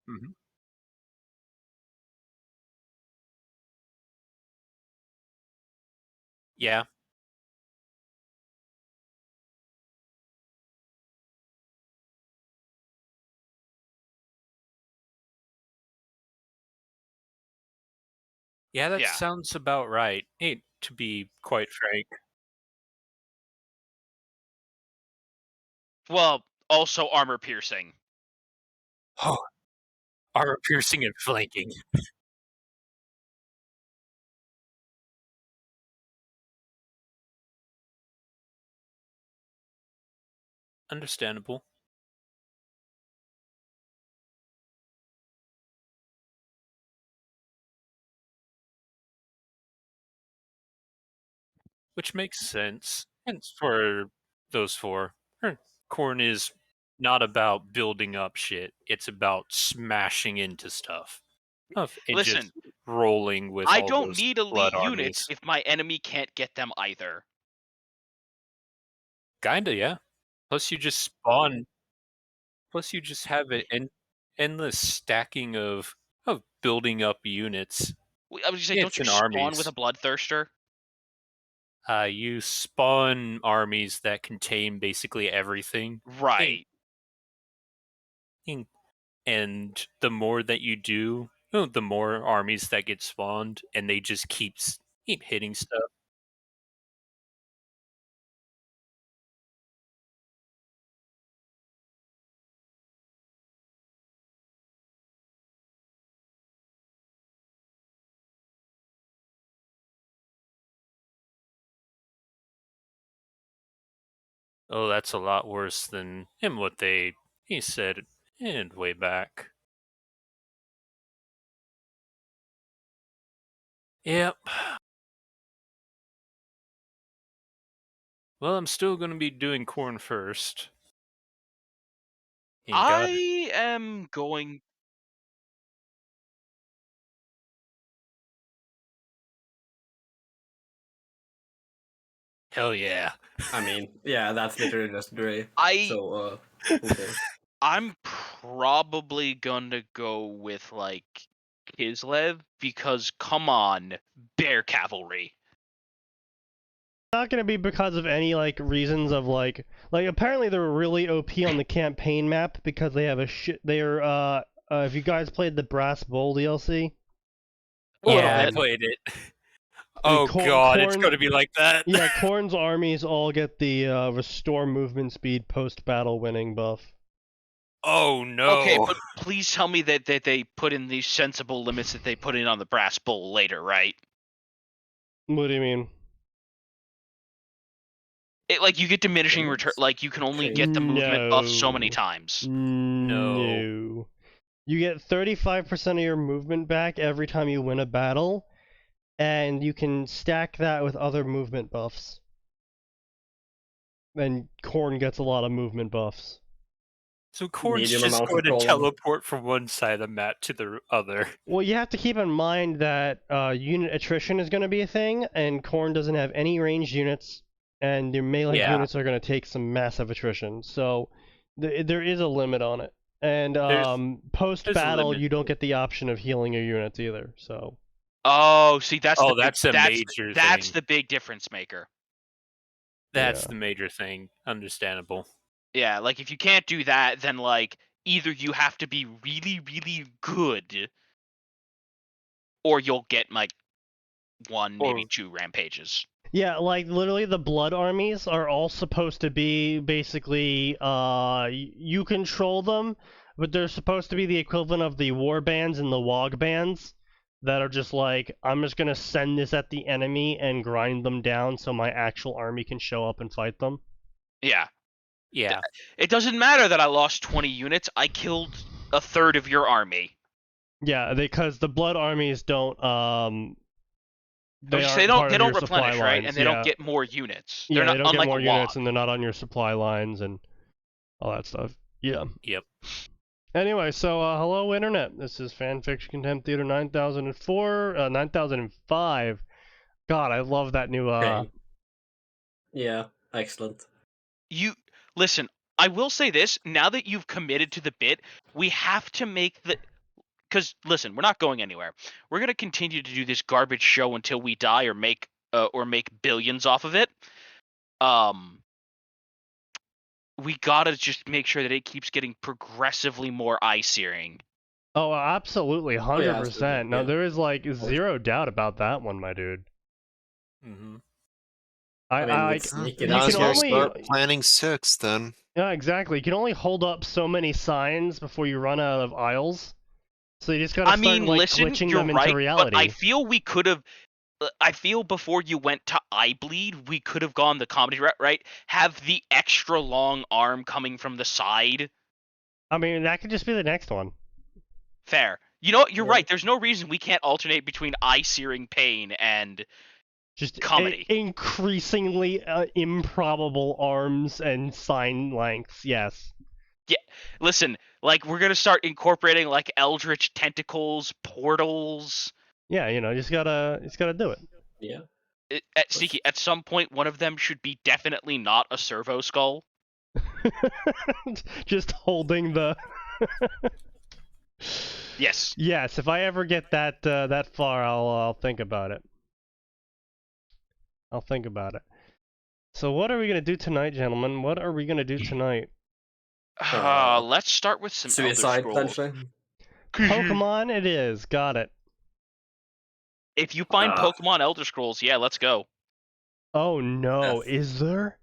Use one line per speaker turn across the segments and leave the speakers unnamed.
Mhm. Yeah. Yeah, that
Yeah.
sounds about right. Hey, to be quite frank.
Well, also armor piercing.
Oh, armor piercing and flanking. Understandable. Which makes sense. And for those four, corn is not about building up shit. It's about smashing into stuff. And
Listen,
just rolling with
I
all
don't
those
need
blood
elite units
armies.
if my enemy can't get them either.
Kinda, yeah. Plus you just spawn plus you just have an endless stacking of building up units.
I was gonna say, don't
It's
you
in
spawn with
armies.
a bloodthirster?
You spawn armies that contain basically everything.
Right.
In- And the more that you do, the more armies that get spawned, and they just keep hitting stuff. Oh, that's a lot worse than what he said and way back. Yep. Well, I'm still gonna be doing corn first. And God,
I am going.
hell yeah.
I mean, yeah, that's literally just Dre.
I
So, who cares?
I'm probably gonna go with like Kislev because come on, bear cavalry.
Not gonna be because of any like reasons of like apparently they're really OP on the campaign map because they have a shit. They're if you guys played the Brass Bowl DLC.
A little
Yeah, I
bit.
played it. Oh God, it's gonna be like that.
Yeah, Korn's armies all get the restore movement speed post battle winning buff.
Oh no.
Okay, but please tell me that they put in these sensible limits that they put in on the brass bowl later, right?
What do you mean?
It like you get diminishing return, like you can only get the movement buff so many times.
No. You get 35% of your movement back every time you win a battle, and you can stack that with other movement buffs. And Korn gets a lot of movement buffs.
So Korn's
Medium
just
amount
going
of
to
trolling.
teleport from one side of the map to the other.
Well, you have to keep in mind that unit attrition is going to be a thing, and Korn doesn't have any ranged units, and your melee
Yeah.
units are going to take some massive attrition. So there is a limit on it. And post battle,
limit.
you don't get the option of healing your units either. So
Oh, see, that's
Oh,
the big,
that's a
that's
major
that's
thing.
the big difference maker.
That's
yeah.
the major thing. Understandable.
Yeah, like if you can't do that, then like either you have to be really, really good, or you'll get like one, maybe two rampages.
Yeah, like literally the blood armies are all supposed to be basically you control them, but they're supposed to be the equivalent of the war bands and the wog bands that are just like I'm just going to send this at the enemy and grind them down so my actual army can show up and fight them.
Yeah.
Yeah.
It doesn't matter that I lost 20 units. I killed a third of your army.
Yeah, because the blood armies don't they
They
aren't part of your
don't
supply
replenish, right?
lines.
And they
yeah.
don't get more units.
Yeah,
They're not
they don't get
unlike
more
a
units
wog.
and they're not on your supply lines and all that stuff. Yeah.
Yep.
Anyway, so hello internet. This is Fanfiction Contempt Theater 9004, 9005. God, I love that new
Okay. Yeah, excellent.
You listen. I will say this: now that you've committed to the bit, we have to make because listen, we're not going anywhere. We're gonna continue to do this garbage show until we die or make billions off of it. We gotta just make sure that it keeps getting progressively more eye-searing.
Oh, absolutely, 100%. No,
yeah.
there is like zero doubt about that one, my dude.
Mm-hmm.
I mean,
I
with Sneaky,
you
that's
can
Now
only
start planning 6 then.
yeah, exactly. You can only hold up so many signs before you run out of aisles. So you just gotta
I
start
mean,
like
listen,
glitching
you're
them
right,
into
but
reality.
I feel we could have. I feel before you went to eye bleed, we could have gone the comedy route, right? Have the extra long arm coming from the side.
I mean, that could just be the next one.
Fair. You know what? You're
Yeah.
right. There's no reason we can't alternate between eye-searing pain and
Just
comedy.
Increasingly improbable arms and sign lengths. Yes.
Listen, like we're gonna start incorporating like eldritch tentacles, portals.
Yeah, you just gotta do it.
Yeah.
Sneaky, at some point, one of them should be definitely not a servo skull.
Just holding the.
Yes.
Yes, if I ever get that far, I'll think about it. I'll think about it. So what are we gonna do tonight, gentlemen? What are we gonna do tonight?
Let's start with some Elder
Suicide,
Scrolls.
potentially.
Pokemon it is. Got it.
If you find
Ah.
Pokemon Elder Scrolls, yeah, let's go.
Oh no, is there?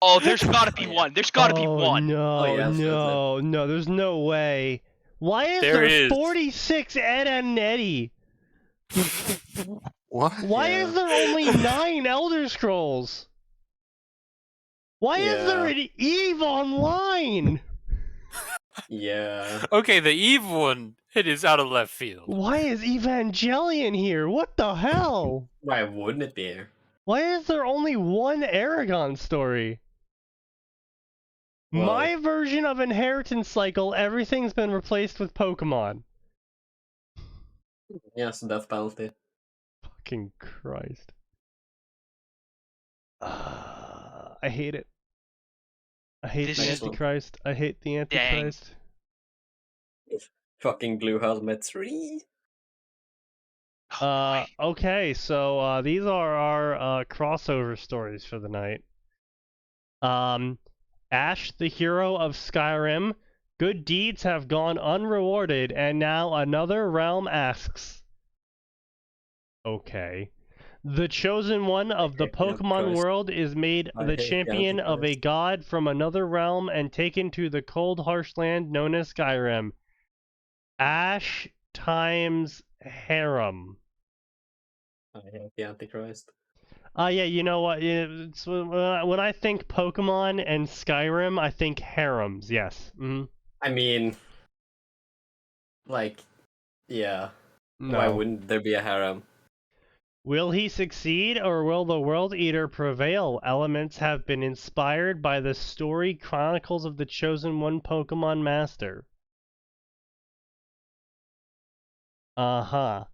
Oh, there's gotta be
Oh, yeah.
one. There's gotta be
Oh
one.
no,
Oh, yeah,
no, there's no way. Why is
There
there
is.
46 Ed and Eddie?
What?
Why
Yeah.
is there only 9 Elder Scrolls? Why is there
Yeah.
an EVE Online?
Yeah.
Okay, the Eve one, it is out of left field.
Why is Evangelion here? What the hell?
Why wouldn't it be?
Why is there only one Aragon story?
Well-
My version of Inheritance Cycle, everything's been replaced with Pokemon.
Yes, death penalty.
Fucking Christ. I hate it. I hate
This
the
is-
Antichrist. I hate the Antichrist.
Fucking Blue Helmet 3.
Oh, boy.
Okay, so these are our crossover stories for the night. Ash, the hero of Skyrim, good deeds have gone unrewarded, and now another realm asks. Okay. The chosen one of the
hate the
Pokemon
Antichrist.
world is made
I
the
hate the
champion of a
Antichrist.
god from another realm and taken to the cold, harsh land known as Skyrim. Ash times harem.
I hate the Antichrist.
Yeah, you know what? It's, when I think Pokemon and Skyrim, I think harems. Yes.
I mean, like, yeah.
No.
Why wouldn't there be a harem?
Will he succeed, or will the World Eater prevail? Elements have been inspired by the story Chronicles of the Chosen One Pokemon Master. Uh-huh.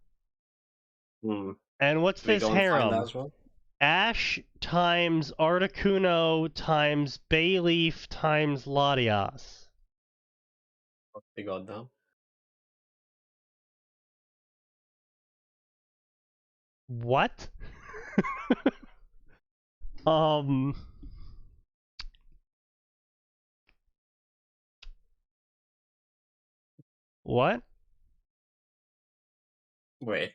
Hmm.
And what's
Do we
this
go and find
harem?
that as well?
Ash times Articuno times Bayleaf times Latias.
They got down.
What? um... What?
Wait.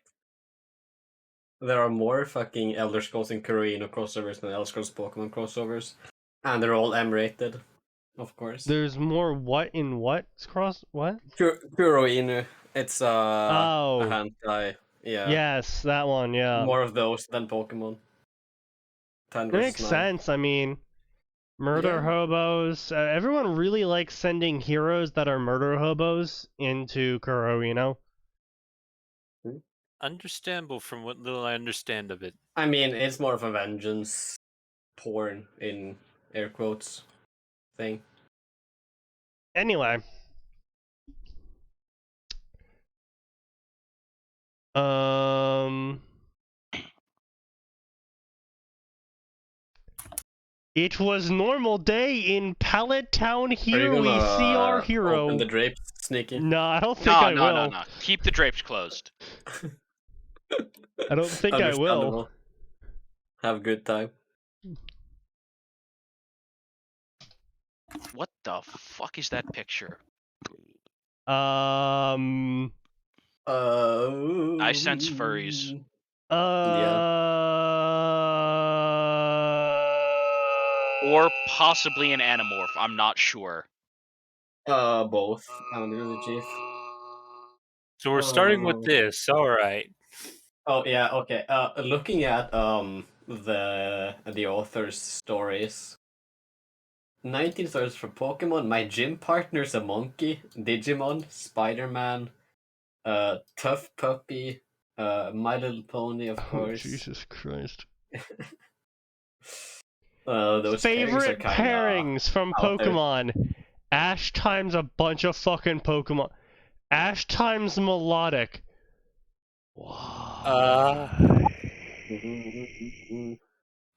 There are more fucking Elder Scrolls and Corino crossovers than Elder Scrolls Pokemon crossovers. And they're all M-rated, of course.
There's more what in what? Cross what?
Kuroinu. It's
Oh.
a hentai. Yeah.
Yes, that one, yeah.
More of those than Pokemon. 10
It
versus
makes
9.
sense. I mean, murder
Yeah.
hobos. Everyone really likes sending heroes that are murder hobos into Kuroino.
Understandable from what little I understand of it.
I mean, it's more of a vengeance porn in air quotes thing.
Anyway. Um... It was normal day in Pallet Town.
Are you
Here we see our
gonna
hero.
open the drapes, Sneaky?
No, I don't think
No,
I
no,
will.
no. Keep the drapes closed.
I don't think I will.
Understandable. Have a good time.
What the fuck is that picture?
I
I sense furries. Or possibly an Animorph. I'm not sure.
Both. I'm really chief.
So we're starting with
Oh.
this. All right.
Oh yeah, okay. Looking at the author's stories. 19 stories for Pokemon. My gym partner's a monkey. Digimon, Spider-Man, Tough Puppy, My Little Pony, of
Oh,
course.
Jesus Christ.
Those
Favorite pairings from
out there.
Pokemon. Ash times a bunch of fucking Pokemon. Ash times Melodic. Why?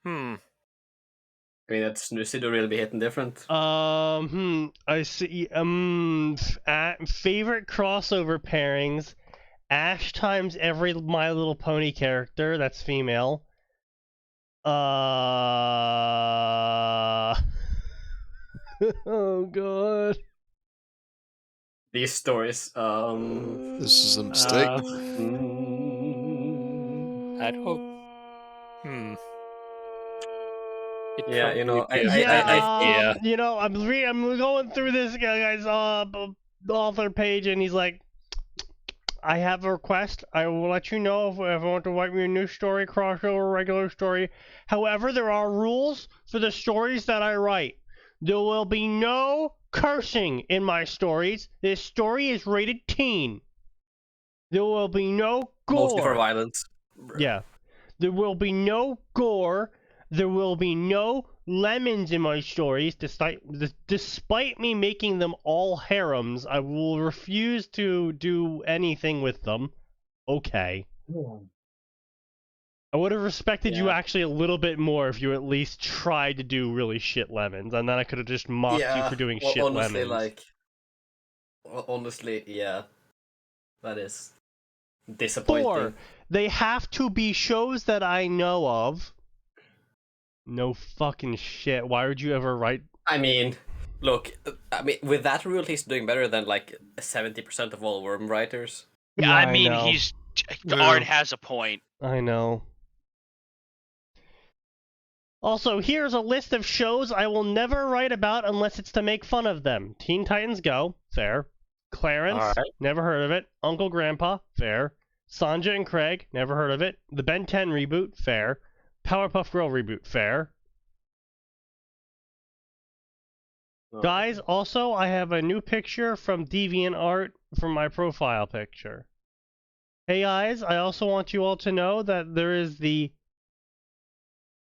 Hmm.
I mean, that's Snussy will be hitting different.
I see. Favorite crossover pairings. Ash times every My Little Pony character. That's female. Oh god.
These stories.
This is a mistake.
I don't. It'd
Yeah, you know,
probably be a
Yeah,
good idea.
you know, I'm going through this guy's author page, and he's like, I have a request. I will let you know if I want to write me a new story, crossover, regular story. However, there are rules for the stories that I write. There will be no cursing in my stories. This story is rated teen. There will be no
mostly for
gore.
violence.
Yeah. There will be no gore. There will be no lemons in my stories, despite me making them all harems. I will refuse to do anything with them. Okay. I would have respected you
Yeah.
actually a little bit more if you at least tried to do really shit lemons, and then I could have just mocked you for doing shit
honestly,
lemons.
honestly, yeah, that is disappointing.
4. They have to be shows that I know of. No fucking shit. Why would you ever write?
I mean, look, with that rule, he's doing better than like 70% of all worm writers.
Yeah, I mean,
know.
Art has a point.
I know. Also, here's a list of shows I will never write about unless it's to make fun of them. Teen Titans Go, fair. Clarence,
Alright.
never heard of it. Uncle Grandpa, fair. Sanja and Craig, never heard of it. The Ben 10 reboot, fair. Powerpuff Girl reboot, fair. Guys, also, I have a new picture from DeviantArt from my profile picture. Hey guys, I also want you all to know that there is the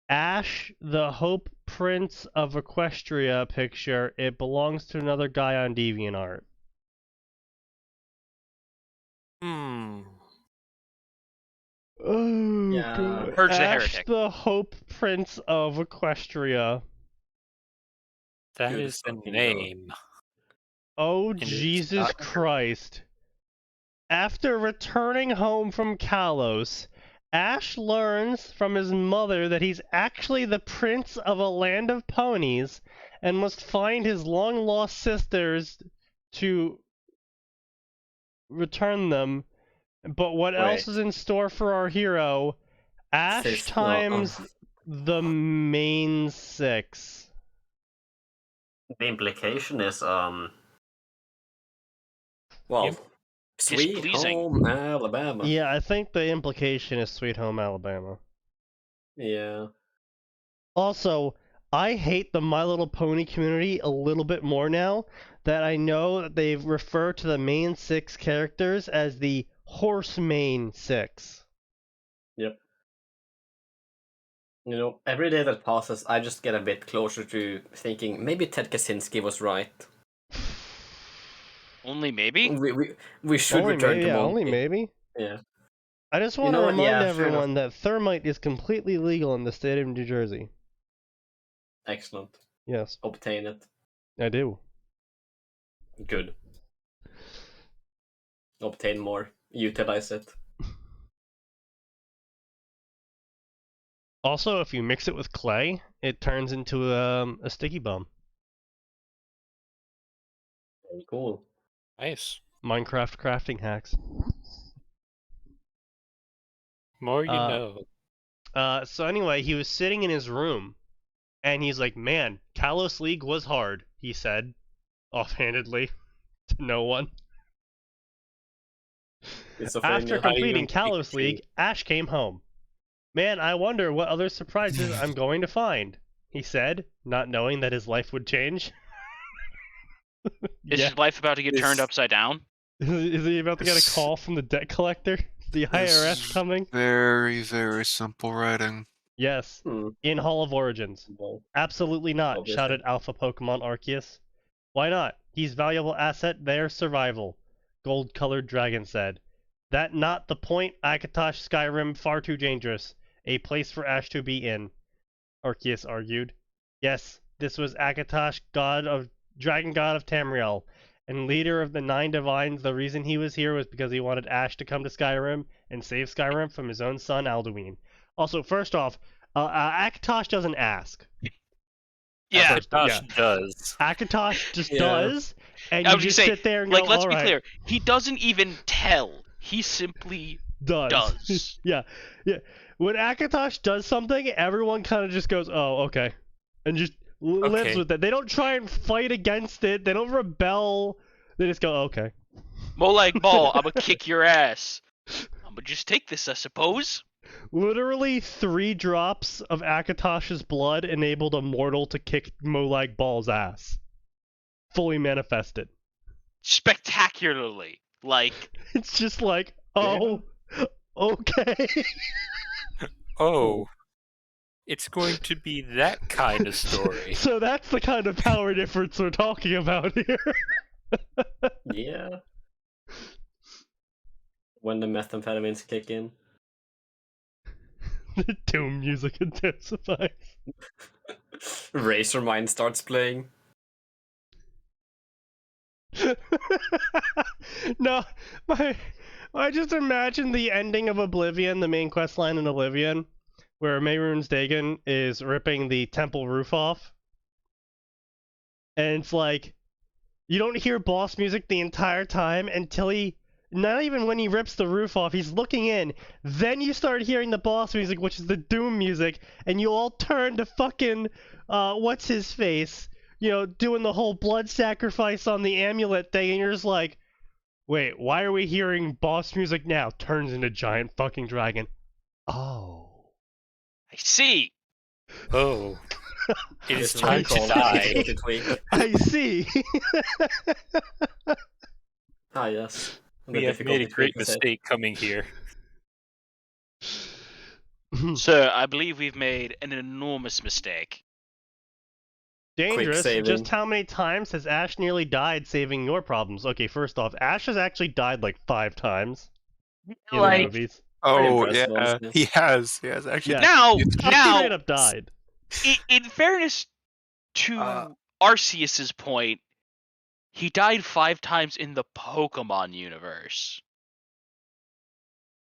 Ash, the Hope Prince of Equestria picture. It belongs to another guy on DeviantArt. Oh,
Yeah.
God.
Purge the
Ash,
heretic.
the Hope Prince of Equestria.
That
Good
is the
fucking
name.
Oh,
it's
Jesus
not-
Christ. After returning home from Kalos, Ash learns from his mother that he's actually the prince of a land of ponies and must find his long-lost sisters to return them. But what else is in store for our hero? Ash times the main 6.
The implication is well,
Yep.
Sweet
Displeasing.
Home Alabama.
Yeah, I think the implication is Sweet Home Alabama.
Yeah.
Also, I hate the My Little Pony community a little bit more now that I know that they refer to the main 6 characters as the horse main 6.
Yep. You know, every day that passes, I just get a bit closer to thinking maybe Ted Kaczynski was right.
Only maybe?
We should return to
only
Monkey.
maybe.
Yeah.
I just want to
know what?
remind
Yeah, fair
everyone that thermite is completely legal in the state of New Jersey.
Excellent.
Yes,
Obtain it.
I do.
Good. Obtain more. Utilize it.
Also, if you mix it with clay, it turns into a sticky bomb.
Very cool.
Nice.
Minecraft crafting hacks.
More you
Uh,
know.
So anyway, he was sitting in his room, and he's like, "Man, Kalos League was hard," he said, offhandedly, to no one. After
Schizophrenia.
completing
Pikachu.
Kalos League, Ash came home. "Man, I wonder what other surprises I'm going to find," he said, not knowing that his life would change.
Is
Yeah.
his life about to get turned upside down?
Is he about to get a
This-
call from the debt collector? The
This
IRS
is
coming?
very, very simple writing.
Yes.
Hmm.
In Hall of Origins.
Well,
Absolutely not,
Obviously.
shouted Alpha Pokemon Arceus. Why not? He's valuable asset, their survival, gold-colored dragon said. That not the point, Akatosh Skyrim far too dangerous. A place for Ash to be in, Arceus argued. Yes, this was Akatosh, dragon god of Tamriel, and leader of the Nine Divines. The reason he was here was because he wanted Ash to come to Skyrim and save Skyrim from his own son Alduin. Also, first off, Akatosh doesn't ask.
Yeah.
Akatosh does.
Akatosh just
Yeah.
does, and
I
you
was
just
just saying,
sit there and
like,
go,
let's
all
be
right,
clear. He doesn't even tell. He simply
does.
does.
Yeah. When Akatosh does something, everyone kind of just goes, oh, okay, and just lives
Okay.
with it. They don't try and fight against it. They don't rebel. They just go, okay.
More like ball. I'm gonna kick your ass. I'm gonna just take this, I suppose.
Literally 3 drops of Akatosh's blood enabled a mortal to kick Molag Ball's ass. Fully manifested.
Spectacularly. Like,
It's just like, oh, okay.
Oh. It's going to be that kind of story.
So that's the kind of power difference we're talking about here.
yeah. When the methamphetamines kick in.
The Doom music intensifies.
Razormine starts playing.
No, I just imagine the ending of Oblivion, the main quest line in Oblivion, where Mehrunes Dagon is ripping the temple roof off. And it's like, you don't hear boss music the entire time until not even when he rips the roof off, he's looking in. Then you start hearing the boss music, which is the Doom music, and you all turn to fucking, what's his face? You know, doing the whole blood sacrifice on the amulet thing, and you're just like, wait, why are we hearing boss music now? Turns into giant fucking dragon. Oh.
I see.
Oh. It is
This is
time
what I
to
call
die.
difficulty tweak.
I see.
Ah, yes. The
We have
difficulty
made a great
tweak is it.
mistake coming here.
Sir, I believe we've made an enormous mistake.
Dangerous.
saving.
Just how many times has Ash nearly died saving your problems? Okay, first off, Ash has actually died like 5 times in the
Like,
movies.
Oh,
impressive,
yeah,
honestly.
he has. Actually.
Yeah.
now,
You-
He
now,
straight up died.
in fairness to Arceus's point, he died 5 times in the Pokemon universe.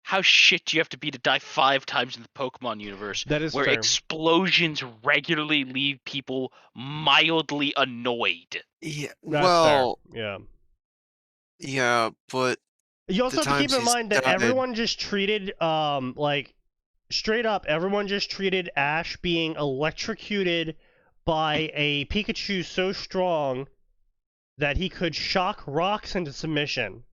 How shit do you have to be to die 5 times in the Pokemon universe,
That is
where
fair.
explosions regularly leave people mildly annoyed?
Yeah,
That's
well,
fair. Yeah.
yeah, but
You also
the
have to keep
times
in
he's
mind that
died-
everyone just treated, like, straight up, everyone just treated Ash being electrocuted by a Pikachu so strong that he could shock rocks into submission.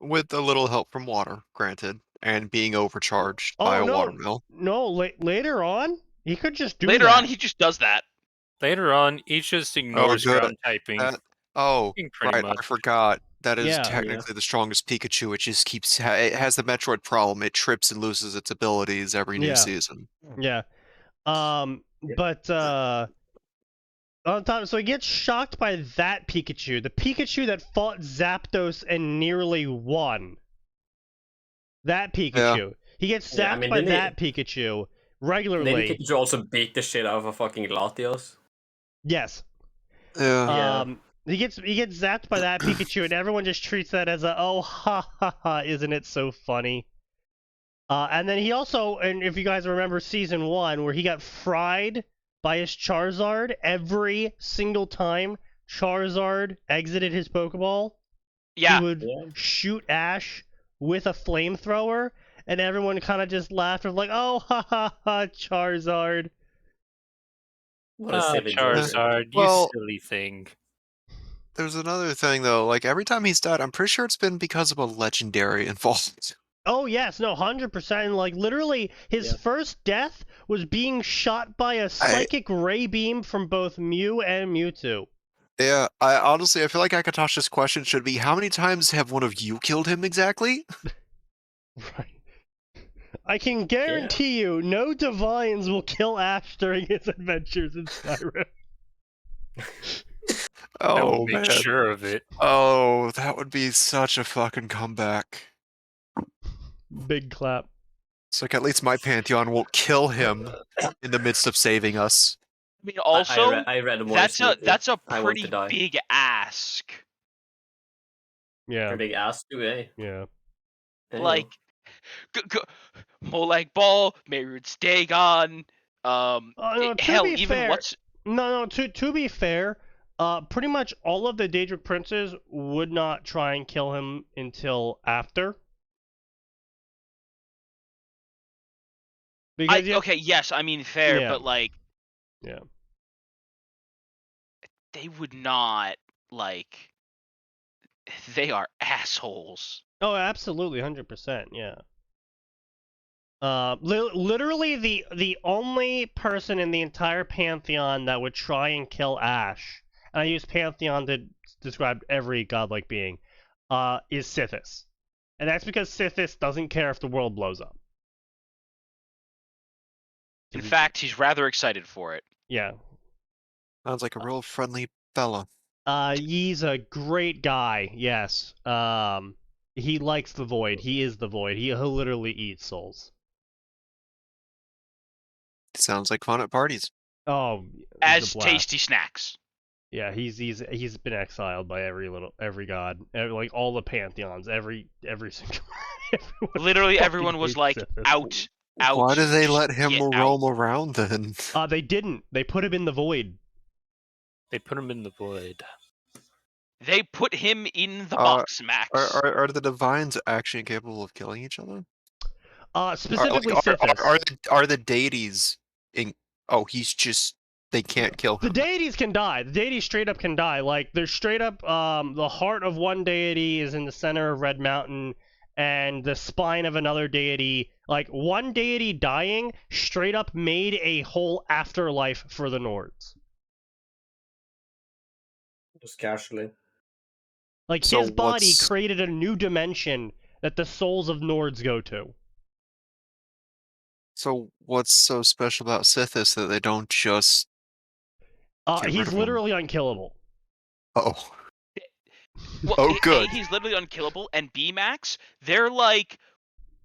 with a little help from water, granted, and being overcharged by
Oh,
a
no.
watermill.
No, later on, he could just do
Later
that.
on, he just does that.
Later on, he just ignores
good.
ground typing.
Oh,
Pretty
right,
much.
I forgot. That is
Yeah.
technically the strongest Pikachu. It just keeps. It has the Metroid problem. It trips and loses its abilities every new
Yeah.
season.
Yeah. But, on top, so he gets shocked by that Pikachu. The Pikachu that fought Zapdos and nearly won. That Pikachu. He gets
Yeah, I
zapped
mean,
by
didn't he-
that Pikachu,
Didn't
regularly.
Pikachu also beat the shit out of a fucking Latios?
Yes.
Yeah.
Yeah.
He gets zapped by that Pikachu, and everyone just treats that as a oh ha ha ha, isn't it so funny? And then he also, and if you guys remember season 1, where he got fried by his Charizard every single time Charizard exited his Pokeball,
Yeah.
he would
Yeah.
shoot Ash with a flamethrower, and everyone kind of just laughed of like, oh ha ha ha, Charizard.
What a silly joke.
Charizard, you
Well-
silly thing.
There's another thing though. Like every time he's died, I'm pretty sure it's been because of a legendary involved.
Oh yes, no, 100%. Like literally, his
Yeah.
first death was being shot by a psychic ray beam from both Mew and Mewtwo.
Yeah, I feel like Akatosha's question should be, how many times have one of you killed him exactly?
Right. I can guarantee you, no divines will kill Ash during his adventures in Skyrim.
I will
Oh
make
man.
sure of it.
Oh, that would be such a fucking comeback.
Big clap.
It's like at least my Pantheon won't kill him in the midst of saving us.
I mean, also,
I read more
that's a
I want to
pretty
die.
big ask.
Yeah,
Pretty big ass too, eh?
yeah.
Damn.
Like, Molag Ball, Merud's Dagon,
No, to
hell,
be
even
fair,
what's
no. To be fair, pretty much all of the Daedric princes would not try and kill him until after. Because
okay, yes, I mean fair,
Yeah.
but like,
Yeah.
they would not like. They are assholes.
Oh, absolutely, 100%. Yeah. Literally the only person in the entire pantheon that would try and kill Ash, and I use pantheon to describe every godlike being, is Sithis, and that's because Sithis doesn't care if the world blows up.
In fact, he's rather excited for it.
Yeah.
Sounds like a real friendly fella.
He's a great guy. Yes. He likes the void. He is the void. He'll literally eat souls.
Sounds like fun at parties.
Oh,
As
the blast.
tasty snacks.
Yeah, he's been exiled by every god, like all the pantheons, every single.
Literally, everyone was like, out.
Why do they let him
get
roam around then?
They didn't. They put him in the void.
They put him in the void.
They put him in the box, Max.
Are the divines actually capable of killing each other?
Specifically Sithis.
Are the deities in? Oh, he's just. They can't kill him.
The deities can die. The deities straight up can die. Like there's straight up. The heart of one deity is in the center of Red Mountain, and the spine of another deity. Like one deity dying straight up made a whole afterlife for the Nords.
Just casually.
Like
So
his body
what's-
created a new dimension that the souls of Nords go to.
So what's so special about Sithis that they don't just? Get rid
He's
of him.
literally unkillable.
Oh.
Well,
Oh,
A,
good.
he's literally unkillable, and B, Max, they're like,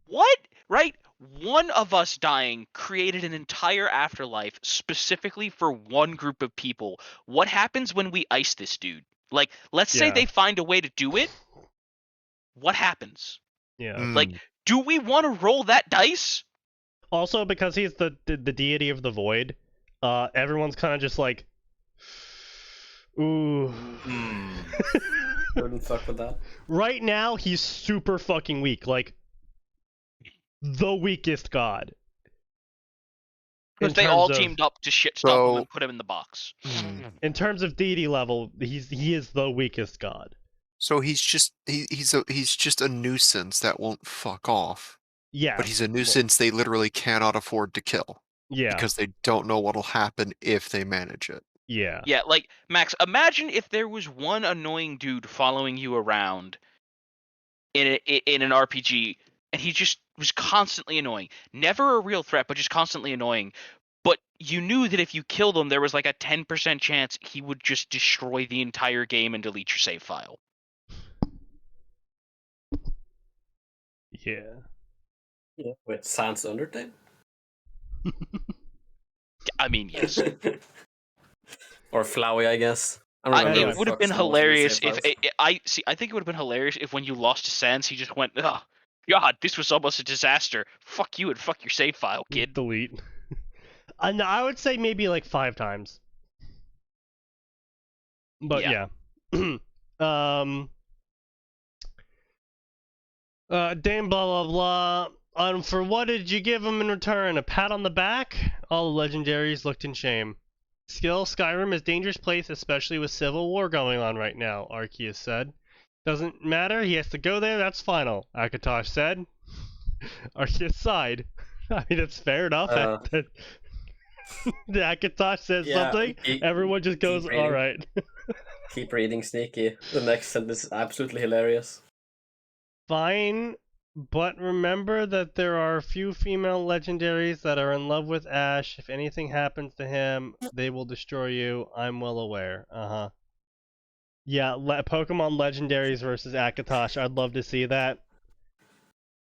what? Right? One of us dying created an entire afterlife specifically for one group of people. What happens when we ice this dude? Like, let's say
Yeah.
they find a way to do it. What happens?
Yeah.
Like, do we want to roll that dice?
Also, because he's the deity of the void, everyone's kind of just like, ooh.
Wouldn't fuck with that.
Right now, he's super fucking weak. Like, the weakest god.
Because
In
they all
terms of-
teamed up to shitstomp him
So-
and put him in the box.
In terms of deity level, he is the weakest god.
So he's just he's just a nuisance that won't fuck off.
Yeah.
But he's a nuisance they literally cannot afford to kill
Yeah.
because they don't know what'll happen if they manage it.
Yeah.
Yeah, like, Max, imagine if there was one annoying dude following you around in an RPG, and he just was constantly annoying. Never a real threat, but just constantly annoying. But you knew that if you killed him, there was like a 10% chance he would just destroy the entire game and delete your save file.
Yeah.
Yeah. With Sans Undertale?
I mean, yes.
Or Flowey, I guess. I don't remember
It
which
would have
fuck's
been
the most
hilarious
insane
if
files.
I think it would have been hilarious if when you lost to Sans, he just went, "Oh, God, this was almost a disaster. Fuck you and fuck your save file, kid."
Delete. No, I would say maybe like 5 times. But yeah. Dame blah blah blah. For what did you give him in return? A pat on the back? All the legendaries looked in shame. Skill, Skyrim is a dangerous place, especially with civil war going on right now, Arceus said. Doesn't matter, he has to go there, that's final, Akatosh said. Arceus sighed. I mean, it's fair enough. The Akatosh says something, everyone just goes, alright.
Keep reading, Sneaky. The next sentence is absolutely hilarious.
Fine, but remember that there are a few female legendaries that are in love with Ash. If anything happens to him, they will destroy you. I'm well aware. Yeah, Pokemon legendaries versus Akatosh. I'd love to see that.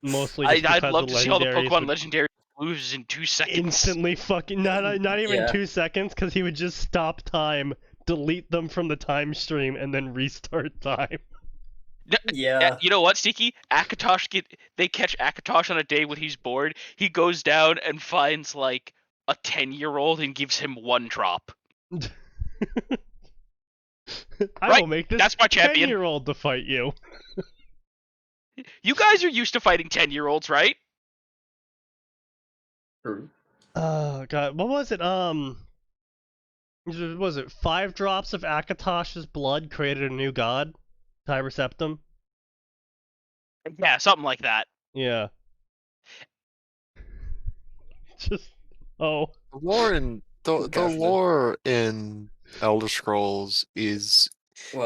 Mostly just
I'd
because
love
the
to see all the
legendaries
Pokemon
would
legendaries lose in 2 seconds.
instantly fucking not even
Yeah.
2 seconds, because he would just stop time, delete them from the time stream, and then restart time.
Yeah.
You know what, Sneaky? They catch Akatosh on a day when he's bored. He goes down and finds like a 10-year-old and gives him 1 drop.
I will make this
That's my champion.
10-year-old to fight you.
You guys are used to fighting 10-year-olds, right?
True.
Oh god, what was it? Was it 5 drops of Akatosh's blood created a new god? Tiber Septum?
Yeah, something like that.
Yeah. Just the
lore in Elder Scrolls is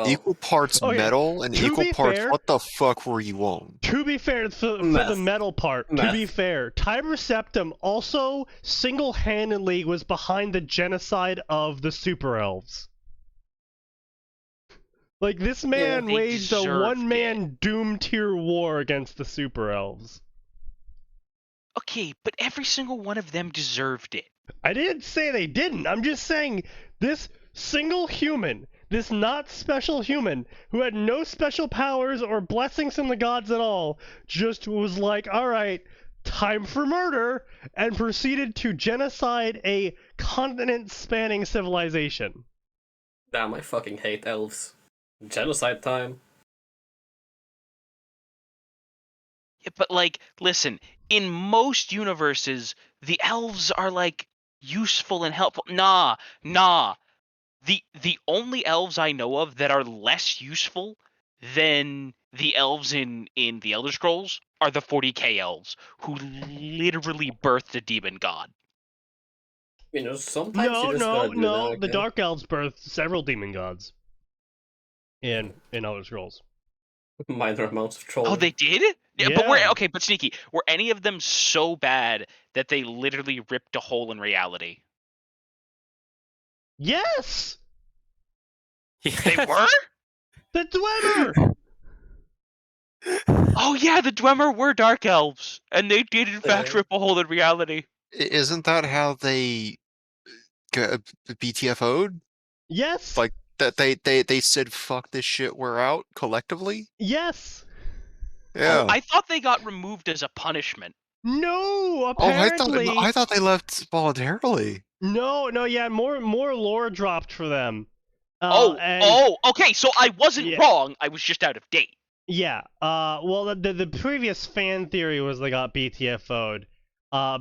equal parts metal and equal parts
fair,
what the fuck were you on?
To be fair, for the metal part, to be fair, Tiber Septum also single-handedly was behind the genocide of the Super Elves. Like, this man waged a one-man Doom tier war against the Super Elves.
Okay, but every single one of them deserved it.
I didn't say they didn't. I'm just saying this single human, this not special human, who had no special powers or blessings from the gods at all, just was like, alright, time for murder, and proceeded to genocide a continent-spanning civilization.
Damn, I fucking hate elves. Genocide time.
Yeah, but like, listen, in most universes, the elves are like useful and helpful. Nah. The only elves I know of that are less useful than the elves in the Elder Scrolls are the 40k elves, who literally birthed a demon god.
You know, sometimes you just gotta do that. Okay?
The Dark Elves birthed several demon gods in Elder Scrolls.
Minor amounts of trolling.
Oh, they did? Yeah. But Sneaky, were any of them so bad that they literally ripped a hole in reality?
Yes!
They were?
The Dwemer!
Oh yeah, the Dwemer were dark elves, and they did in fact rip a hole in reality.
Isn't that how they BTFO'd?
Yes!
Like, that they said, fuck this shit, we're out, collectively?
Yes!
Yeah.
Oh, I thought they got removed as a punishment.
No, apparently.
I thought they left voluntarily.
No, yeah, more lore dropped for them.
Okay, so I wasn't wrong. I was just out of date.
Yeah. Well, the previous fan theory was they got BTFO'd.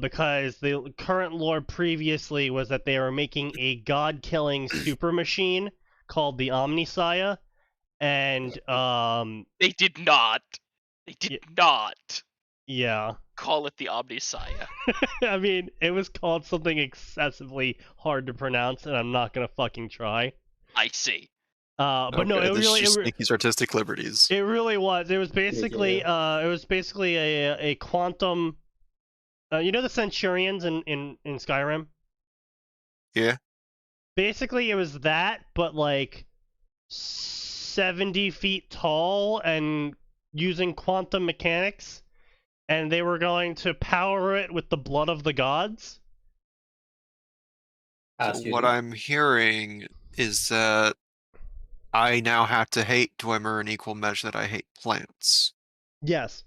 Because the current lore previously was that they were making a god-killing super machine called the Omnisaya, and
they did not. They did not.
Yeah.
Call it the Omnisaya.
I mean, it was called something excessively hard to pronounce, and I'm not gonna fucking try.
I see.
But no, it really
Sneaky's artistic liberties.
It really was. It was basically a quantum. You know the Centurions in Skyrim?
Yeah.
Basically, it was that, but like 70 feet tall and using quantum mechanics, and they were going to power it with the blood of the gods.
As
So
you
what
do.
I'm hearing is that I now have to hate Dwemer in equal measure that I hate plants
Yes.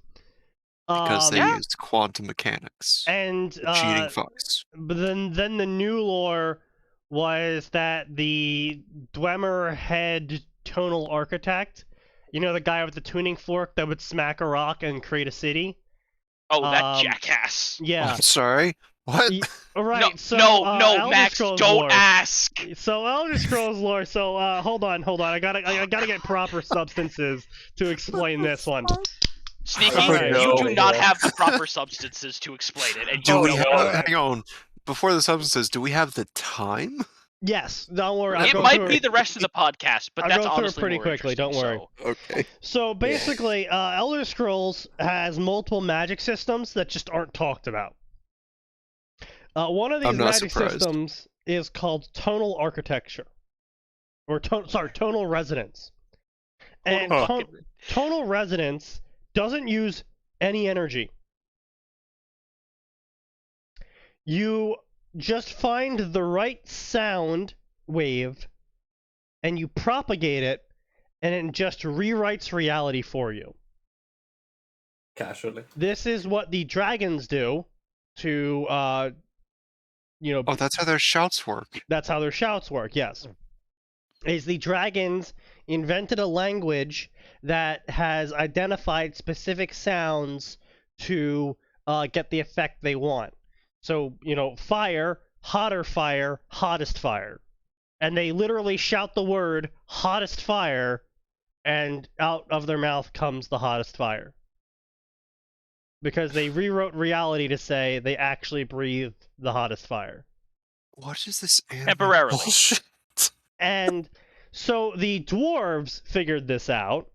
because they
Yeah.
use quantum mechanics.
And
The cheating fucks.
but then the new lore was that the Dwemer head tonal architect, you know, the guy with the tuning fork that would smack a rock and create a city.
Oh, that jackass.
Yeah.
I'm sorry. What?
Right. So
no,
Elder
Max,
Scrolls
don't
lore.
ask.
So Elder Scrolls lore. So hold on. I gotta get proper substances to explain this one.
Sneaky,
Alright.
you do not
No.
have the proper substances to explain it, and
Do
you
we
know
have?
it.
Hang on. Before the substances, do we have the time?
Yes. Don't worry. I'll
It
go
might
through
be the rest of the podcast, but
I'll
that's
go through it
honestly
pretty
more
quickly, don't
interesting,
worry.
so-
Okay.
So basically, Elder Scrolls has multiple magic systems that just aren't talked about. One of these
I'm not
magic
surprised.
systems is called tonal architecture, or tonal resonance. And tonal resonance doesn't use any energy. You just find the right sound wave, and you propagate it, and it just rewrites reality for you.
Casually.
This is what the dragons do to,
Oh, that's how their shouts work.
That's how their shouts work, yes. Is the dragons invented a language that has identified specific sounds to get the effect they want. So, fire, hotter fire, hottest fire. And they literally shout the word hottest fire, and out of their mouth comes the hottest fire. Because they rewrote reality to say they actually breathed the hottest fire.
What is this anime
Temporarily.
bullshit?
And so the dwarves figured this out,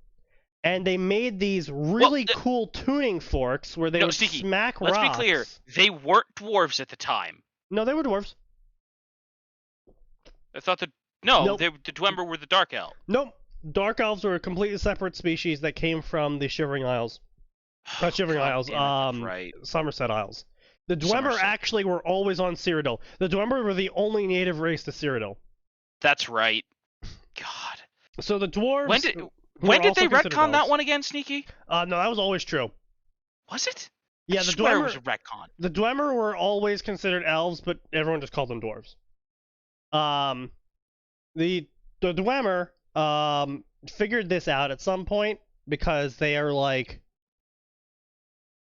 and they made these really cool tuning forks where they would
Sneaky,
smack
let's
rocks.
be clear, they weren't dwarves at the time.
No, they were dwarves.
I thought that...
Nope.
the Dwemer were the Dark Elf.
Nope. Dark elves were a completely separate species that came from the Shivering Isles. Not Shivering Isles,
right.
Somerset Isles. The Dwemer
Somerset.
actually were always on Cyrodiil. The Dwemer were the only native race to Cyrodiil.
That's right. God.
So the dwarves...
When did they
considered
retcon that
elves.
one again, Sneaky?
No, that was always true.
Was it?
Yeah,
I
the
swear it
Dwemer...
was a retcon.
The Dwemer were always considered elves, but everyone just called them dwarves. The Dwemer figured this out at some point because they are like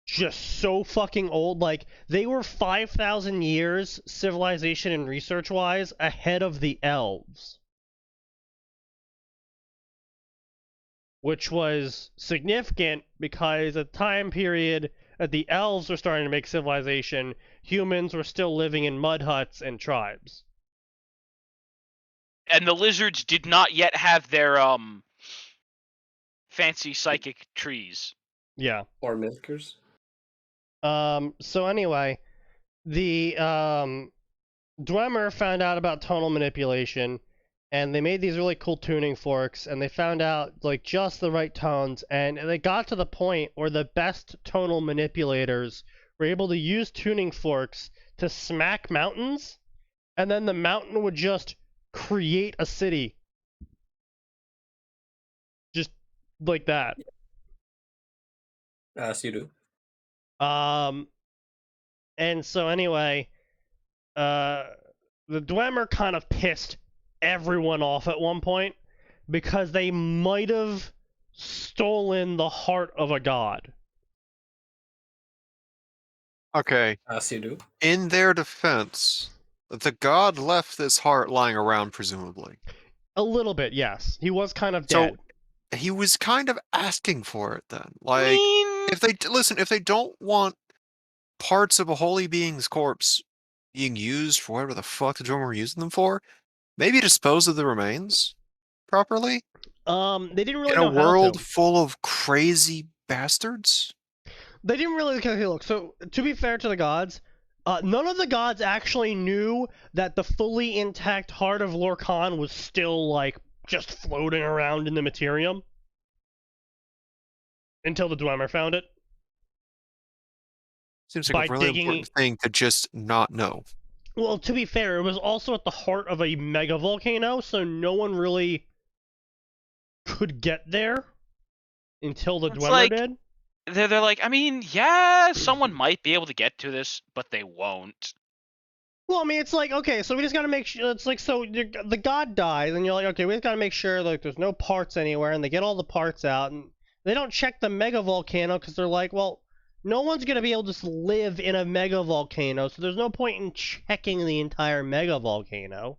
just so fucking old. Like they were 5,000 years civilization and research wise ahead of the elves, which was significant because at the time period that the elves were starting to make civilization, humans were still living in mud huts and tribes.
And the lizards did not yet have their fancy psychic trees.
Yeah.
Or milkers.
So anyway, the Dwemer found out about tonal manipulation, and they made these really cool tuning forks, and they found out like just the right tones, and they got to the point where the best tonal manipulators were able to use tuning forks to smack mountains, and then the mountain would just create a city. Just like that.
As you do.
And so anyway, the Dwemer kind of pissed everyone off at one point because they might have stolen the heart of a god.
Okay.
As you do.
In their defense, the god left this heart lying around, presumably.
A little bit, yes. He was kind of
So
dead.
he was kind of asking for it then. Like, if they don't want parts of a holy being's corpse being used for whatever the fuck the Dwemer were using them for, maybe dispose of the remains properly.
They didn't really
in
know
a world
how to.
full of crazy bastards.
They didn't really. Okay, look. So to be fair to the gods, none of the gods actually knew that the fully intact heart of Lorcan was still like just floating around in the Materium until the Dwemer found it.
Seems like a really important thing to just not know.
Well, to be fair, it was also at the heart of a mega volcano, so no one really could get there until the
It's
Dwemer
like
did.
they're like, I mean, yeah, someone might be able to get to this, but they won't.
Well, I mean, it's like, okay, so we just gotta make sure, it's like, so the god dies, and you're like, okay, we just gotta make sure, like, there's no parts anywhere, and they get all the parts out, and they don't check the mega volcano, because they're like, well, no one's gonna be able to just live in a mega volcano, so there's no point in checking the entire mega volcano,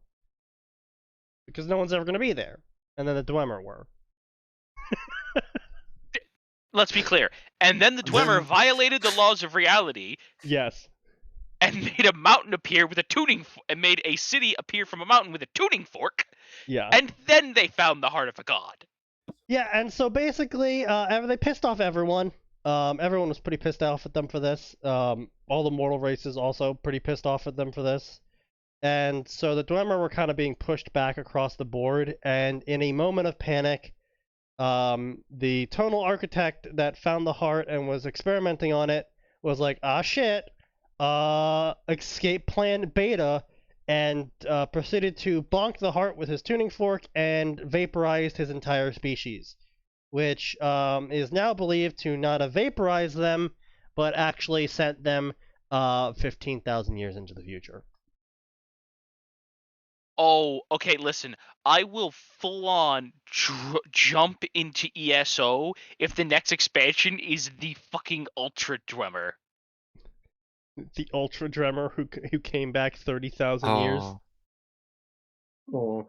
because no one's ever gonna be there. And then the Dwemer were.
Let's be clear. And then the Dwemer violated the laws of reality.
Yes.
And made a mountain appear with a tuning, and made a city appear from a mountain with a tuning fork.
Yeah.
And then they found the heart of a god.
Yeah, and so basically, they pissed off everyone. Everyone was pretty pissed off at them for this. All the mortal races also pretty pissed off at them for this. And so the Dwemer were kind of being pushed back across the board, and in a moment of panic, the tonal architect that found the heart and was experimenting on it was like, ah shit, escape plan beta, and proceeded to bonk the heart with his tuning fork and vaporized his entire species, which is now believed to not have vaporized them, but actually sent them 15,000 years into the future.
Oh, okay, listen. I will full on jump into ESO if the next expansion is the fucking Ultra Dwemer.
The Ultra Dwemer who came back 30,000 years.
Oh.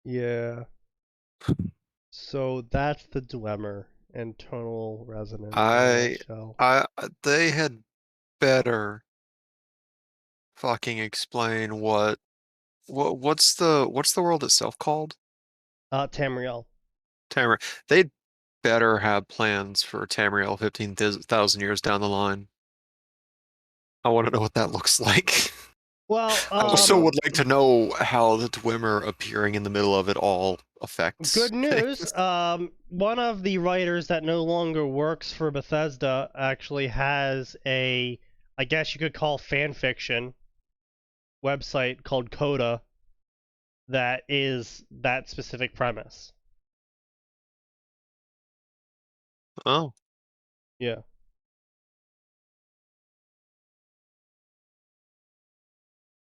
Yeah. So that's the Dwemer and tonal resonance in a nutshell.
They had better fucking explain what's the world itself called?
Tamriel.
Tamriel. They'd better have plans for Tamriel 15,000 years down the line. I want to know what that looks like.
Well,
I also would like to know how the Dwemer appearing in the middle of it all affects.
Good news. One of the writers that no longer works for Bethesda actually has a, I guess you could call fanfiction website called Coda that is that specific premise.
Oh.
Yeah.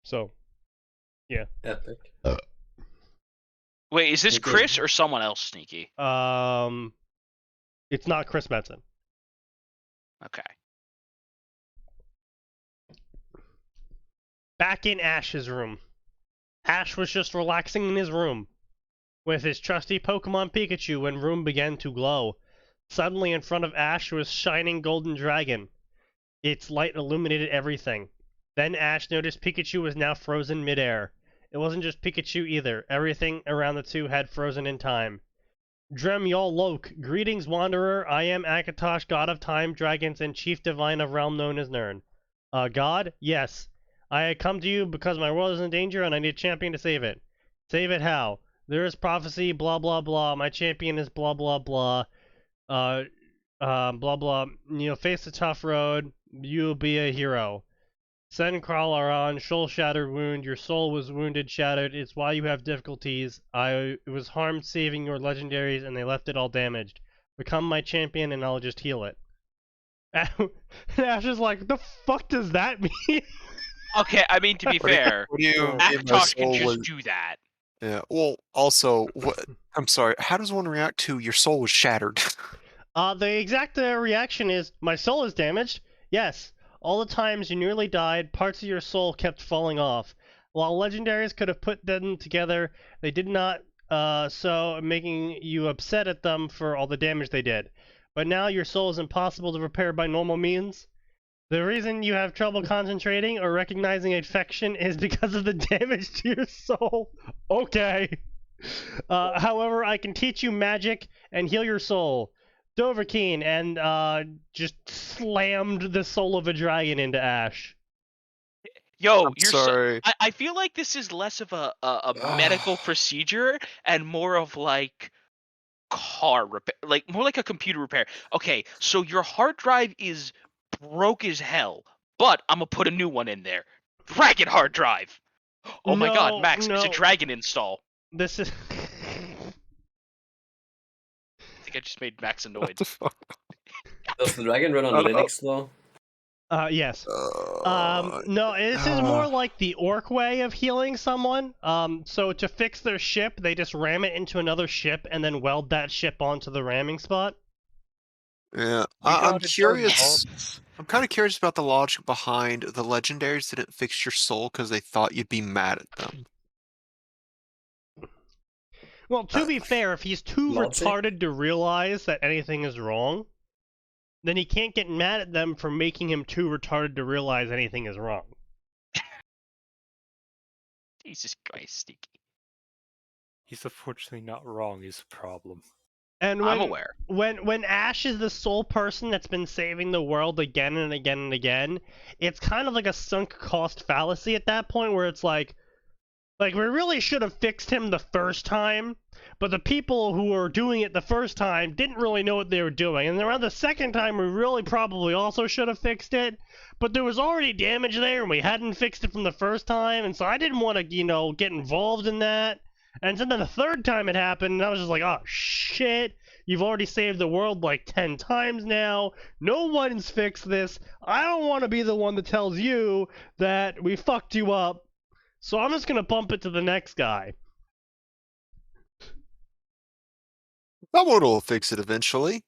So, yeah.
Epic.
Wait, is this
Okay.
Chris or someone else, Sneaky?
It's not Chris Metzen.
Okay.
Back in Ash's room. Ash was just relaxing in his room with his trusty Pokemon Pikachu when room began to glow. Suddenly in front of Ash was shining golden dragon. Its light illuminated everything. Then Ash noticed Pikachu was now frozen midair. It wasn't just Pikachu either. Everything around the two had frozen in time. Drem Yol Lok. Greetings, Wanderer. I am Akatosh, god of time, dragons, and chief divine of realm known as Nirn. God? Yes. I had come to you because my world is in danger and I need a champion to save it. Save it how? There is prophecy, blah blah blah. My champion is blah blah blah. Blah blah. Face the tough road. You'll be a hero. Send Crawler on, soul shattered wound. Your soul was wounded, shattered. It's why you have difficulties. I was harmed saving your legendaries and they left it all damaged. Become my champion and I'll just heal it. And Ash is like, the fuck does that mean?
Okay, I mean, to be fair,
What do you mean my
Akatosh can
soul
just
was...
do that.
Yeah, well, also, what... I'm sorry, how does one react to your soul was shattered?
The exact reaction is, my soul is damaged? Yes. All the times you nearly died, parts of your soul kept falling off. While legendaries could have put them together, they did not, so making you upset at them for all the damage they did. But now your soul is impossible to repair by normal means. The reason you have trouble concentrating or recognizing affection is because of the damage to your soul. Okay. However, I can teach you magic and heal your soul. Dovahkiin, and just slammed the soul of a dragon into Ash.
Yo,
I'm sorry.
I feel like this is less of a medical procedure and more of like car repair, like more like a computer repair. Okay, so your hard drive is broke as hell, but I'm gonna put a new one in there. Dragon hard drive. Oh my god,
No,
Max, there's a
no.
dragon install.
This is.
I think I just made Max
What
annoyed.
the fuck?
Does the dragon run on
I don't know.
Linux though?
Yes.
Uh,
No, this is more like the orc way of healing someone. So to fix their ship, they just ram it into another ship and then weld that ship onto the ramming spot.
yeah,
We
I'm
got it done
curious.
once.
I'm kind of curious about the logic behind the legendaries didn't fix your soul because they thought you'd be mad at them.
Well, to be fair, if he's too
Logic?
retarded to realize that anything is wrong, then he can't get mad at them for making him too retarded to realize anything is wrong.
Jesus Christ, Sneaky.
He's unfortunately not wrong. Is a problem.
And
I'm aware.
when Ash is the sole person that's been saving the world again and again and again, it's kind of like a sunk cost fallacy at that point where it's like we really should have fixed him the first time, but the people who were doing it the first time didn't really know what they were doing. And around the second time, we really probably also should have fixed it, but there was already damage there, and we hadn't fixed it from the first time, and so I didn't want to, get involved in that. And so then the third time it happened, and I was just like, oh, shit, you've already saved the world like 10 times now. No one's fixed this. I don't want to be the one that tells you that we fucked you up. So I'm just gonna bump it to the next guy.
Someone will fix it eventually.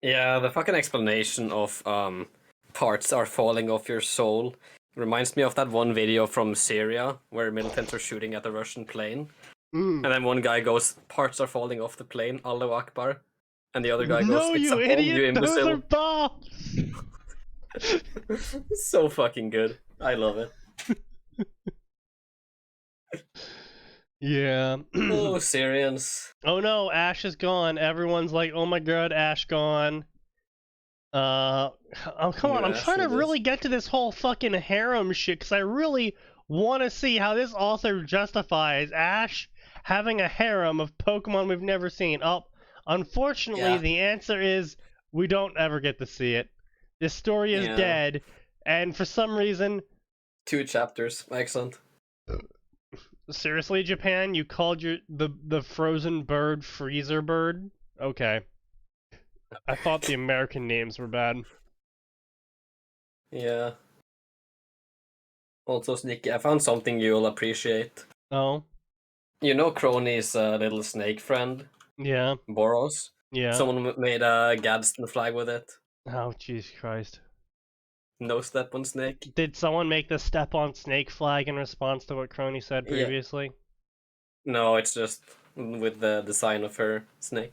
Yeah, the fucking explanation of parts are falling off your soul reminds me of that one video from Syria where militants are shooting at a Russian plane. And then one guy goes, parts are falling off the plane, Allahu Akbar. And the other guy goes,
No,
it's
you
a bomb,
idiot!
you
Those are
imbecile.
bombs!
So fucking good. I love it.
Yeah.
Oh, Syrians.
Oh no, Ash is gone. Everyone's like, oh my god, Ash gone. Oh, come on,
Yeah,
I'm
Ash
trying to
it is.
really get to this whole fucking harem shit, because I really want to see how this author justifies Ash having a harem of Pokemon we've never seen. Oh, unfortunately,
Yeah.
the answer is we don't ever get to see it. This story is
Yeah.
dead, and for some reason,
2 chapters. Excellent.
seriously, Japan, you called the frozen bird Freezer Bird? Okay. I thought the American names were bad.
Yeah. Also, Sneaky, I found something you'll appreciate.
Oh?
You know Crony's little snake friend,
Yeah.
Boros?
Yeah.
Someone made a Gadsden flag with it.
Oh, Jesus Christ.
No step on snake.
Did someone make the step on snake flag in response to what Crony said
Yeah.
previously?
No, it's just with the design of her snake.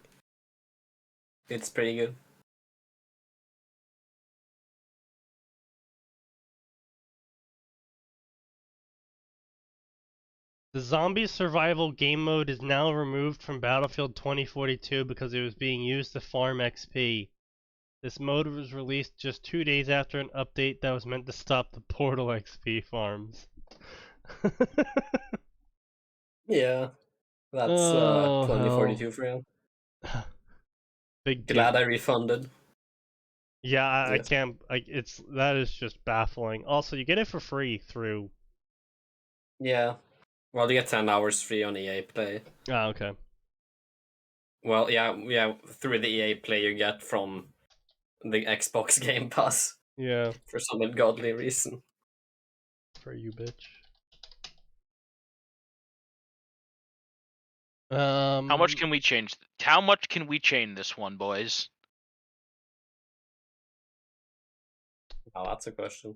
It's pretty good.
The zombie survival game mode is now removed from Battlefield 2042 because it was being used to farm XP. This mode was released just 2 days after an update that was meant to stop the Portal XP farms.
Yeah. That's
Oh,
2042 for him.
Big
Glad
dick.
I refunded.
Yeah, I
Yeah.
can't. That is just baffling. Also, you get it for free through.
Yeah. Well, you get 10 hours free on EA Play.
Ah, okay.
Well, yeah, through the EA Play you get from the Xbox Game Pass
Yeah,
for some ungodly reason.
for you, bitch. How
How much can we change? How much can we chain this one, boys?
Oh, that's a question.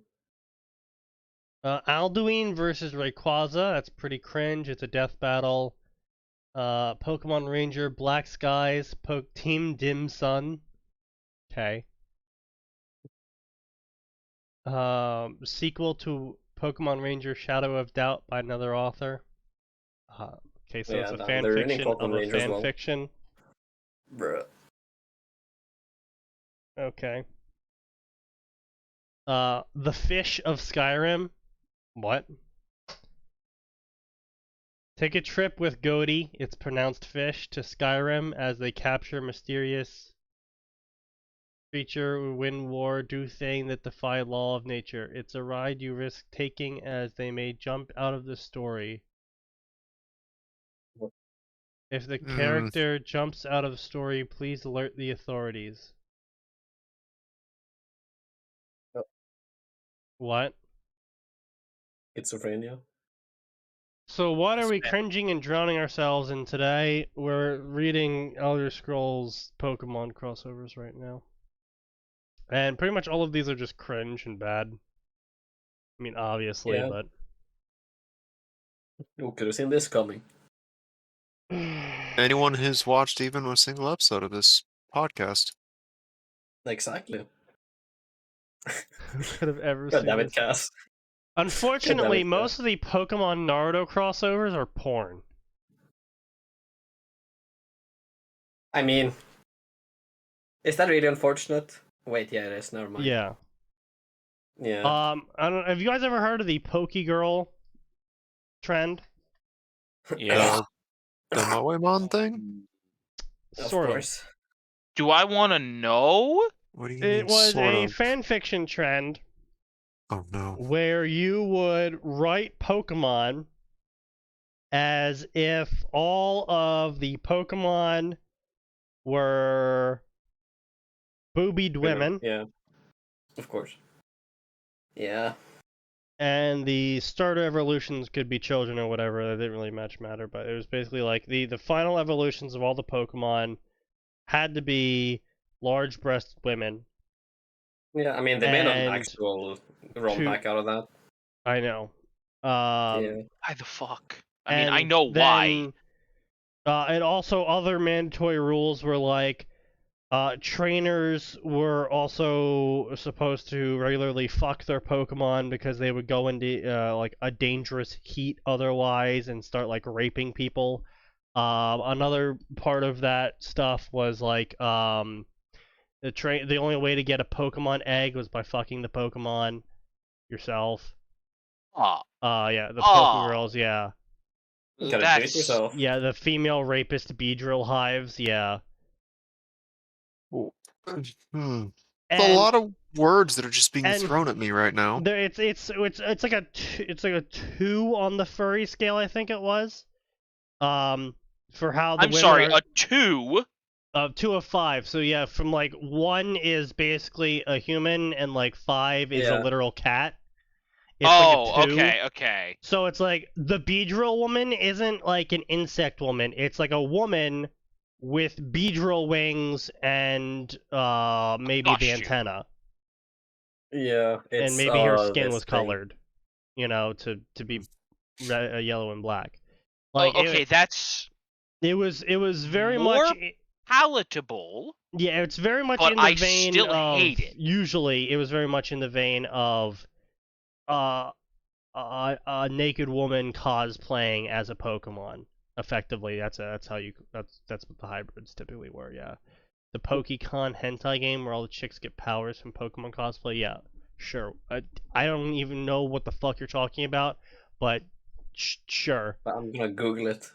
Alduin versus Rayquaza. That's pretty cringe. It's a death battle. Pokemon Ranger, Black Skies, Team Dim Sun. Okay. Sequel to Pokemon Ranger Shadow of Doubt by another author. Okay, so
Yeah,
it's a
they're ruining
fanfiction of
Pokemon
a
Ranger as well.
fanfiction.
Bruh.
Okay. The Fish of Skyrim. What? Take a trip with Goaty, it's pronounced fish, to Skyrim as they capture mysterious creature, win war, do thing that defy law of nature. It's a ride you risk taking as they may jump out of the story. If the character jumps out of the story, please alert the authorities.
Oh.
What?
Schizophrenia.
So what are we
Spam.
cringing and drowning ourselves in today? We're reading Elder Scrolls Pokemon crossovers right now. And pretty much all of these are just cringe and bad. I mean, obviously,
Yeah.
but...
Who could have seen this coming?
Anyone who's watched even a single episode of this podcast.
Exactly.
Who could have ever
God
seen
damn it,
this?
Cass.
Unfortunately,
Cass.
most of the Pokemon Naruto crossovers are porn.
I mean, is that really unfortunate? Wait, yeah, it is. Never mind.
Yeah.
Yeah.
I don't. Have you guys ever heard of the Pokegirl trend?
Yeah.
The Moemon thing?
Of
Sort of.
course.
Do I want to know?
What do you
It
mean,
was
sort
a
of?
fanfiction trend
Oh no.
where you would write Pokemon as if all of the Pokemon were boobied women,
Yeah. Of course. Yeah.
and the starter evolutions could be children or whatever. That didn't really much matter, but it was basically like the final evolutions of all the Pokemon had to be large-breasted women.
Yeah, I mean, they made an
And
actual rollback out of that.
I know.
Yeah.
Why the fuck? I mean, I
and
know why.
then, and also other mandatory rules were like, trainers were also supposed to regularly fuck their Pokemon because they would go into like a dangerous heat otherwise and start like raping people. Another part of that stuff was like the only way to get a Pokemon egg was by fucking the Pokemon yourself.
Oh,
Yeah, the Pokegirls, yeah.
You gotta do it
that's
yourself.
Yeah, the female rapist Beedrill hives, yeah.
Hmm.
And
A lot of words that are just being
and-
thrown at me right now.
it's like a 2 on the furry scale, I think it was. For how the
I'm
women
sorry,
are,
a 2?
2 of 5. So yeah, from like 1 is basically a human and like 5 is a
Yeah.
literal cat. It's
Oh,
like a 2.
okay.
So it's like the Beedrill woman isn't like an insect woman. It's like a woman with Beedrill wings and maybe the
Costume.
antenna.
Yeah. It's,
And maybe her skin
this
was
thing.
colored, you know, to be yellow and black. Like
Okay, that's
it was very
more
much
palatable.
yeah, it's very much
But
in the
I
vein
still
of
hate it.
usually it was very much in the vein of a naked woman cosplaying as a Pokemon. Effectively, that's what the hybrids typically were. Yeah, the Pokemon hentai game where all the chicks get powers from Pokemon cosplay. Yeah, sure. I don't even know what the fuck you're talking about, but sure.
But I'm gonna Google it.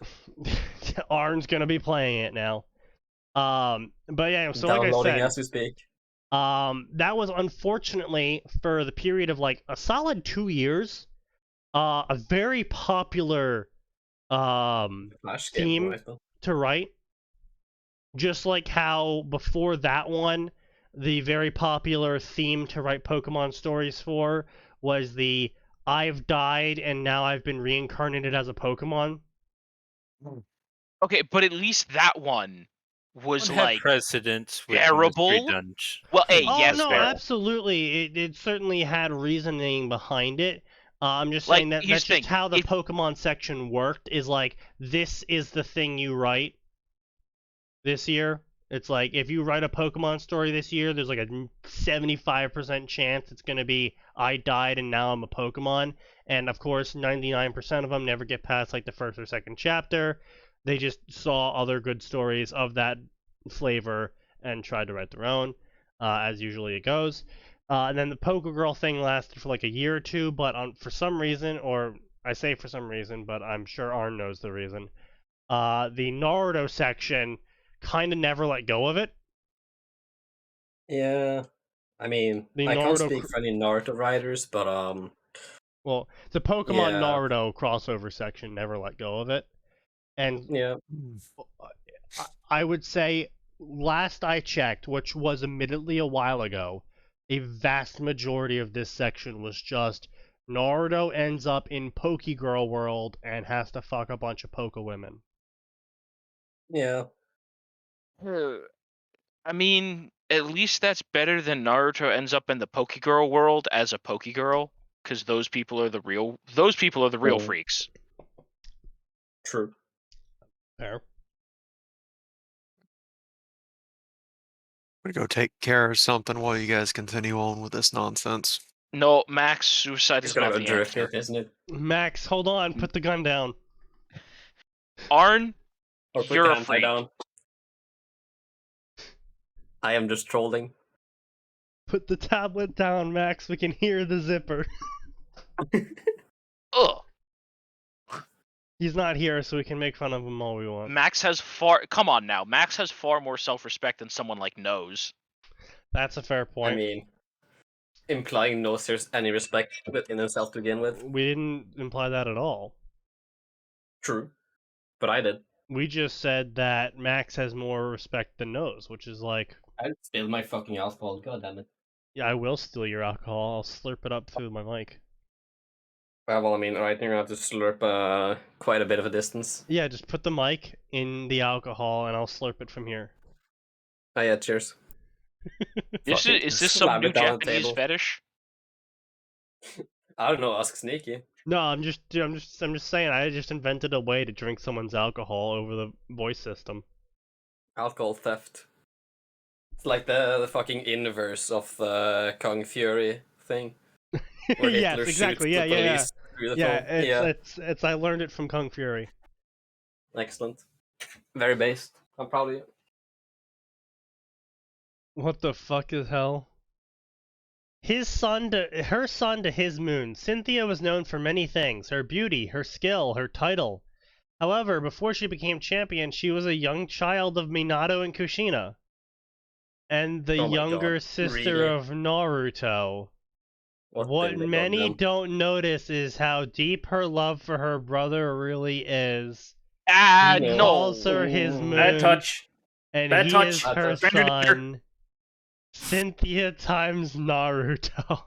Arn's gonna be playing it now. But yeah, so like I
Downloading
said,
as we speak.
that was unfortunately for the period of like a solid 2 years, a very popular
Flash game,
theme
right?
to write. Just like how before that one, the very popular theme to write Pokemon stories for was the I've died and now I've been reincarnated as a Pokemon.
Okay, but at least that one was
One had
like
precedence with
bearable?
Mystery Dungeon.
Well, hey,
Oh
yes,
no,
fair.
absolutely. It certainly had reasoning behind it. I'm just
Like,
saying that
here's
that's
the
just
thing,
how the
if-
Pokemon section worked. Is like this is the thing you write this year. It's like if you write a Pokemon story this year, there's like a 75% chance it's gonna be I died and now I'm a Pokemon. And of course, 99% of them never get past like the first or second chapter. They just saw other good stories of that flavor and tried to write their own, as usually it goes. And then the Pokegirl thing lasted for like a year or two, but for some reason, or I say for some reason, but I'm sure Arn knows the reason. The Naruto section kind of never let go of it.
Yeah, I mean,
The
I can't
Naruto
speak for any Naruto writers, but
Well, the Pokemon
yeah,
Naruto crossover section never let go of it. And
yeah,
I would say, last I checked, which was admittedly a while ago, a vast majority of this section was just Naruto ends up in Pokegirl world and has to fuck a bunch of Poke women.
yeah.
I mean, at least that's better than Naruto ends up in the Pokegirl world as a Pokegirl, because those people are the real
Mm.
freaks.
True.
Fair.
I'm gonna go take care of something while you guys continue on with this nonsense.
No, max suicide
He's
is
gonna
not
go
the
jerk
answer.
it, isn't it?
Max, hold on, put the gun down.
Arn,
Or put
you're
the
a
hand
freak.
down. I am just trolling.
Put the tablet down, Max. We can hear the zipper.
Ugh.
He's not here, so we can make fun of him all we want.
Max has far. Come on now. Max has far more self-respect than someone like Nose.
That's a fair point.
I mean, implying no there's any respect within himself to begin with.
We didn't imply that at all.
True. But I did.
We just said that Max has more respect than Nose, which is like,
I spilled my fucking alcohol, god damn it.
yeah, I will steal your alcohol. I'll slurp it up through my mic.
Well, I mean, right now you're gonna have to slurp quite a bit of a distance.
Yeah, just put the mic in the alcohol and I'll slurp it from here.
Oh yeah, cheers.
Is
Fucking
this some
slam
new
it down the
Japanese
table.
fetish?
I don't know, ask Sneaky.
No, I'm just saying. I just invented a way to drink someone's alcohol over the voice system.
Alcohol theft. It's like the fucking inverse of the Kung Fury thing. Where
Yes,
Hitler
exactly.
shoots
Yeah,
the
yeah, yeah.
police through the
Yeah,
phone.
it's. I learned it from Kung Fury.
Excellent. Very based. I'm proud of you.
What the fuck is hell? Her son to his moon. Cynthia was known for many things: her beauty, her skill, her title. However, before she became champion, she was a young child of Minato and Kushina, and the
Oh my
younger
God,
sister
really?
of Naruto. What
in the
many
goddamn-
don't notice is how deep her love for her brother really is.
Ah,
He
no.
calls her his moon,
Bad touch.
and
Bad
he
touch.
is
Bad
her
touch.
son. Cynthia Naruto.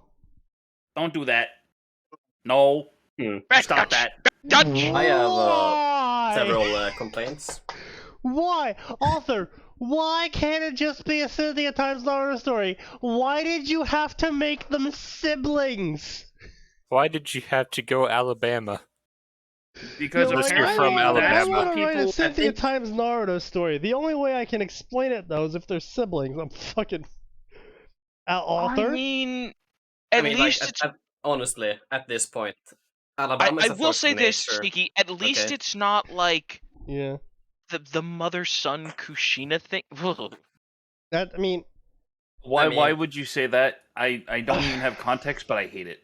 Don't do that. No.
Bad
Stop
touch.
that.
Touch.
I have
Why?
several complaints.
Why? Author, why can't it just be a Cynthia times Naruto story? Why did you have to make them siblings?
Why did you have to go Alabama?
Because
You're like,
apparently
You're from
I
Alabama.
want to write a
people.
Cynthia
think-
times Naruto story. The only way I can explain it, though, is if they're siblings. I'm fucking... author?
I mean, at least it's.
honestly, at this point, Alabama is
I
a
will
force
say
of
this,
nature.
Sneaky. At least
Okay.
it's not like
Yeah.
the mother-son Kushina thing.
That, I mean...
Why?
I mean-
Why would you say that? I don't even have context, but I hate it.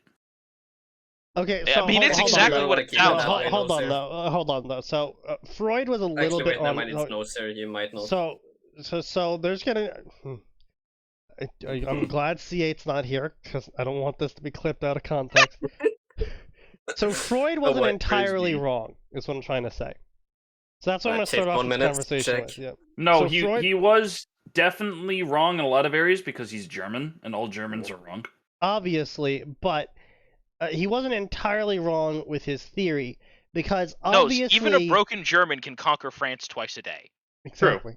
Okay,
I
so
mean, it's
hold
exactly
on.
what it
No,
sounds
hold-
like.
Hold on,
sir.
though. Hold on, though. So, Freud was a little
Actually,
bit
wait, never
on...
mind, it's no, sir, you might know.
So there's gonna... I'm glad C8's not here, because I don't want this to be clipped out of context. So Freud wasn't
what,
entirely
Frisbee?
wrong, is what I'm trying to say. So that's what I'm going to
Take
start off
1
this
minute,
conversation
check.
with. Yeah.
No,
So
he
Freud-
he was definitely wrong in a lot of areas because he's German, and all Germans are wrong.
Obviously, but he wasn't entirely wrong with his theory, because
No,
obviously...
even a broken German can conquer France twice a day.
Exactly.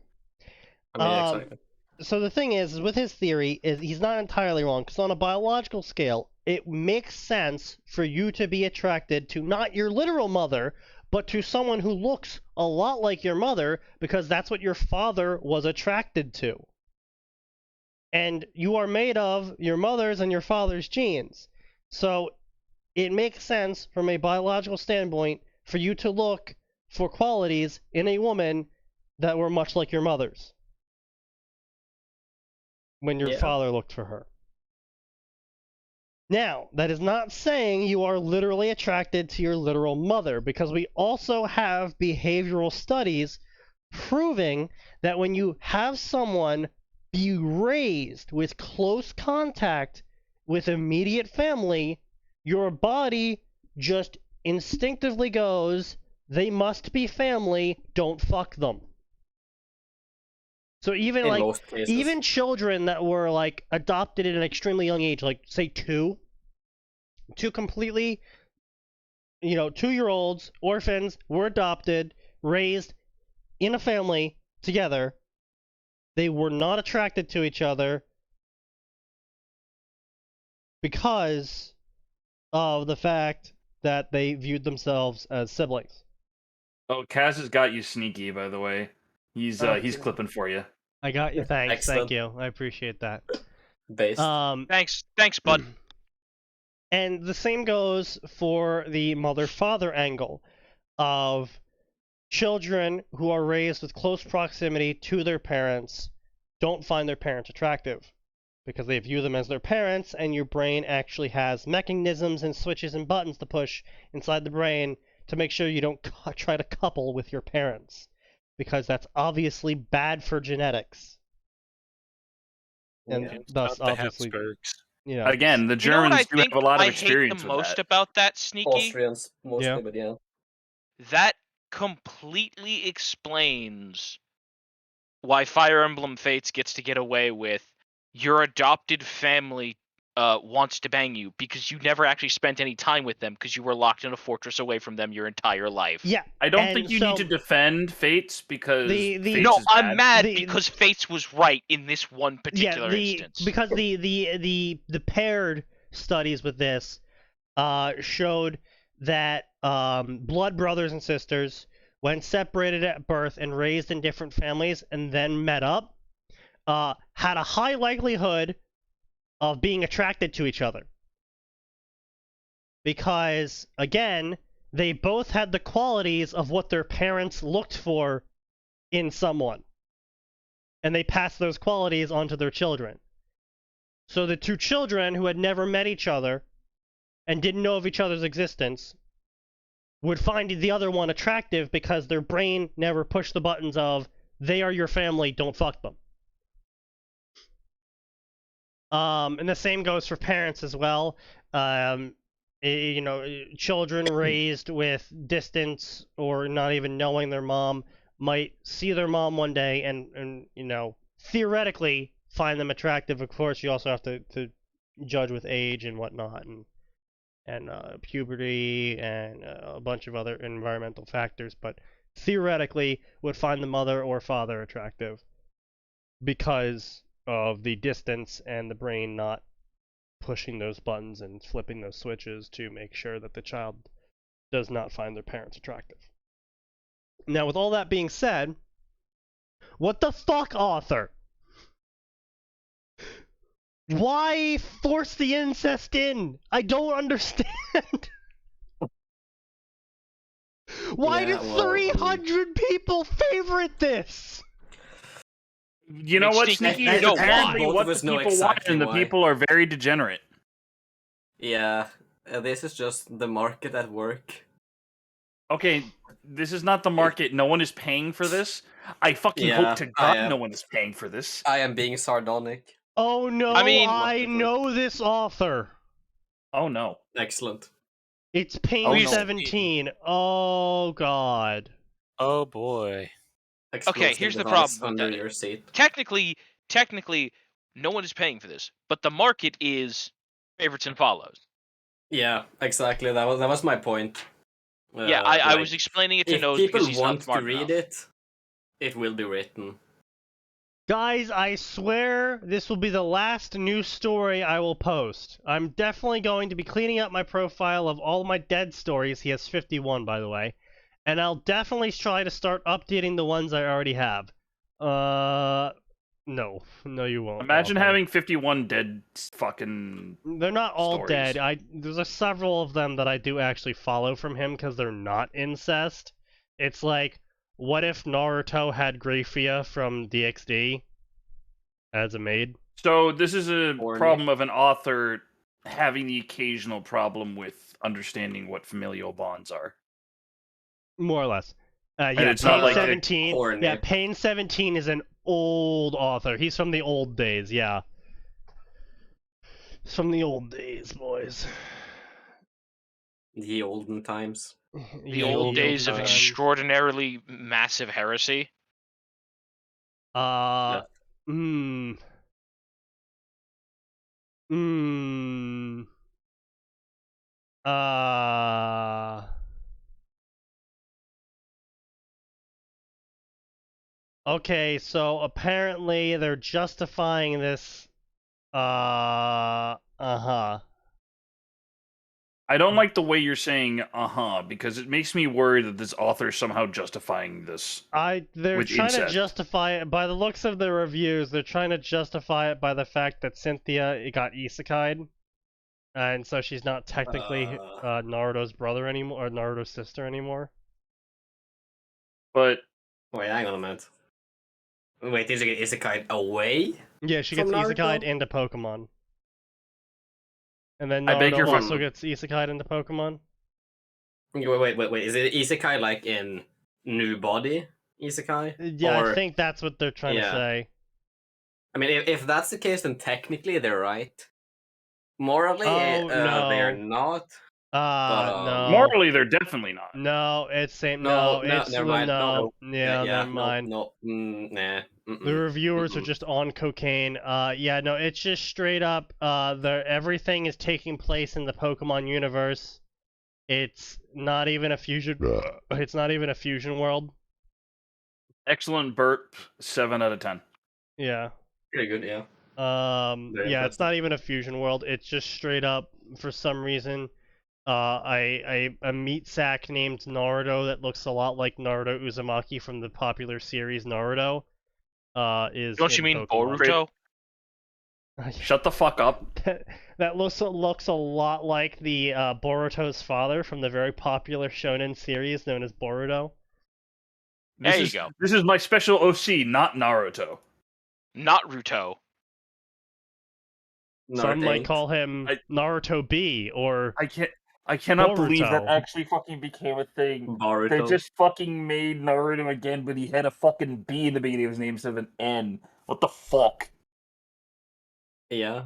I mean, exactly.
So the thing is with his theory, is he's not entirely wrong, because on a biological scale, it makes sense for you to be attracted to not your literal mother, but to someone who looks a lot like your mother, because that's what your father was attracted to. And you are made of your mother's and your father's genes. So it makes sense from a biological standpoint for you to look for qualities in a woman that were much like your mother's when your
Yeah.
father looked for her. Now, that is not saying you are literally attracted to your literal mother, because we also have behavioral studies proving that when you have someone be raised with close contact with immediate family, your body just instinctively goes, they must be family, don't fuck them. So even
In most cases.
even children that were like adopted at an extremely young age, like say two completely, 2-year-olds, orphans, were adopted, raised in a family together. They were not attracted to each other because of the fact that they viewed themselves as siblings.
Oh, Kaz has got you sneaky, by the way. He's clipping for you.
I got you. Thanks.
Excellent.
Thank you. I appreciate that.
Based.
Thanks, bud.
And the same goes for the mother-father angle of children who are raised with close proximity to their parents don't find their parents attractive because they view them as their parents, and your brain actually has mechanisms and switches and buttons to push inside the brain to make sure you don't try to couple with your parents, because that's obviously bad for genetics. And
Yeah.
thus,
Not the
obviously,
Habsburgs.
Again, the
You know what
Germans
I
do
think
have a lot of
I hate
experience
the
with
most
that.
about that, Sneaky?
Austrians mostly,
Yeah.
but yeah.
That completely explains why Fire Emblem Fates gets to get away with your adopted family wants to bang you, because you never actually spent any time with them because you were locked in a fortress away from them your entire life.
yeah.
I don't
and
think you
so
need to defend Fates because Fates
No,
is
I'm
bad.
mad because Fates was right in this one particular
yeah,
instance.
because the paired studies with this showed that blood brothers and sisters, when separated at birth and raised in different families and then met up, had a high likelihood of being attracted to each other. Because, again, they both had the qualities of what their parents looked for in someone. And they passed those qualities on to their children. So the two children who had never met each other and didn't know of each other's existence would find the other one attractive because their brain never pushed the buttons of, they are your family, don't fuck them. And the same goes for parents as well. Children raised with distance or not even knowing their mom might see their mom one day and theoretically find them attractive. Of course, you also have to judge with age and whatnot, and puberty and a bunch of other environmental factors, but theoretically would find the mother or father attractive because of the distance and the brain not pushing those buttons and flipping those switches to make sure that the child does not find their parents attractive. Now, with all that being said, what the fuck, author? Why force the incest in? I don't understand. Why do 300 people favorite this?
You know what, Sneaky?
I
It's
know
apparently
why.
what
Both of
the
us know
people want,
exactly
and the
why.
people are very degenerate.
Yeah, this is just the market at work.
Okay, this is not the market. No one is paying for this. I fucking hope to God no one is paying for this.
I am being sardonic.
Oh no, I know this author.
Oh no.
Excellent.
It's Pain 17. Oh god.
Oh boy.
Okay, here's the problem with that. Technically, no one is paying for this, but the market is favorites and follows.
Yeah, exactly. That was my point.
Yeah, I was explaining it to Nose because he's not smart enough.
If people want to read it, it will be written.
Guys, I swear this will be the last news story I will post. I'm definitely going to be cleaning up my profile of all my dead stories. He has 51, by the way. And I'll definitely try to start updating the ones I already have. No, you won't.
Imagine having 51 dead fucking.
They're not all
stories.
dead. There's several of them that I do actually follow from him because they're not incest. It's like, what if Naruto had Graphia from DxD as a maid?
So this is a problem of an author having the occasional problem with understanding what familial bonds are.
More or less. Yeah,
it's
Pain
not like
17.
corny.
Yeah, Pain 17 is an old author. He's from the old days, yeah. It's from the old days, boys.
The olden times.
The old days of
olden time.
extraordinarily massive heresy.
Yeah.
Okay, so apparently they're justifying this. Uh-huh.
I don't like the way you're saying because it makes me worry that this author is somehow justifying this.
They're
with
trying
incest.
to justify it by the looks of the reviews. They're trying to justify it by the fact that Cynthia got isekai'd, and so she's not technically Naruto's brother anymore or Naruto's sister anymore.
But
wait, hang on a minute. Wait, is isekai away?
Yeah, she gets isekai'd into Pokemon. And then
I beg your
Naruto also
pardon.
gets isekai'd into Pokemon.
Wait. Is it isekai like in new body isekai?
Yeah,
or...
I think that's what they're trying to say.
I mean, if that's the case, then technically they're right. Morally,
no.
they're not.
No.
Morally, they're definitely not.
No, it's same.
No,
it's
never mind.
no. Yeah,
Yeah,
never mind.
No, nah.
The reviewers are just on cocaine. Yeah, no, it's just straight up. Everything is taking place in the Pokemon universe. It's not even a fusion. It's not even a fusion world.
Excellent burp. 7 out of 10.
Yeah.
Pretty good, yeah.
Yeah, it's not even a fusion world. It's just straight up, for some reason, a meat sack named Naruto that looks a lot like Naruto Uzumaki from the popular series Naruto. Is
Don't you mean
Pokemon.
Boruto?
Shut the fuck up.
That looks a lot like the Boruto's father from the very popular shonen series known as Boruto.
There you go.
This is my special OC, not Naruto.
Not Ruto.
Some might call him Naruto B or
I cannot believe
Boruto.
that actually fucking became a thing.
Boruto.
They just fucking made Naruto again, but he had a fucking B in the beginning of his name instead of an N. What the fuck?
Yeah.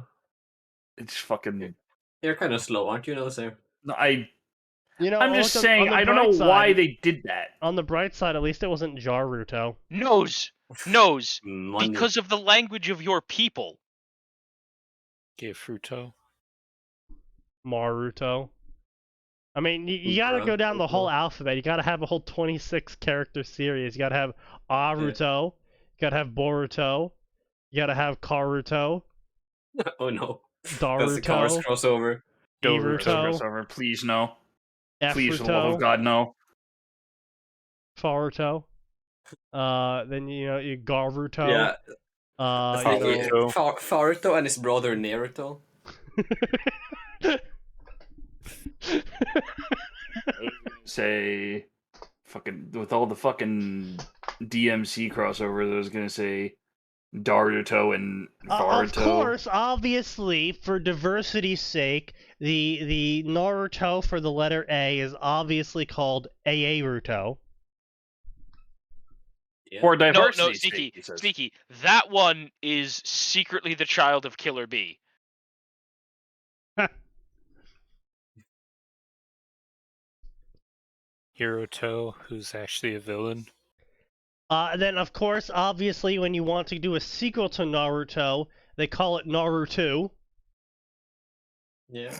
It's fucking...
You're kind of slow, aren't you, sir?
No,
I'm
just saying, I don't know why they did that.
On the bright side, at least it wasn't Jaruto.
Knows.
Money.
Because of the language of your people.
Fruto.
Maruto. I mean, you gotta go down the whole alphabet. You gotta have a whole 26 character series. You gotta have Aruto. You gotta have Boruto. You gotta have Karuto.
Oh no.
Daruto.
That's the Cars crossover.
Iruto.
Please, no.
Efruto,
Please, for the love of God, no.
Faruto. Then you Garuto.
Yeah.
Faruto.
Faruto and his brother Naruto.
Say, fucking with all the fucking DMC crossovers, I was gonna say Daruto and Varuto.
Of course, obviously, for diversity's sake, the Naruto for the letter A is obviously called Aaruto.
Yeah.
For diversity.
No, Sneaky. That one is secretly the child of Killer Bee.
Hiruto, who's actually a villain.
Then, of course, obviously, when you want to do a sequel to Naruto, they call it Naruto.
Yeah.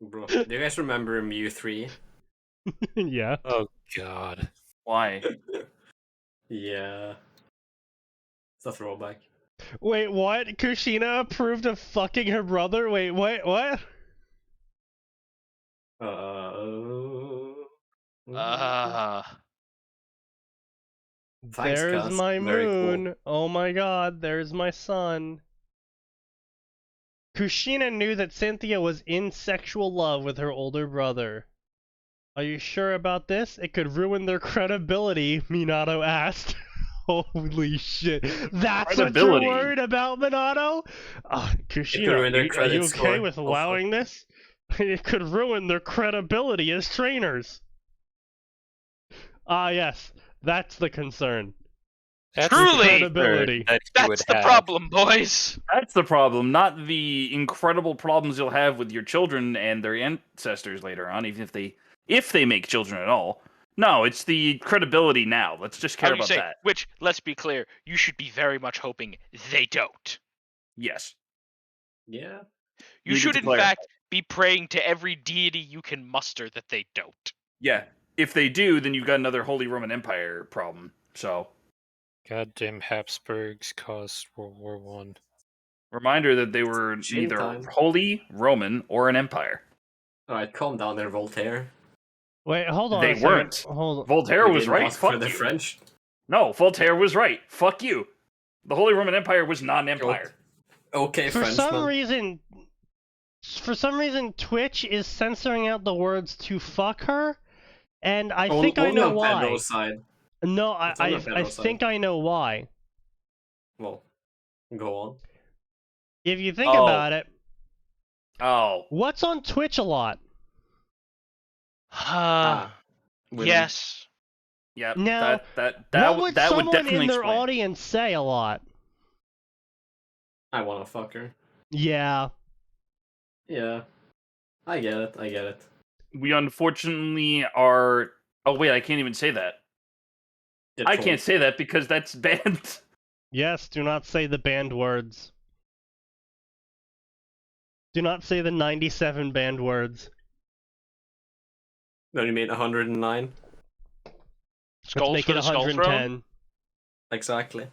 Bro, do you guys remember Mew 3?
Yeah.
Oh god.
Why?
Yeah. It's a throwback.
Wait, what? Kushina approved of fucking her brother? Wait, what?
Thanks,
There's
cuz.
my
Very
moon.
cool.
Oh my god, there's my sun. Kushina knew that Cynthia was in sexual love with her older brother. Are you sure about this? It could ruin their credibility, Minato asked. Holy shit. That's what you're
Credibility.
worried about, Minato? Kushina,
ruin their
are you
credit
okay
score,
with
also.
allowing this? It could ruin their credibility as trainers. Yes, that's the concern.
That's
Truly!
the
Credibility.
concern that you would
That's the
have.
problem, boys.
That's the problem, not the incredible problems you'll have with your children and their ancestors later on, even if they make children at all. No, it's the credibility now. Let's just care about that.
Which, let's be clear, you should be very much hoping they don't.
Yes.
Yeah.
You
Need to
should, in
declare.
fact, be praying to every deity you can muster that they don't.
Yeah. If they do, then you've got another Holy Roman Empire problem. So,
Goddamn Habsburgs caused World War One.
reminder that they were
Shame
neither
time.
Holy, Roman, or an empire.
Alright, calm down there, Voltaire.
Wait, hold on
They
a second.
weren't.
Hold on.
Voltaire
You
was
didn't
right.
ask for
Fuck
the
you.
French.
No, Voltaire was right. Fuck you. The Holy Roman Empire was not an empire.
Okay,
For
Frenchman.
some reason, Twitch is censoring out the words "to fuck her," and I think I
Only
know
on
why.
Pedro's side.
No,
It's on the
I
Pedro side.
think I know why.
Well, go on.
If you think
Oh.
about it,
Oh.
what's on Twitch a lot?
Women.
Yes.
Yep.
Now,
that
what would
that would
someone
definitely
in their
explain.
audience say a lot?
I wanna fuck her.
Yeah.
Yeah. I get it.
We unfortunately are. Oh wait, I can't even say that.
Get
I
trolled.
can't say that because that's banned.
Yes, do not say the banned words. Do not say the 97 banned words.
No, you mean 109?
Let's
Skulls
make
for
it
the Skull Throne?
110.
Exactly.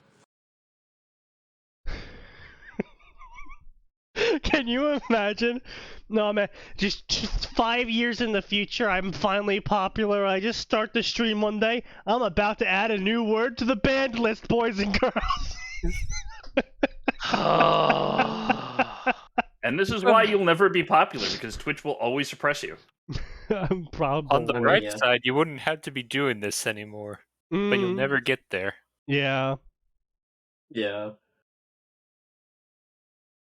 Can you imagine? No, man, just 5 years in the future, I'm finally popular. I just start the stream one day. I'm about to add a new word to the banned list, boys and girls.
And this is why you'll never be popular, because Twitch will always suppress you.
I'm proud.
On the
Or,
right
yeah.
side, you wouldn't have to be doing this anymore, but you'll never get there.
Yeah.
Yeah.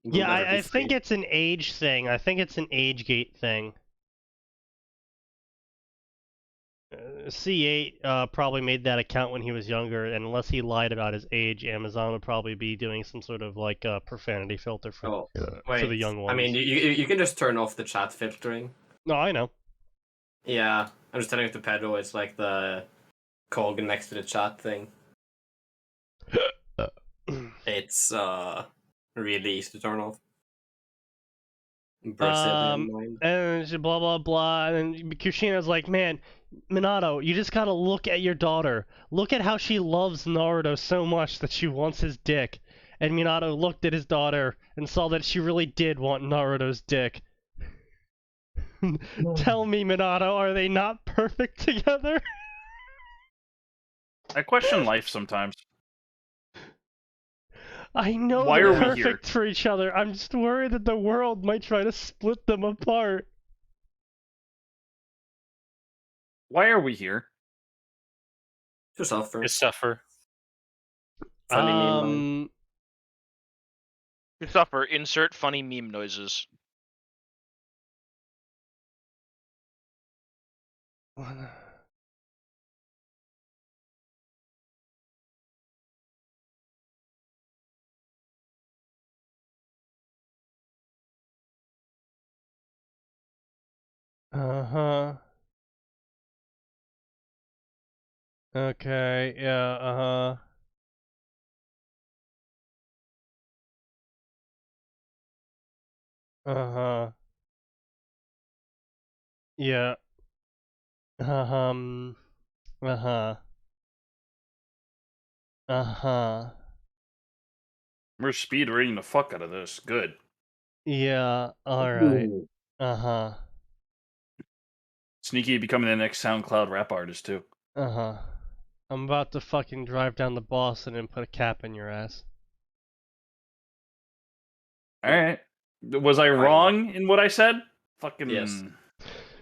We'll
Yeah,
never be
I think
free.
it's an age thing. I think it's an age gate thing. C8 probably made that account when he was younger, and unless he lied about his age, Amazon would probably be doing some sort of like profanity filter for the young ones.
I mean, you can just turn off the chat filtering.
No, I know.
Yeah, I'm just telling it to Pedro. It's like the cog next to the chat thing. It's really easy to turn off. Brazilian mind.
And she blah blah blah, and then Kushina's like, man, Minato, you just gotta look at your daughter. Look at how she loves Naruto so much that she wants his dick. And Minato looked at his daughter and saw that she really did want Naruto's dick. Tell me, Minato, are they not perfect together?
I question life sometimes.
I know
Why
they're
are we here?
perfect for each other. I'm just worried that the world might try to split them apart.
Why are we here?
To suffer.
To suffer.
Funny meme line.
To suffer, insert funny meme noises.
Uh-huh. Okay, yeah, uh-huh. Uh-huh. Yeah. Uh-huh. Uh-huh. Uh-huh.
We're speed reading the fuck out of this. Good.
Yeah, alright. Uh-huh.
Sneaky becoming the next SoundCloud rap artist too.
Uh-huh. I'm about to fucking drive down to Boston and put a cap in your ass.
Alright. Was I wrong in what I said? Fucking...
Yes.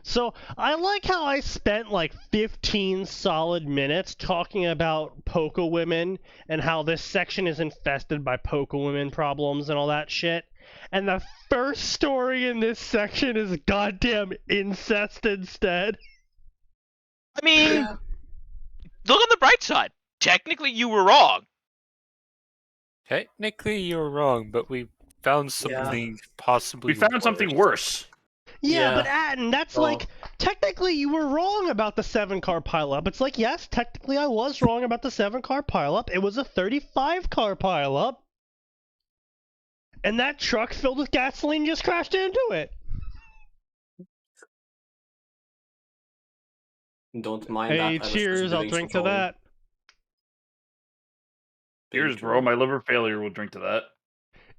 So I like how I spent like 15 solid minutes talking about Poca women and how this section is infested by Poca women problems and all that shit. And the first story in this section is goddamn incest instead.
I mean, look on the bright side. Technically, you were wrong.
Technically, you're wrong, but we found something possibly.
We found something worse.
Yeah, but Atin, that's like, technically you were wrong about the 7-car pileup. It's like, yes, technically I was wrong about the 7-car pileup. It was a 35-car pileup. And that truck filled with gasoline just crashed into it.
Don't mind that.
Hey, cheers, I'll drink to that.
Cheers, bro. My liver failure will drink to that.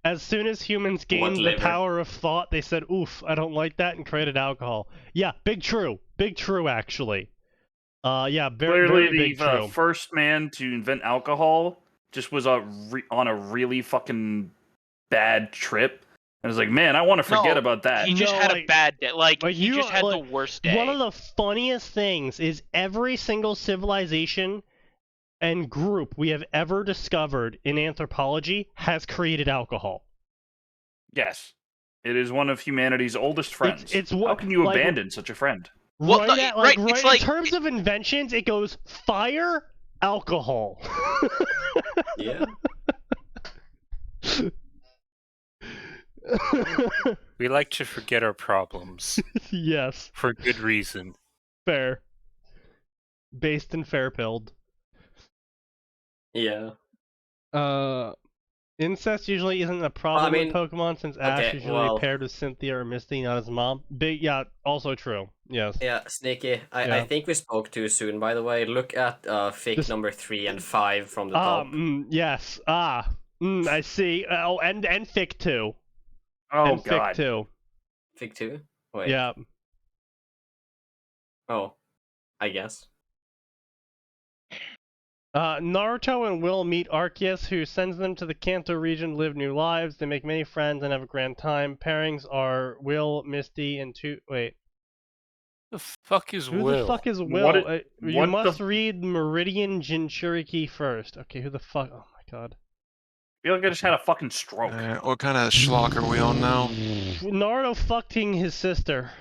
As soon as humans gained the power of thought, they said, oof, I don't like that, and created alcohol. Yeah, big true. Big true, actually. Yeah, very big true.
The first man to invent alcohol just was on a really fucking bad trip. And was like, man, I want to forget about that.
He just had a bad day. He just had the worst day.
One of the funniest things is every single civilization and group we have ever discovered in anthropology has created alcohol.
Yes. It is one of humanity's oldest friends. How can you abandon such a friend?
In terms of inventions, it goes fire, alcohol.
Yeah.
We like to forget our problems.
Yes.
For good reason.
Fair. Based and fair-pilled.
Yeah.
Incest usually isn't a problem with Pokemon since Ash is usually paired with Cynthia or Misty, not his mom. Yeah, also true. Yes.
Yeah, Sneaky. I think we spoke too soon, by the way. Look at fic number 3 and 5 from the top.
Yes. I see. Oh, and fic 2.
Oh,
and
God.
Fic 2.
Fic 2? Wait.
Yeah.
Oh, I guess.
Naruto and Will meet Arceus, who sends them to the Kanto region to live new lives. They make many friends and have a grand time. Pairings are Will, Misty, and
Wait. The fuck is
Will? Who the fuck is Will? You must read Meridian Jinchuriki first. Okay, who the fuck? Oh my god.
I feel like I just had a fucking stroke.
What kind of schlock are we on now?
Naruto fucking his sister.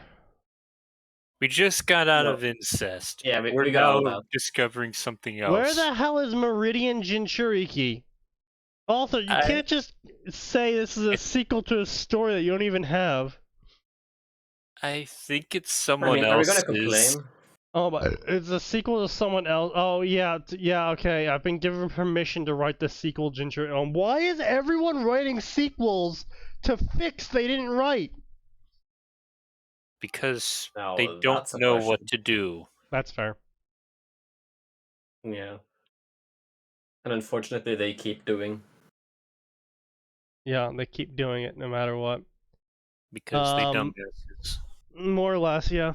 We just got out of incest.
Yeah,
we're now discovering something else.
Where the hell is Meridian Jinchuriki? Also, you can't just say this is a sequel to a story that you don't even have.
I think it's someone else's.
Are we gonna complain?
Oh, but it's a sequel to someone else. Oh, yeah, okay. I've been given permission to write the sequel, Jinchuriki. Why is everyone writing sequels to fics they didn't write?
Because they don't know what to do.
That's fair.
Yeah. And unfortunately, they keep doing.
Yeah, they keep doing it no matter what.
Because they dumbasses.
More or less, yeah.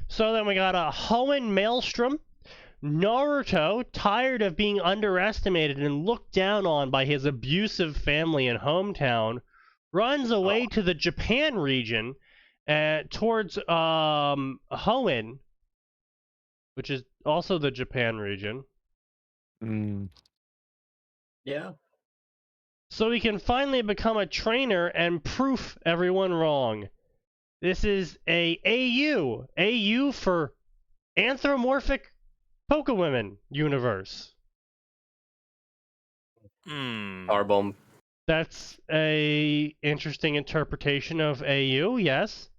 So then we got a Hoenn Maelstrom. Naruto, tired of being underestimated and looked down on by his abusive family and hometown, runs away to the Japan region towards Hoenn, which is also the Japan region.
Yeah.
So he can finally become a trainer and proof everyone wrong. This is a AU. AU for Anthropomorphic Pokewomen universe.
Starbomb.
That's a interesting interpretation of AU, yes.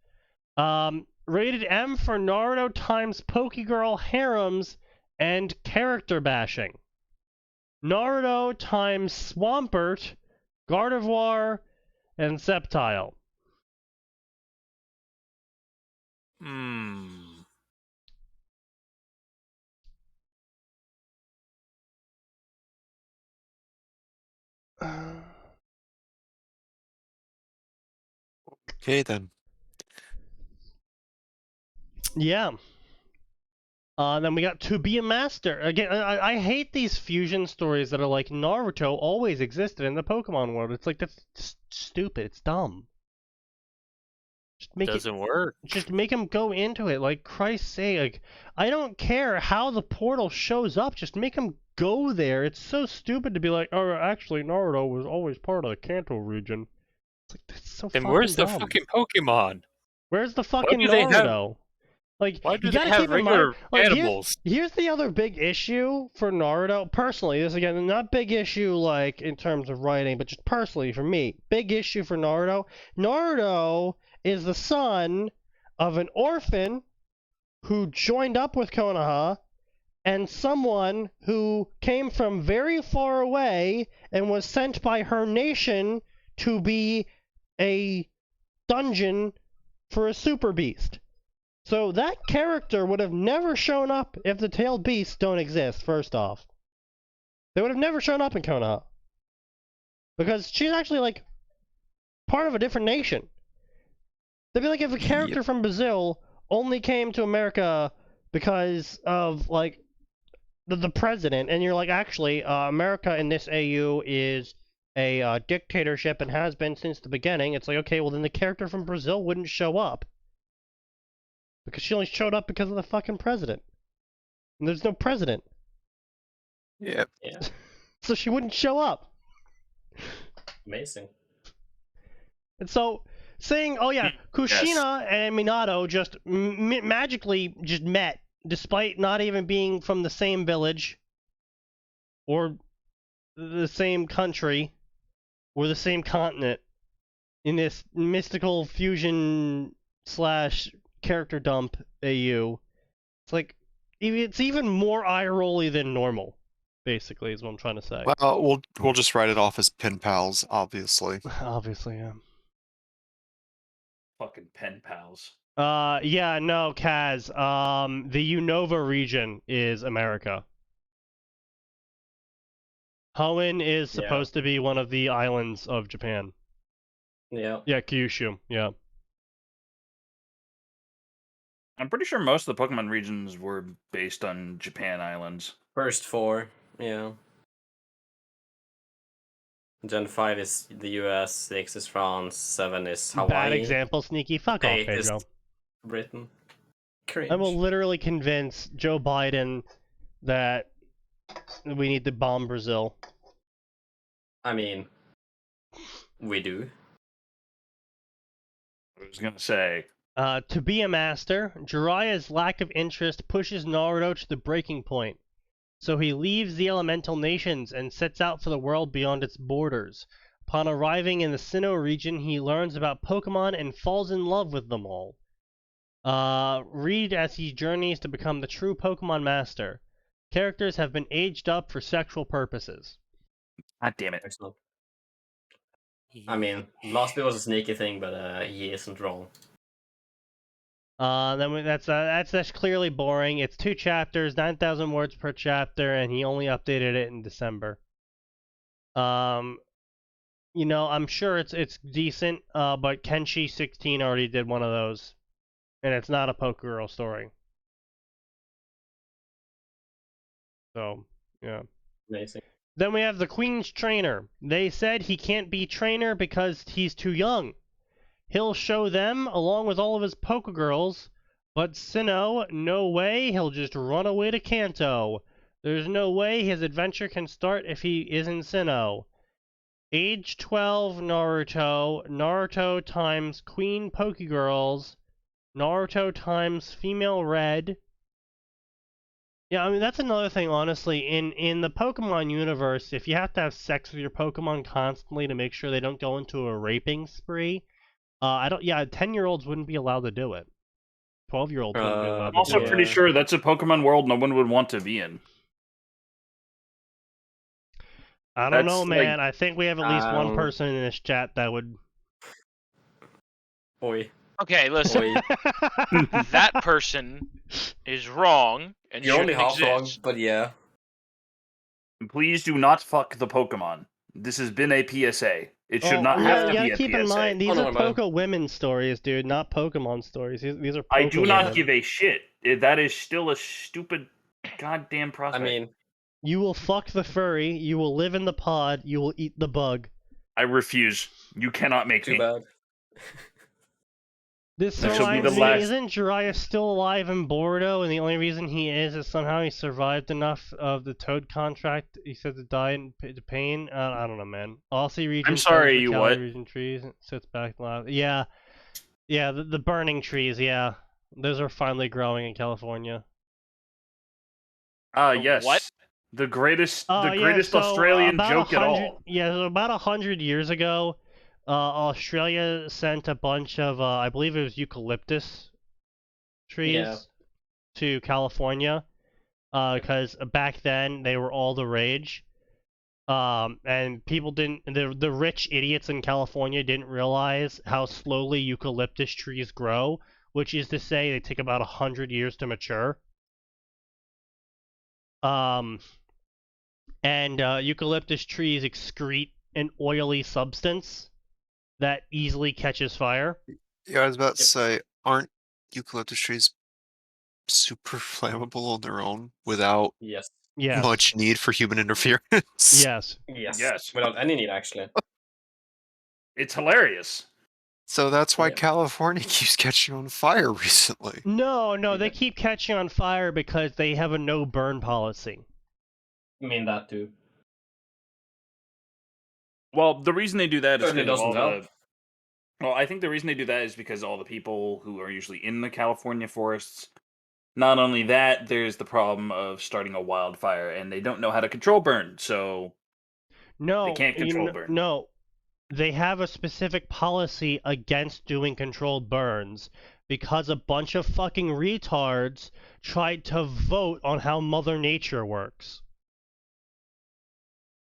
Rated M for Naruto times Pokegirl harems and character bashing. Naruto times Swampert, Gardevoir, and Sceptile.
Okay then.
Yeah. Then we got To Be a Master. Again, I hate these fusion stories that are like Naruto always existed in the Pokemon world. It's like, that's stupid. It's dumb. Just make
Doesn't work.
Just make him go into it. Like, Christ's sake. Like, I don't care how the portal shows up. Just make him go there. It's so stupid to be like, oh, actually, Naruto was always part of the Kanto region. It's like, that's so
Then
fucking
where's the
dumb.
fucking Pokemon?
Where's the fucking
do they have-
Naruto? Like,
Why do
you
they
gotta
have
keep in
regular
mind, like,
animals?
here's the other big issue for Naruto. Personally, this again, not big issue like in terms of writing, but just personally for me, big issue for Naruto. Naruto is the son of an orphan who joined up with Konoha and someone who came from very far away and was sent by her nation to be a dungeon for a super beast. So that character would have never shown up if the tailed beasts don't exist, first off. They would have never shown up in Konoha. Because she's actually, like, part of a different nation. It'd be like if a character from Brazil only came to America because of, like, the president, and you're like, actually, America in this AU is a dictatorship and has been since the beginning. It's like, okay, well then the character from Brazil wouldn't show up. Because she only showed up because of the fucking president. And there's no president.
Yeah.
So she wouldn't show up.
Amazing.
And so, saying, oh yeah, Kushina and Minato just magically just met, despite not even being from the same village, or the same country, or the same continent, in this mystical fusion / character dump AU. It's like, it's even more eye-rolly than normal, basically, is what I'm trying to say.
Well, we'll just write it off as pen pals, obviously.
Obviously, yeah.
Fucking pen pals.
Yeah, no, Kaz. The Unova region is America. Hoenn is supposed to be one of the islands of Japan.
Yeah.
Yeah, Kyushu. Yeah.
I'm pretty sure most of the Pokemon regions were based on Japan islands.
First 4, yeah. Gen 5 is the US, 6 is France, 7 is Hawaii.
Bad example, Sneaky. Fuck off,
8 is
Pedro.
Britain. Cringe.
I will literally convince Joe Biden that we need to bomb Brazil.
I mean, we do.
I was gonna say.
To be a master, Jiraiya's lack of interest pushes Naruto to the breaking point. So he leaves the elemental nations and sets out for the world beyond its borders. Upon arriving in the Sinnoh region, he learns about Pokemon and falls in love with them all. Read as he journeys to become the true Pokemon master. Characters have been aged up for sexual purposes.
God damn it.
Excellent. I mean, last bit was a sneaky thing, but he isn't wrong.
That's clearly boring. It's 2 chapters, 9,000 words per chapter, and he only updated it in December. You know, I'm sure it's decent, but Kenshi 16 already did one of those, and it's not a Pokegirl story. So, yeah.
Amazing.
Then we have the Queen's Trainer. They said he can't be trainer because he's too young. He'll show them, along with all of his Pokegirls, but Sinnoh, no way, he'll just run away to Kanto. There's no way his adventure can start if he isn't Sinnoh. Age 12 Naruto, Naruto times Queen Pokegirls, Naruto times Female Red. Yeah, I mean, that's another thing, honestly. In the Pokemon universe, if you have to have sex with your Pokemon constantly to make sure they don't go into a raping spree, 10-year-olds wouldn't be allowed to do it. 12-year-olds wouldn't be allowed
I'm
to
also
do
pretty
it.
sure that's a Pokemon world no one would want to be in.
I don't know,
That's,
man.
like,
I think we have at least one person in this chat that would...
Oi.
Okay, listen.
Oi.
That person is wrong and
You're only
shouldn't
half wrong,
exist.
but yeah.
Please do not fuck the Pokemon. This has been a PSA. It should not have to be a
keep
PSA.
in mind, these
Oh, no,
are
man.
Poke women stories, dude, not Pokemon stories. These are Poke
I do not
women.
give a shit that is still a stupid goddamn
I
prospect.
mean,
You will fuck the furry, you will live in the pod, you will eat the bug.
I refuse. You cannot make
too
me.
bad.
This
This will be
reminds
the
me,
last-
isn't Jiraiya still alive in Bordeaux, and the only reason he is somehow he survived enough of the Toad contract, he said, to die in pain? I don't know, man. Aussie region
sorry,
the
you
Cali
what?
region trees, sits back loud. Yeah, the burning trees, yeah. Those are finally growing in California.
Yes.
What?
The greatest
So
Australian
about
joke at all.
Yeah, so about 100 years ago, Australia sent a bunch of, I believe it was eucalyptus trees to California, because back then they were all the rage. And people didn't, the rich idiots in California didn't realize how slowly eucalyptus trees grow, which is to say they take about 100 years to mature. And eucalyptus trees excrete an oily substance that easily catches fire.
Yeah, I was about to say, aren't eucalyptus trees super flammable on their own without
Yes.
much need for human interference?
Yes.
Yes.
Without any need, actually.
It's hilarious.
So that's why
Yeah.
California keeps catching on fire recently.
No,
Yeah.
they keep catching on fire because they have a no burn policy.
I mean, that too.
Well, the reason they do that is
Certainly
because of all
doesn't
the.
help.
Well, I think the reason they do that is because all the people who are usually in the California forests. Not only that, there's the problem of starting a wildfire, and they don't know how to control burn, so
No,
they can't control burn.
No, they have a specific policy against doing controlled burns because a bunch of fucking retards tried to vote on how Mother Nature works.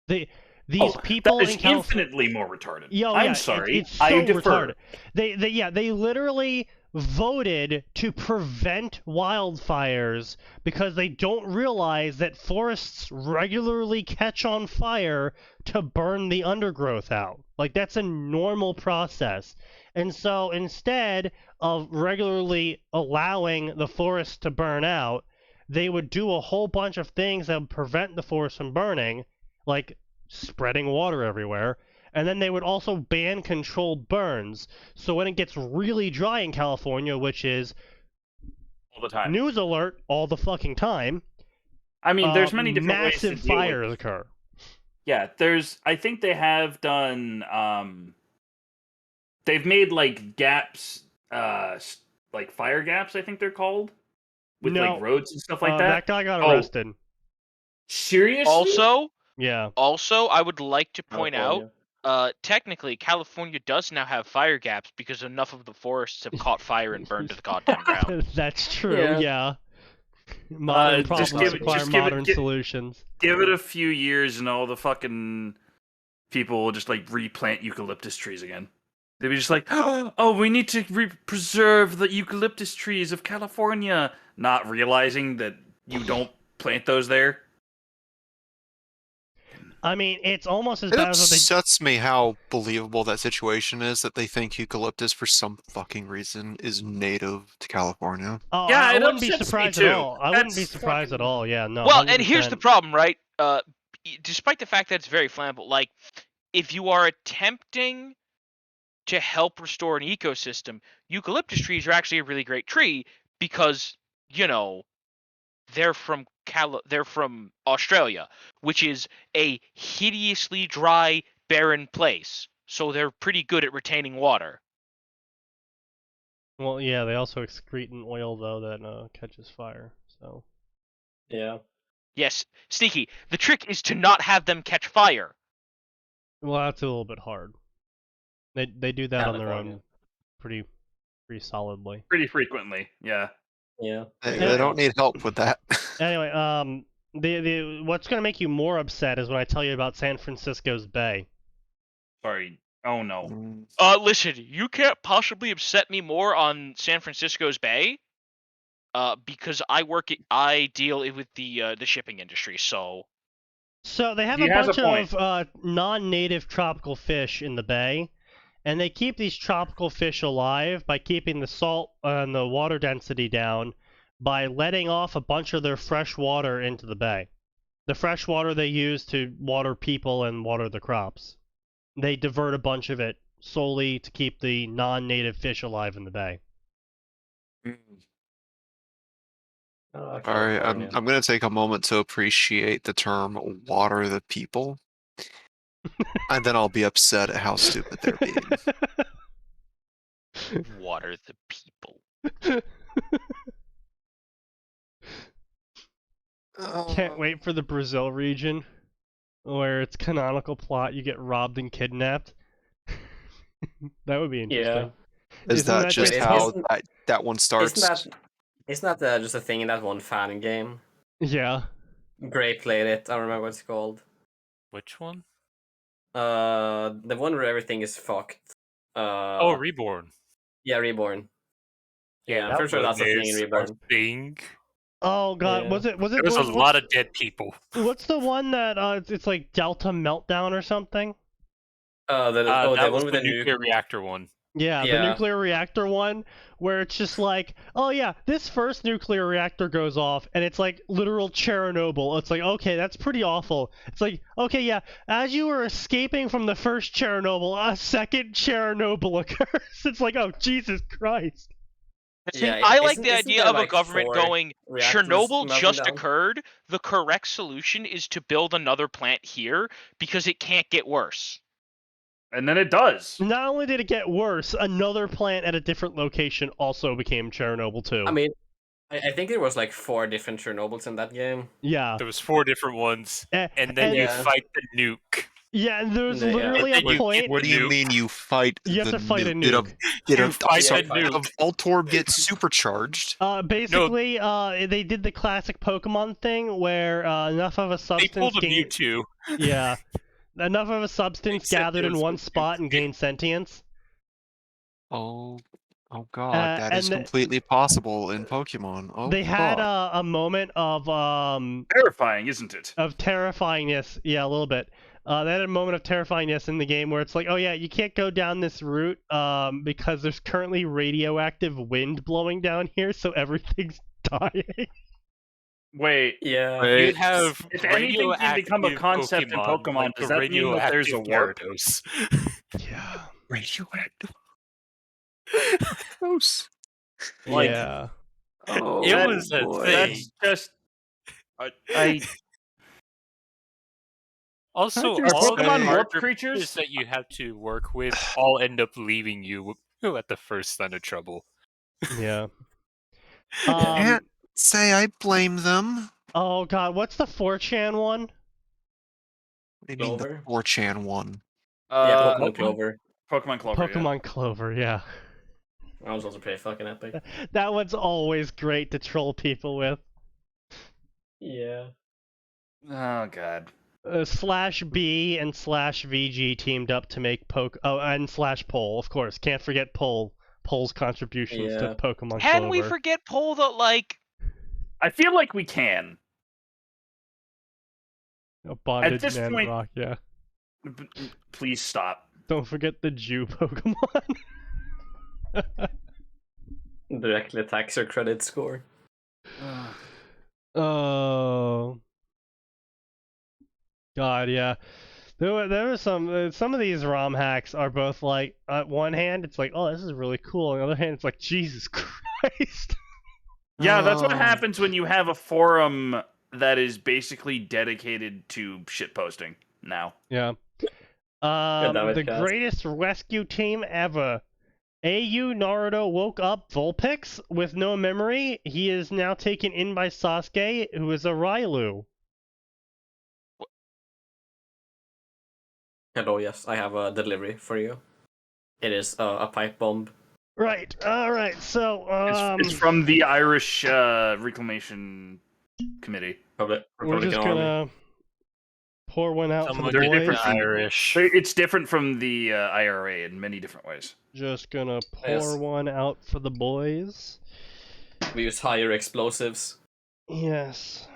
These people
that is
in California
infinitely more retarded.
Yo,
I'm
yeah,
sorry,
it's so
I defer.
retarded. They literally voted to prevent wildfires because they don't realize that forests regularly catch on fire to burn the undergrowth out. Like, that's a normal process. And so instead of regularly allowing the forest to burn out, they would do a whole bunch of things that would prevent the forest from burning, like spreading water everywhere. And then they would also ban controlled burns. So when it gets really dry in California, which is
All the time.
news alert all the fucking time,
I mean, there's many different ways to
massive
deal
fires
with.
occur.
Yeah, I think they have done. They've made like gaps, like fire gaps. I think they're called, with like roads and stuff like that.
That guy got arrested.
Seriously?
Also, I would like to point
California.
out, technically, California does now have fire gaps because enough of the forests have caught fire and burned to the goddamn ground.
That's true, yeah.
just
Modern problems
give it-
require
just give it-
modern
gi-
solutions.
Give it a few years, and all the fucking people will just like replant eucalyptus trees again. They'll be just like, oh, we need to preserve the eucalyptus trees of California, not realizing that you don't plant those there.
I mean, it's almost as
It
bad as what they...
upsets me how believable that situation is, that they think eucalyptus, for some fucking reason, is native to California.
Oh,
Yeah,
I
it
wouldn't be
upsets me
surprised
too.
at all. I wouldn't be
That's
surprised at
fucking-
all, yeah, no.
Well, and here's the
100%.
problem, right? Despite the fact that it's very flammable, like, if you are attempting to help restore an ecosystem, eucalyptus trees are actually a really great tree because, you know, they're from Australia, which is a hideously dry, barren place. So they're pretty good at retaining water.
Well, yeah, they also excrete an oil, though, that catches fire, so...
Yeah.
Yes, Sneaky, the trick is to not have them catch fire.
Well, that's a little bit hard. They do that on their
California.
own pretty solidly.
Pretty frequently, yeah.
Yeah.
They don't need help with that.
Anyway, the what's gonna make you more upset is when I tell you about San Francisco's Bay.
Sorry. Oh no.
Listen, you can't possibly upset me more on San Francisco's Bay, because I deal with the shipping industry, so...
So they have
He
a
has a
bunch
point.
of non-native tropical fish in the bay, and they keep these tropical fish alive by keeping the salt and the water density down by letting off a bunch of their fresh water into the bay. The fresh water they use to water people and water the crops. They divert a bunch of it solely to keep the non-native fish alive in the bay.
Oh,
Alright,
California.
I'm gonna take a moment to appreciate the term "water the people," and then I'll be upset at how stupid they're being.
Water the people.
Can't wait for the Brazil region, where it's canonical plot you get robbed and kidnapped. That would be interesting.
Is
Isn't
that
that
just
just-
how
Isn't-
that one starts?
Isn't that just a thing in that one fan game?
Yeah.
Gray played it. I don't remember what it's called.
Which one?
The one where everything is fucked.
Oh, Reborn.
Yeah, Reborn. Yeah, I'm
that
pretty sure that's a thing in
was
Reborn.
thing.
Oh god,
Yeah.
was it?
There was a lot of dead people.
What's the one that it's like Delta Meltdown or something?
The
That
one
was
with
the
the
nuclear reactor one.
Yeah, the
Yeah.
nuclear reactor one, where it's just like, oh yeah, this first nuclear reactor goes off, and it's like literal Chernobyl. It's like, okay, that's pretty awful. It's like, okay, yeah, as you were escaping from the first Chernobyl, a second Chernobyl occurs. It's like, oh, Jesus Christ.
Yeah,
I like
isn't-
the
isn't
idea
there,
of a
like,
government
4
going,
reactors
Chernobyl
melting
just
down?
occurred. The correct solution is to build another plant here because it can't get worse.
And then it does.
Not only did it get worse, another plant at a different location also became Chernobyl too.
I mean, I think there was like 4 different Chernobyls in that game.
Yeah.
There was 4 different ones, and then you
Yeah.
fight the nuke.
Yeah, and there's
Yeah.
literally
And
a
then you
point.
What do you
nuke.
mean you fight?
You have
the
to fight a
nuke?
nuke.
Did
You
a
fight
sorry,
the nuke.
did a Voltorb get supercharged?
Basically, they did the classic Pokemon thing where enough of a
They
substance
pulled a
gained.
Mewtwo.
Yeah, enough of a substance
Except
gathered
it
in
was
one
with
spot and
Mewtwo.
gained sentience.
Oh god, that is
and
completely possible in Pokemon. Oh
They had
god.
a moment of
Terrifying, isn't it?
terrifyingness. Yeah, a little bit. They had a moment of terrifyingness in the game where it's like, oh yeah, you can't go down this route because there's currently radioactive wind blowing down here, so everything's dying.
Wait,
Yeah.
Wait.
You have
if anything can become a
radioactive
concept in Pokemon,
like
does
the
that mean that there's a warp?
Gyarados.
Yeah.
Radioactive. Gross.
Like,
Yeah.
Oh,
It was a
boy.
thing.
That's just I
Also,
Are
all the
Pokemon warp
larger
creatures?
that you have to work with all end up leaving you at the first sign of trouble.
Yeah.
Can't say I blame them.
Oh god, what's the 4chan one?
What do you mean the
Clover?
4chan one?
Yeah, Pokemon Clover.
Pokemon Clover. yeah.
Pokemon Clover, yeah.
That was also pretty fucking epic.
That one's always great to troll people with.
Yeah.
Oh god.
/B and /VG teamed up to make and /Pole, of course. Can't forget Pole's contributions
Yeah.
to Pokemon
Can
Clover.
we forget Pole though? Like,
I feel like we can.
Bonded
this
Man
point-
Rock, yeah.
Please stop.
Don't forget the Jew Pokemon.
Directly attacks your credit score.
Oh. God, yeah. There was some of these ROM hacks are both like, on one hand, it's like, oh, this is really cool. On the other hand, it's like, Jesus Christ.
Yeah, that's what
Oh.
happens when you have a forum that is basically dedicated to shitposting now.
Yeah.
damn it,
The
Kaz.
greatest rescue team ever. AU Naruto woke up Vulpix with no memory. He is now taken in by Sasuke, who is a Railu.
Hello, yes, I have a delivery for you. It is a pipe bomb.
Right. All right. So
It's from the Irish Reclamation Committee.
we're
Republican
just
Army.
gonna pour one out
Someone
for the
They're
boys.
different from-
Irish.
It's different from the IRA in many different ways.
Just gonna pour
Yes.
one out for the boys.
We use higher explosives.
Yes.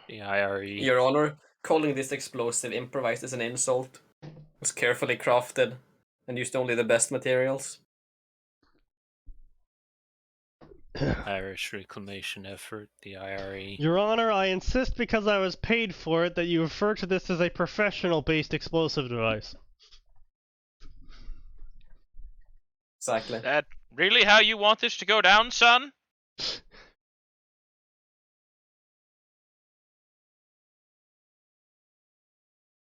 The IRE.
Your Honor, calling this explosive improvised is an insult. It was carefully crafted and used only the best materials.
Irish reclamation effort, the IRE.
Your Honor, I insist because I was paid for it that you refer to this as a professional-based explosive device.
Exactly.
Is that really how you want this to go down, son?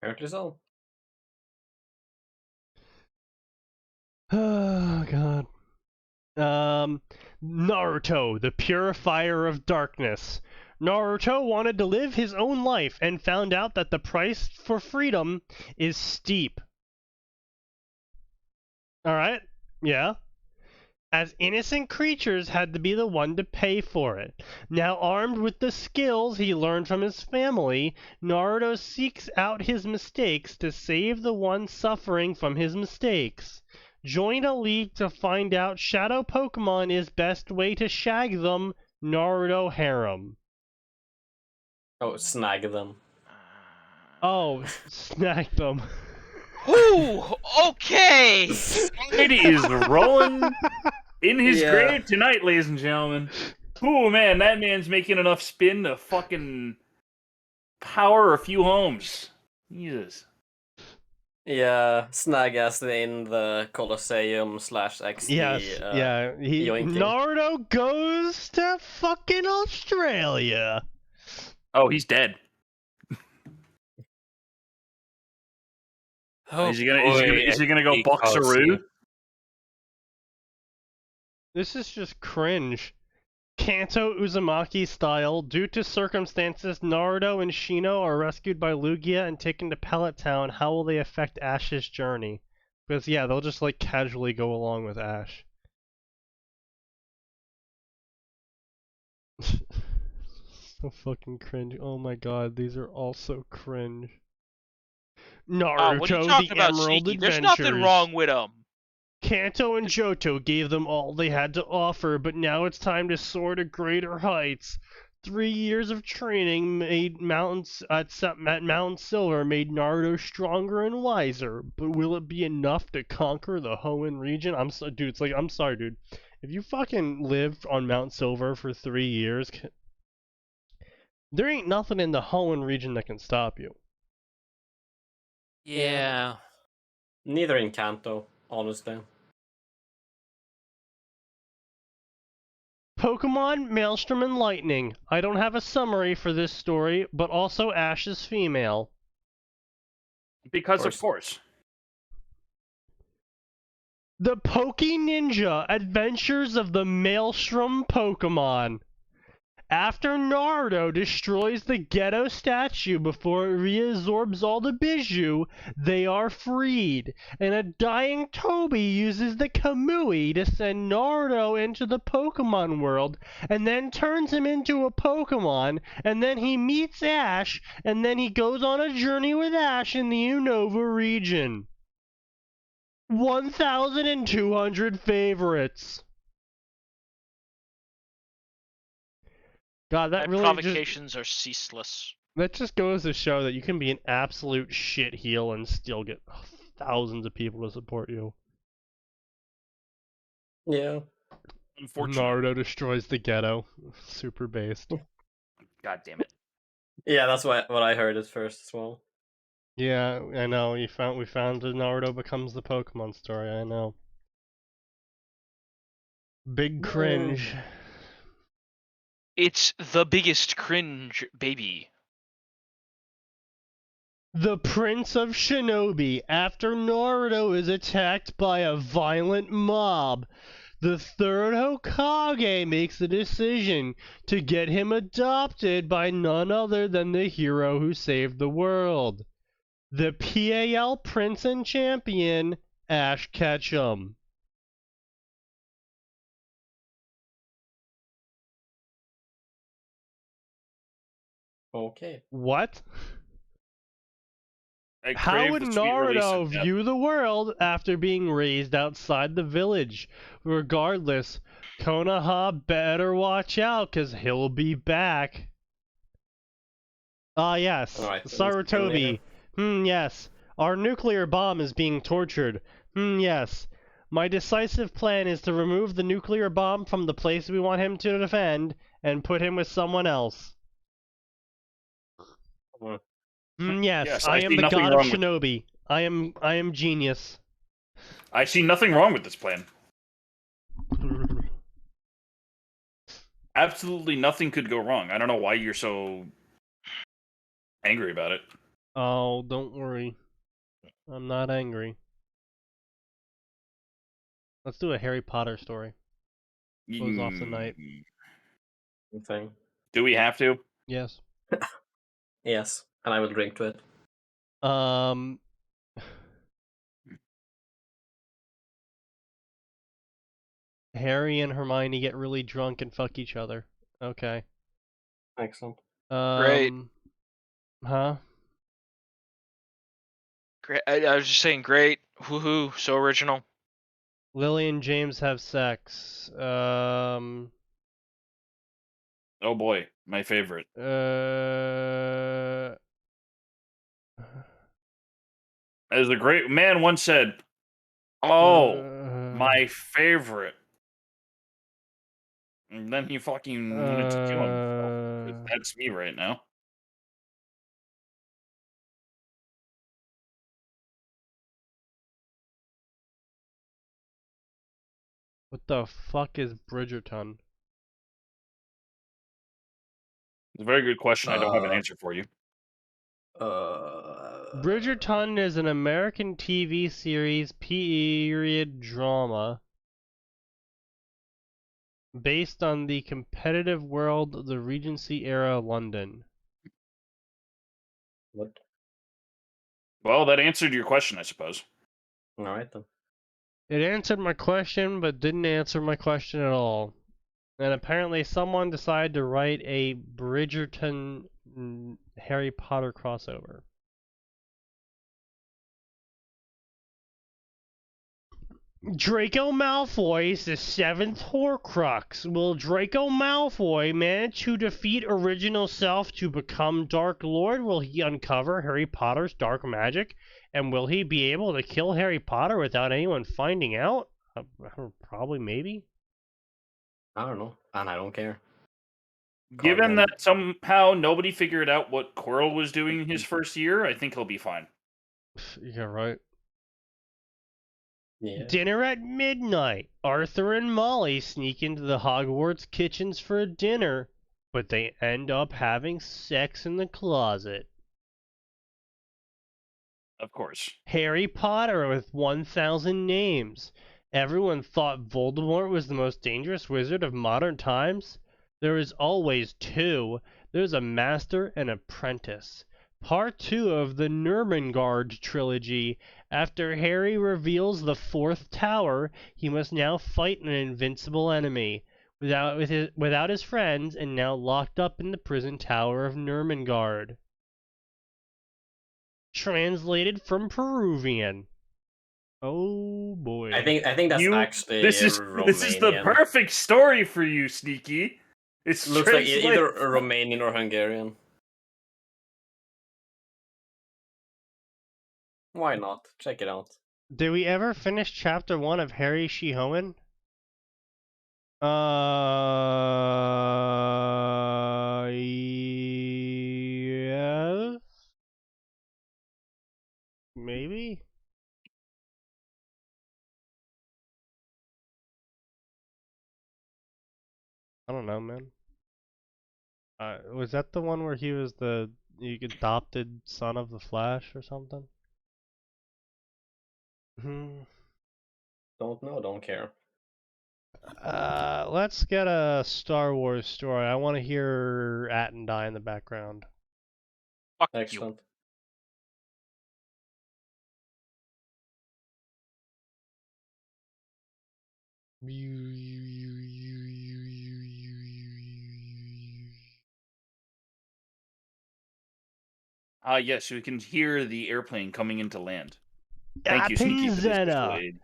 Apparently so.
Oh, God. Naruto, the Purifier of Darkness. Naruto wanted to live his own life and found out that the price for freedom is steep. Alright? Yeah? As innocent creatures had to be the one to pay for it. Now armed with the skills he learned from his family, Naruto seeks out his mistakes to save the one suffering from his mistakes. Join a league to find out Shadow Pokemon is best way to shag them, Naruto Harem.
Oh, snag them.
Oh, snag them.
Ooh, okay!
Society is rolling in his grave tonight, ladies and gentlemen. Ooh, man, that man's making enough spin to fucking power a few homes. Jesus.
Yeah, snag us in the Colosseum / XD.
Yes, yeah.
yoinking.
Naruto goes to fucking Australia.
Oh, he's dead.
Oh,
is he gonna go Boxeroo?
This is just cringe. Kanto Uzumaki style, due to circumstances, Naruto and Shino are rescued by Lugia and taken to Pallet Town. How will they affect Ash's journey? Because, yeah, they'll just, like, casually go along with Ash. So fucking cringe. Oh my god, these are all so cringe. Naruto,
what are you talking
the
about,
Emerald
Sneaky?
Adventures.
There's nothing wrong with them.
Kanto and Johto gave them all they had to offer, but now it's time to soar to greater heights. 3 years of training made mountains at Mount Silver made Naruto stronger and wiser, but will it be enough to conquer the Hoenn region? I'm sorry, dude. If you fucking lived on Mount Silver for 3 years, there ain't nothing in the Hoenn region that can stop you.
Yeah.
Neither in Kanto, honestly.
Pokemon, Maelstrom, and Lightning. I don't have a summary for this story, but also Ash is female.
Because of course.
The Poke Ninja Adventures of the Maelstrom Pokemon. After Naruto destroys the Ghetto statue before it reabsorbs all the Bijou, they are freed, and a dying Toby uses the Kamui to send Naruto into the Pokemon world, and then turns him into a Pokemon, and then he meets Ash, and then he goes on a journey with Ash in the Unova region. 1,200 favorites. God, that really
provocations are ceaseless.
That just goes to show that you can be an absolute shitheel and still get thousands of people to support you.
Yeah.
Unfortunately.
Naruto destroys the ghetto. Super based.
God damn it.
Yeah, that's what I heard at first as well.
Yeah, I know. We found that Naruto becomes the Pokemon story. I know. Big cringe.
It's the biggest cringe, baby.
The Prince of Shinobi. After Naruto is attacked by a violent mob, the third Hokage makes the decision to get him adopted by none other than the hero who saved the world. The PAL Prince and Champion, Ash Ketchum.
Okay.
What? How would Naruto view the world after being raised outside the village? Regardless, Konoha better watch out, cause he'll be back. Ah, yes.
Alright,
Sarutobi. Yes. Our nuclear bomb is being tortured. Yes. My decisive plan is to remove the nuclear bomb from the place we want him to defend and put him with someone else. Yes,
Yes,
I
I
am
see
the
nothing
god of
wrong with-
Shinobi. I am genius.
I see nothing wrong with this plan. Absolutely nothing could go wrong. I don't know why you're so angry about it.
Oh, don't worry. I'm not angry. Let's do a Harry Potter story. Close off the night.
Thing.
Do we have to?
Yes.
Yes, and I will drink to it.
Harry and Hermione get really drunk and fuck each other. Okay.
Excellent.
Great.
Huh?
Great. I was just saying, great. Woohoo! So original.
Lily and James have sex.
Oh boy, my favorite. As a great man once said, "Oh, my favorite." And then he fucking wanted to kill himself. That's me right now.
What the fuck is Bridgerton?
It's a very good question. I don't have an answer for you.
Bridgerton is an American TV series period drama based on the competitive world of the Regency era London.
What?
Well, that answered your question, I suppose.
Alright then.
It answered my question, but didn't answer my question at all. And apparently someone decided to write a Bridgerton Harry Potter crossover. Draco Malfoy is the 7th Horcrux. Will Draco Malfoy manage to defeat original self to become Dark Lord? Will he uncover Harry Potter's dark magic? And will he be able to kill Harry Potter without anyone finding out? Probably, maybe.
I don't know, and I don't care.
Given that somehow nobody figured out what Quirrell was doing in his first year, I think he'll be fine.
Yeah, right.
Yeah.
Dinner at midnight. Arthur and Molly sneak into the Hogwarts kitchens for a dinner, but they end up having sex in the closet.
Of course.
Harry Potter with 1,000 names. Everyone thought Voldemort was the most dangerous wizard of modern times. There is always two. There's a master and apprentice. Part 2 of the Nurmengard trilogy. After Harry reveals the 4th tower, he must now fight an invincible enemy. Without his friends, and now locked up in the prison tower of Nurmengard. Translated from Peruvian. Oh boy.
I think that's actually
this is the perfect story for you, Sneaky. It
looks like either Romanian or Hungarian. Why not? Check it out.
Did we ever finish chapter 1 of Harry Shihoan? Yes. Maybe? I don't know, man. Was that the one where he was the adopted son of the Flash or something?
Don't know, don't care.
Let's get a Star Wars story. I want to hear Atin die in the background.
Fuck
Excellent.
Yes, we can hear the airplane coming into land. Thank you, Sneaky, for this visual aid.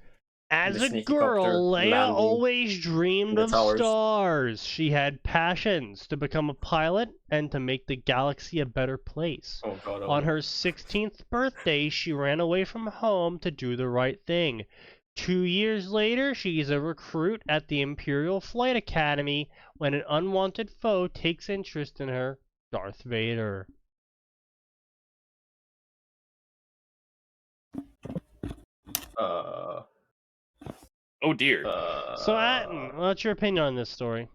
As a girl, Leia always dreamed of stars. She had passions to become a pilot and to make the galaxy a better place. On her 16th birthday, she ran away from home to do the right thing. 2 years later, she's a recruit at the Imperial Flight Academy when an unwanted foe takes interest in her, Darth Vader.
Oh dear.
So, Atin, what's your opinion on this story?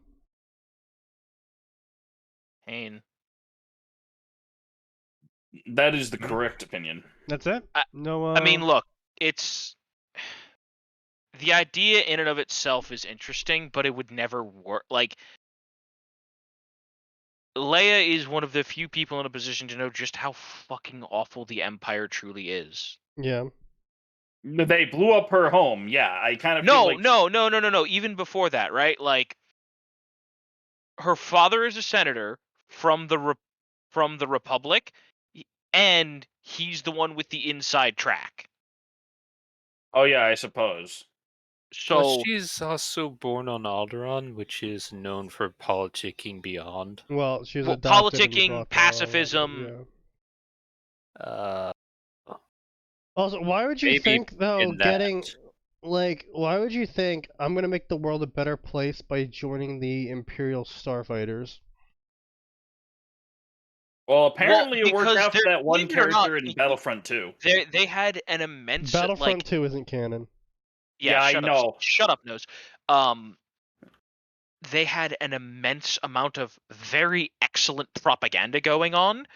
Pain.
That is the correct opinion.
That's it? No,
I mean, look, it's... The idea in and of itself is interesting, but it would never work. Like, Leia is one of the few people in a position to know just how fucking awful the Empire truly is.
Yeah.
They blew up her home. Yeah, I kind of feel like...
No. Even before that, right? Like, her father is a senator from the Republic, and he's the one with the inside track.
Oh yeah, I suppose.
So
well, she's also born on Alderaan, which is known for politicking beyond.
Well, she's adopted and
politicking,
brought
pacifism.
Yeah. Also, why would you
Maybe
think, though,
in that.
why would you think I'm gonna make the world a better place by joining the Imperial Starfighters?
Well, apparently it worked
because
out for that one
believe it or not,
character in Battlefront 2.
They had an immense
Battlefront 2 isn't canon.
Yeah, I know.
Shut up, Nose. They had an immense amount of very excellent propaganda going on.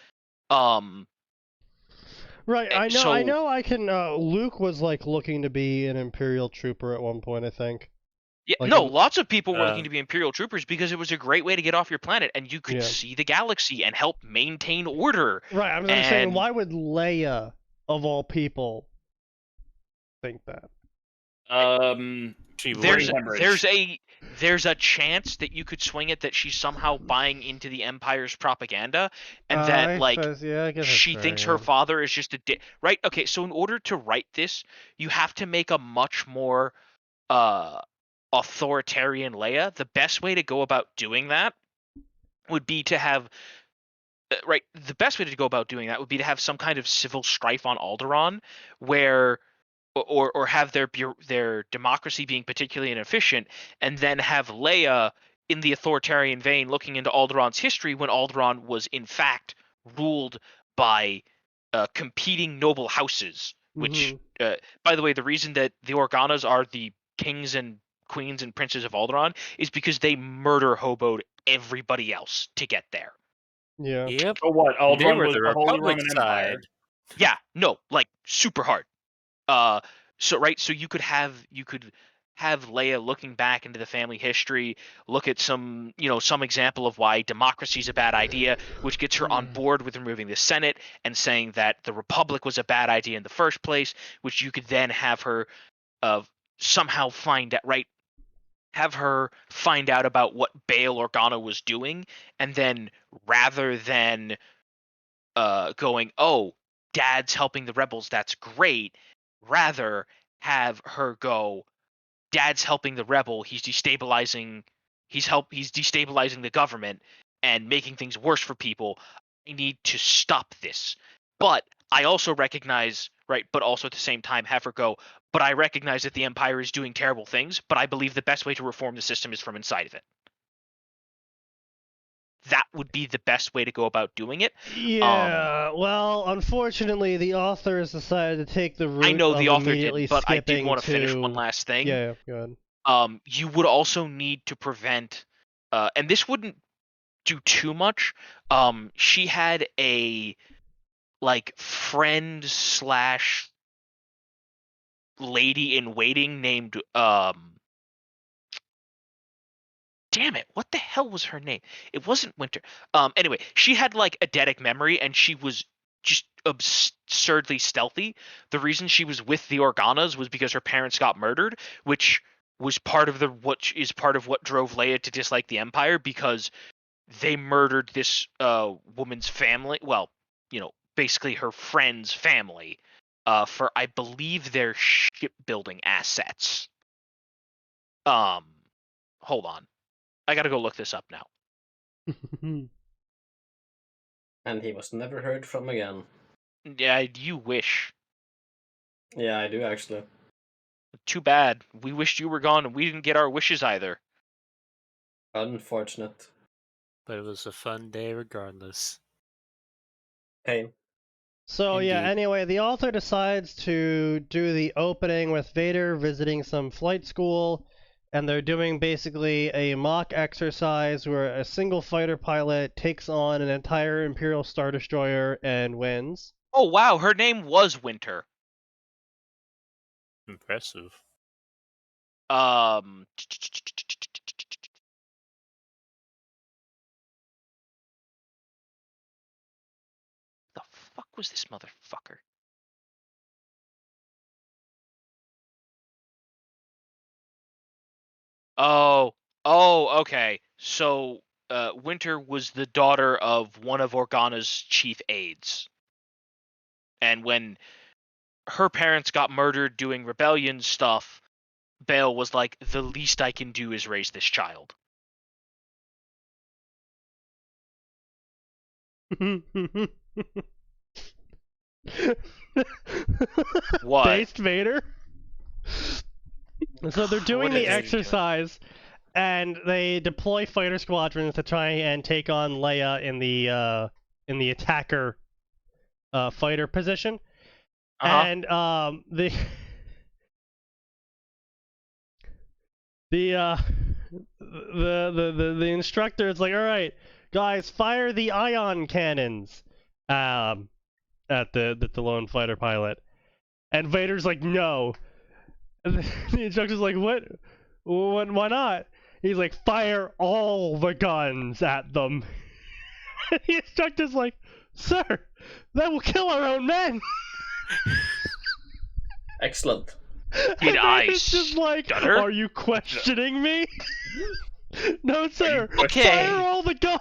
Right, I know.
So,
I know. I can. Luke was like looking to be an Imperial trooper at one point, I think.
yeah,
Like,
no, lots of people were looking to be Imperial troopers because it was a great way to get off your planet and you could
Yeah.
see the galaxy and help maintain order.
Right, I'm saying, why would Leia, of all people, think that?
There's a chance that you could swing it that she's somehow buying into the Empire's propaganda, and that
I guess
she thinks her father is just a right. Okay, so in order to write this, you have to make a much more authoritarian Leia. The best way to go about doing that would be to have the best way to go about doing that would be to have some kind of civil strife on Alderaan, where or have their democracy being particularly inefficient, and then have Leia in the authoritarian vein looking into Alderaan's history when Alderaan was in fact ruled by competing noble houses. Which, by the way, the reason that the Organas are the kings and queens and princes of Alderaan is because they murder hoboed everybody else to get there.
Yeah.
Yep.
So what? Alderaan
were
was
the
the Holy
Republic
Roman
side.
Empire.
Yeah, no, like super hard. So you could have Leia looking back into the family history, look at some example of why democracy is a bad idea, which gets her on board with removing the Senate and saying that the Republic was a bad idea in the first place, which you could then have her somehow have her find out about what Bail Organa was doing, and then rather than going, oh, Dad's helping the rebels, that's great, rather have her go, Dad's helping the rebel, he's destabilizing the government and making things worse for people. I need to stop this. But I also recognize, but also at the same time have her go, but I recognize that the Empire is doing terrible things, but I believe the best way to reform the system is from inside of it. That would be the best way to go about doing it.
Yeah, well, unfortunately, the author has decided to take the route
I know the
of
author
immediately
did, but I did
skipping
want to finish one last thing.
Yeah, go ahead.
You would also need to prevent, and this wouldn't do too much. She had a friend / lady in waiting named damn it, what the hell was her name? It wasn't Winter. Anyway, she had eidetic memory, and she was just absurdly stealthy. The reason she was with the Organas was because her parents got murdered, which was part of what drove Leia to dislike the Empire, because they murdered this woman's family. Well, basically her friend's family, for I believe their shipbuilding assets. Hold on. I gotta go look this up now.
And he was never heard from again.
Yeah, you wish.
Yeah, I do actually.
Too bad. We wished you were gone, and we didn't get our wishes either.
Unfortunate.
But it was a fun day regardless.
Pain.
So yeah,
Indeed.
anyway, the author decides to do the opening with Vader visiting some flight school, and they're doing basically a mock exercise where a single fighter pilot takes on an entire Imperial Star Destroyer and wins.
Oh wow, her name was Winter.
Impressive.
The fuck was this motherfucker? Oh, okay. So, Winter was the daughter of one of Organa's chief aides. And when her parents got murdered doing rebellion stuff, Bail was like, the least I can do is raise this child. What?
Based Vader? So they're doing
What
the
is it?
exercise, and they deploy fighter squadrons to try and take on Leia in the attacker fighter position.
Uh-huh.
And the instructor is like, all right, guys, fire the ion cannons at the lone fighter pilot. And Vader's like, no. And the instructor's like, what? Why not? He's like, fire all the guns at them. And the instructor's like, sir, that will kill our own men.
Excellent.
Did I
It's just like,
stutter?
are you questioning me? No, sir.
Okay.
Fire all the guns.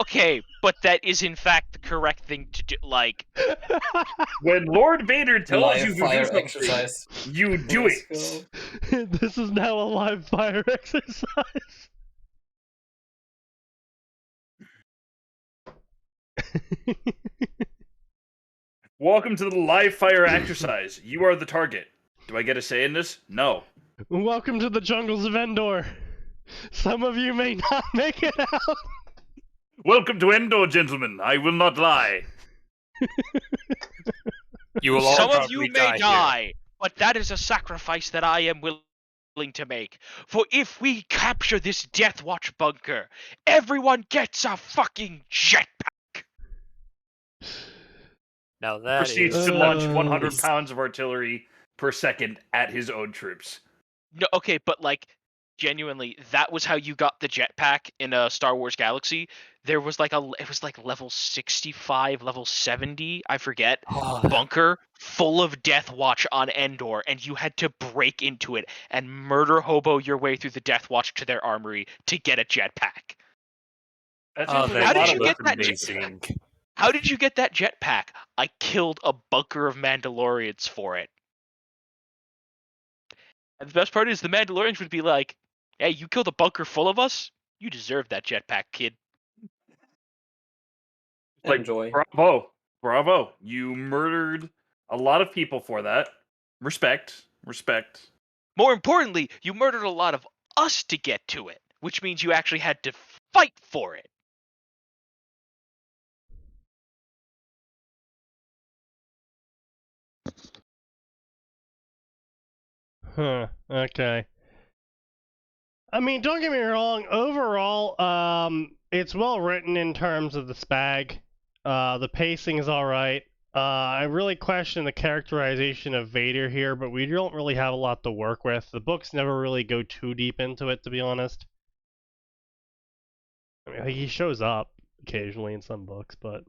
Okay, but that is in fact the correct thing to do. Like,
When Lord Vader tells
Live
you to do
fire
something,
exercise.
you do
Let's
it.
go.
This is now a live fire exercise.
Welcome to the live fire exercise. You are the target. Do I get a say in this? No.
Welcome to the jungles of Endor. Some of you may not make it out.
Welcome to Endor, gentlemen. I will not lie.
You will all
some of
probably
you may
here.
die, but that is a sacrifice that I am willing to make. For if we capture this Death Watch bunker, everyone gets a fucking jetpack.
Now that
Proceeds
is
to launch 100 pounds of artillery per second at his own troops.
No, okay, but like, genuinely, that was how you got the jetpack in a Star Wars Galaxy. There was like it was like level 65, level 70, I forget, bunker full of Death Watch on Endor, and you had to break into it and murder hobo your way through the Death Watch to their armory to get a jetpack.
That
Oh,
seems like
that
a lot
did
of
you get
work.
that
amazing.
How did you get that jetpack? I killed a bunker of Mandalorians for it. And the best part is the Mandalorians would be like, hey, you killed a bunker full of us? You deserve that jetpack, kid.
Like,
Enjoy.
bravo. You murdered a lot of people for that. Respect.
More importantly, you murdered a lot of us to get to it, which means you actually had to fight for it.
Huh, okay. I mean, don't get me wrong, overall, it's well written in terms of the spag. The pacing is alright. I really question the characterization of Vader here, but we don't really have a lot to work with. The books never really go too deep into it, to be honest. I mean, he shows up occasionally in some books, but...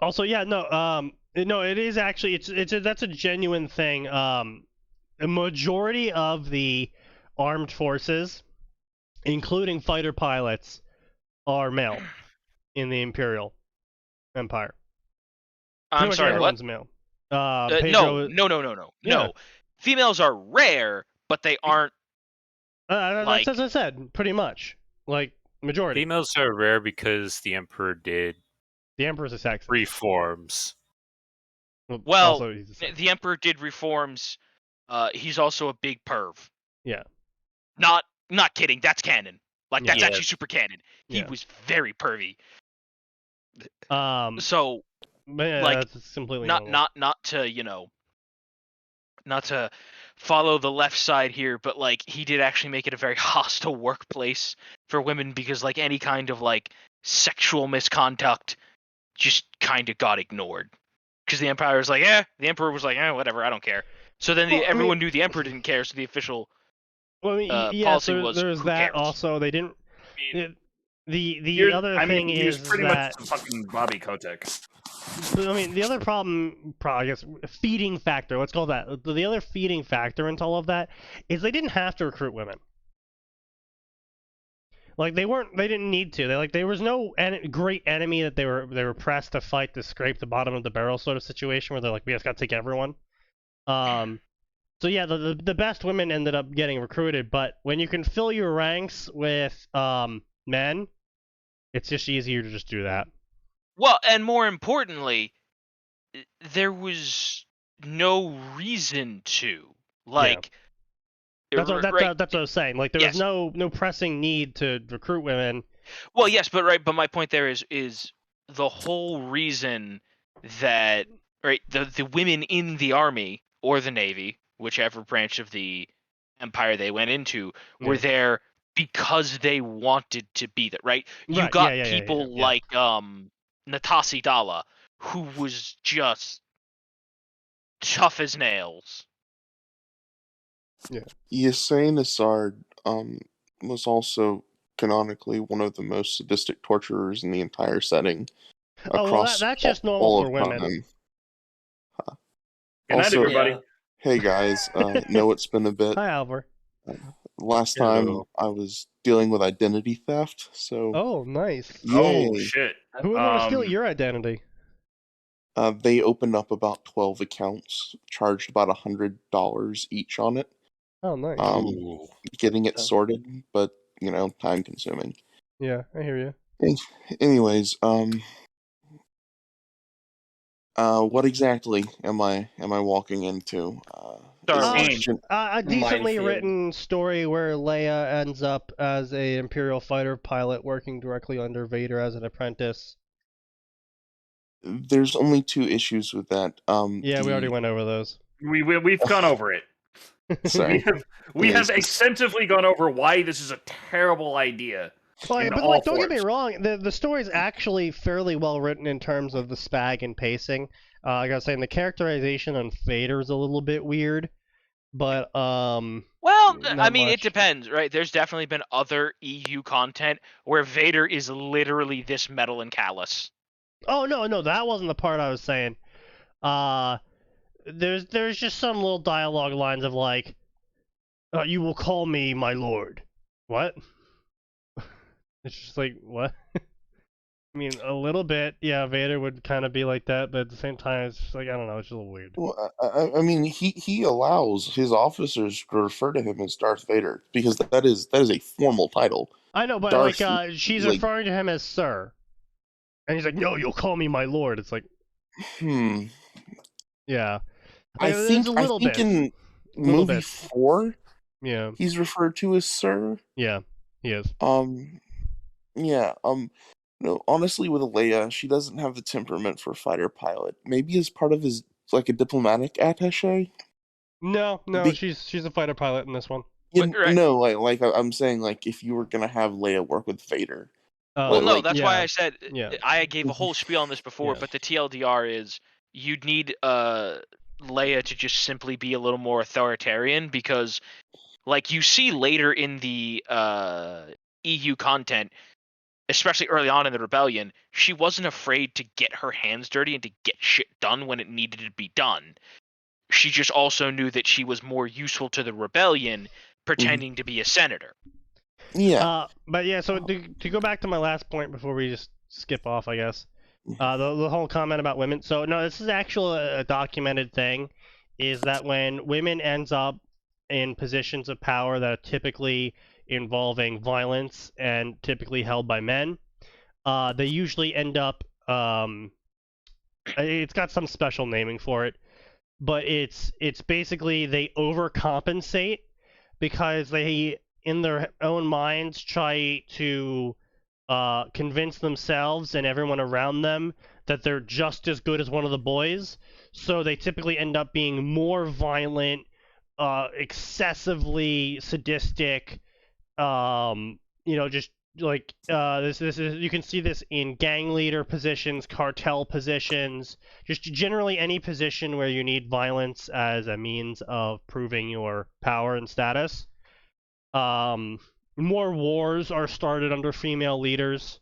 Also, yeah, no, it is actually, that's a genuine thing. A majority of the armed forces, including fighter pilots, are male in the Imperial Empire.
I'm sorry, what?
Everyone's male.
No.
Yeah.
Females are rare, but they aren't.
That's as I said, pretty much. Like, majority.
Females are rare because the Emperor did
The Emperor's a sexist.
reforms.
Well,
also,
the Emperor did reforms. He's also a big perv.
Yeah.
Not kidding. That's canon. Like that's
Yeah.
actually super canon. He was very pervy. So,
yeah,
like,
that's completely
not to not to follow the left side here, but like he did actually make it a very hostile workplace for women because like any kind of like sexual misconduct just kind of got ignored because the Empire was like, the Emperor was like, whatever, I don't care. So then everyone knew the Emperor didn't care, so the official policy was,
there's
who
that
cares?
also. They didn't. The other thing
he was
is
pretty
that
much fucking Bobby Kotick.
I mean, the other problem, I guess, feeding factor. Let's call that the other feeding factor into all of that is they didn't have to recruit women. Like they didn't need to. There was no great enemy that they were pressed to fight to scrape the bottom of the barrel sort of situation where they're like, we just got to take everyone. So yeah, the best women ended up getting recruited, but when you can fill your ranks with men, it's just easier to just do that.
Well, and more importantly, there was no reason to. Like,
That's what I was saying. Like, there was no pressing need to recruit women.
Well, yes, but my point there is the whole reason that the women in the army or the navy, whichever branch of the empire they went into, were there because they wanted to be there, right? You got people like Natasi Dalla, who was just tough as nails.
Yeah. Yasain Assard was also canonically one of the most sadistic torturers in the entire setting. Across
that's just normal for women.
Good night, everybody.
Hey guys, know it's been a bit.
Hi, Alvar.
Last time I was dealing with identity theft, so.
Oh, nice.
Yay.
Oh shit!
Who would want to steal your identity?
They opened up about 12 accounts, charged about $100 each on it.
Oh, nice.
Getting it sorted, but time consuming.
Yeah, I hear you.
Anyways, what exactly am I walking into?
A decently written story where Leia ends up as a Imperial fighter pilot working directly under Vader as an apprentice.
There's only 2 issues with that.
Yeah, we already went over those.
We've gone over it.
Sorry.
We have extensively gone over why this is a terrible idea.
Well, but don't get me wrong, the story's actually fairly well written in terms of the spag and pacing. Like I was saying, the characterization on Vader is a little bit weird, but
well, I mean, it depends, right? There's definitely been other EU content where Vader is literally this metal and callous.
Oh no, that wasn't the part I was saying. There's just some little dialogue lines of like, "You will call me my lord." What? It's just like, what? I mean, a little bit, yeah, Vader would kind of be like that, but at the same time, it's just like, I don't know, it's just a little weird.
Well, I mean, he allows his officers to refer to him as Darth Vader, because that is a formal title.
I know, but Darth, she's referring to him as Sir. And he's like, no, you'll call me my lord. It's like, yeah.
I think in movie 4, he's referred to as Sir.
Yeah, he is.
Yeah, no, honestly, with Leia, she doesn't have the temperament for a fighter pilot. Maybe as part of his, like, a diplomatic attaché?
No, she's a fighter pilot in this one.
No, like I'm saying, like, if you were gonna have Leia work with Vader.
Well, no, that's why I said I gave a whole spiel on this before, but the TLDR is you'd need Leia to just simply be a little more authoritarian because, like, you see later in the EU content, especially early on in the rebellion, she wasn't afraid to get her hands dirty and to get shit done when it needed to be done. She just also knew that she was more useful to the rebellion pretending to be a senator.
Yeah.
But yeah, so to go back to my last point before we just skip off, I guess, the whole comment about women. So no, this is actually a documented thing, is that when women ends up in positions of power that are typically involving violence and typically held by men, they usually end up It's got some special naming for it, but it's basically they overcompensate because they, in their own minds, try to convince themselves and everyone around them that they're just as good as one of the boys. So they typically end up being more violent, excessively sadistic. Just like this is, you can see this in gang leader positions, cartel positions, just generally any position where you need violence as a means of proving your power and status. More wars are started under female leaders.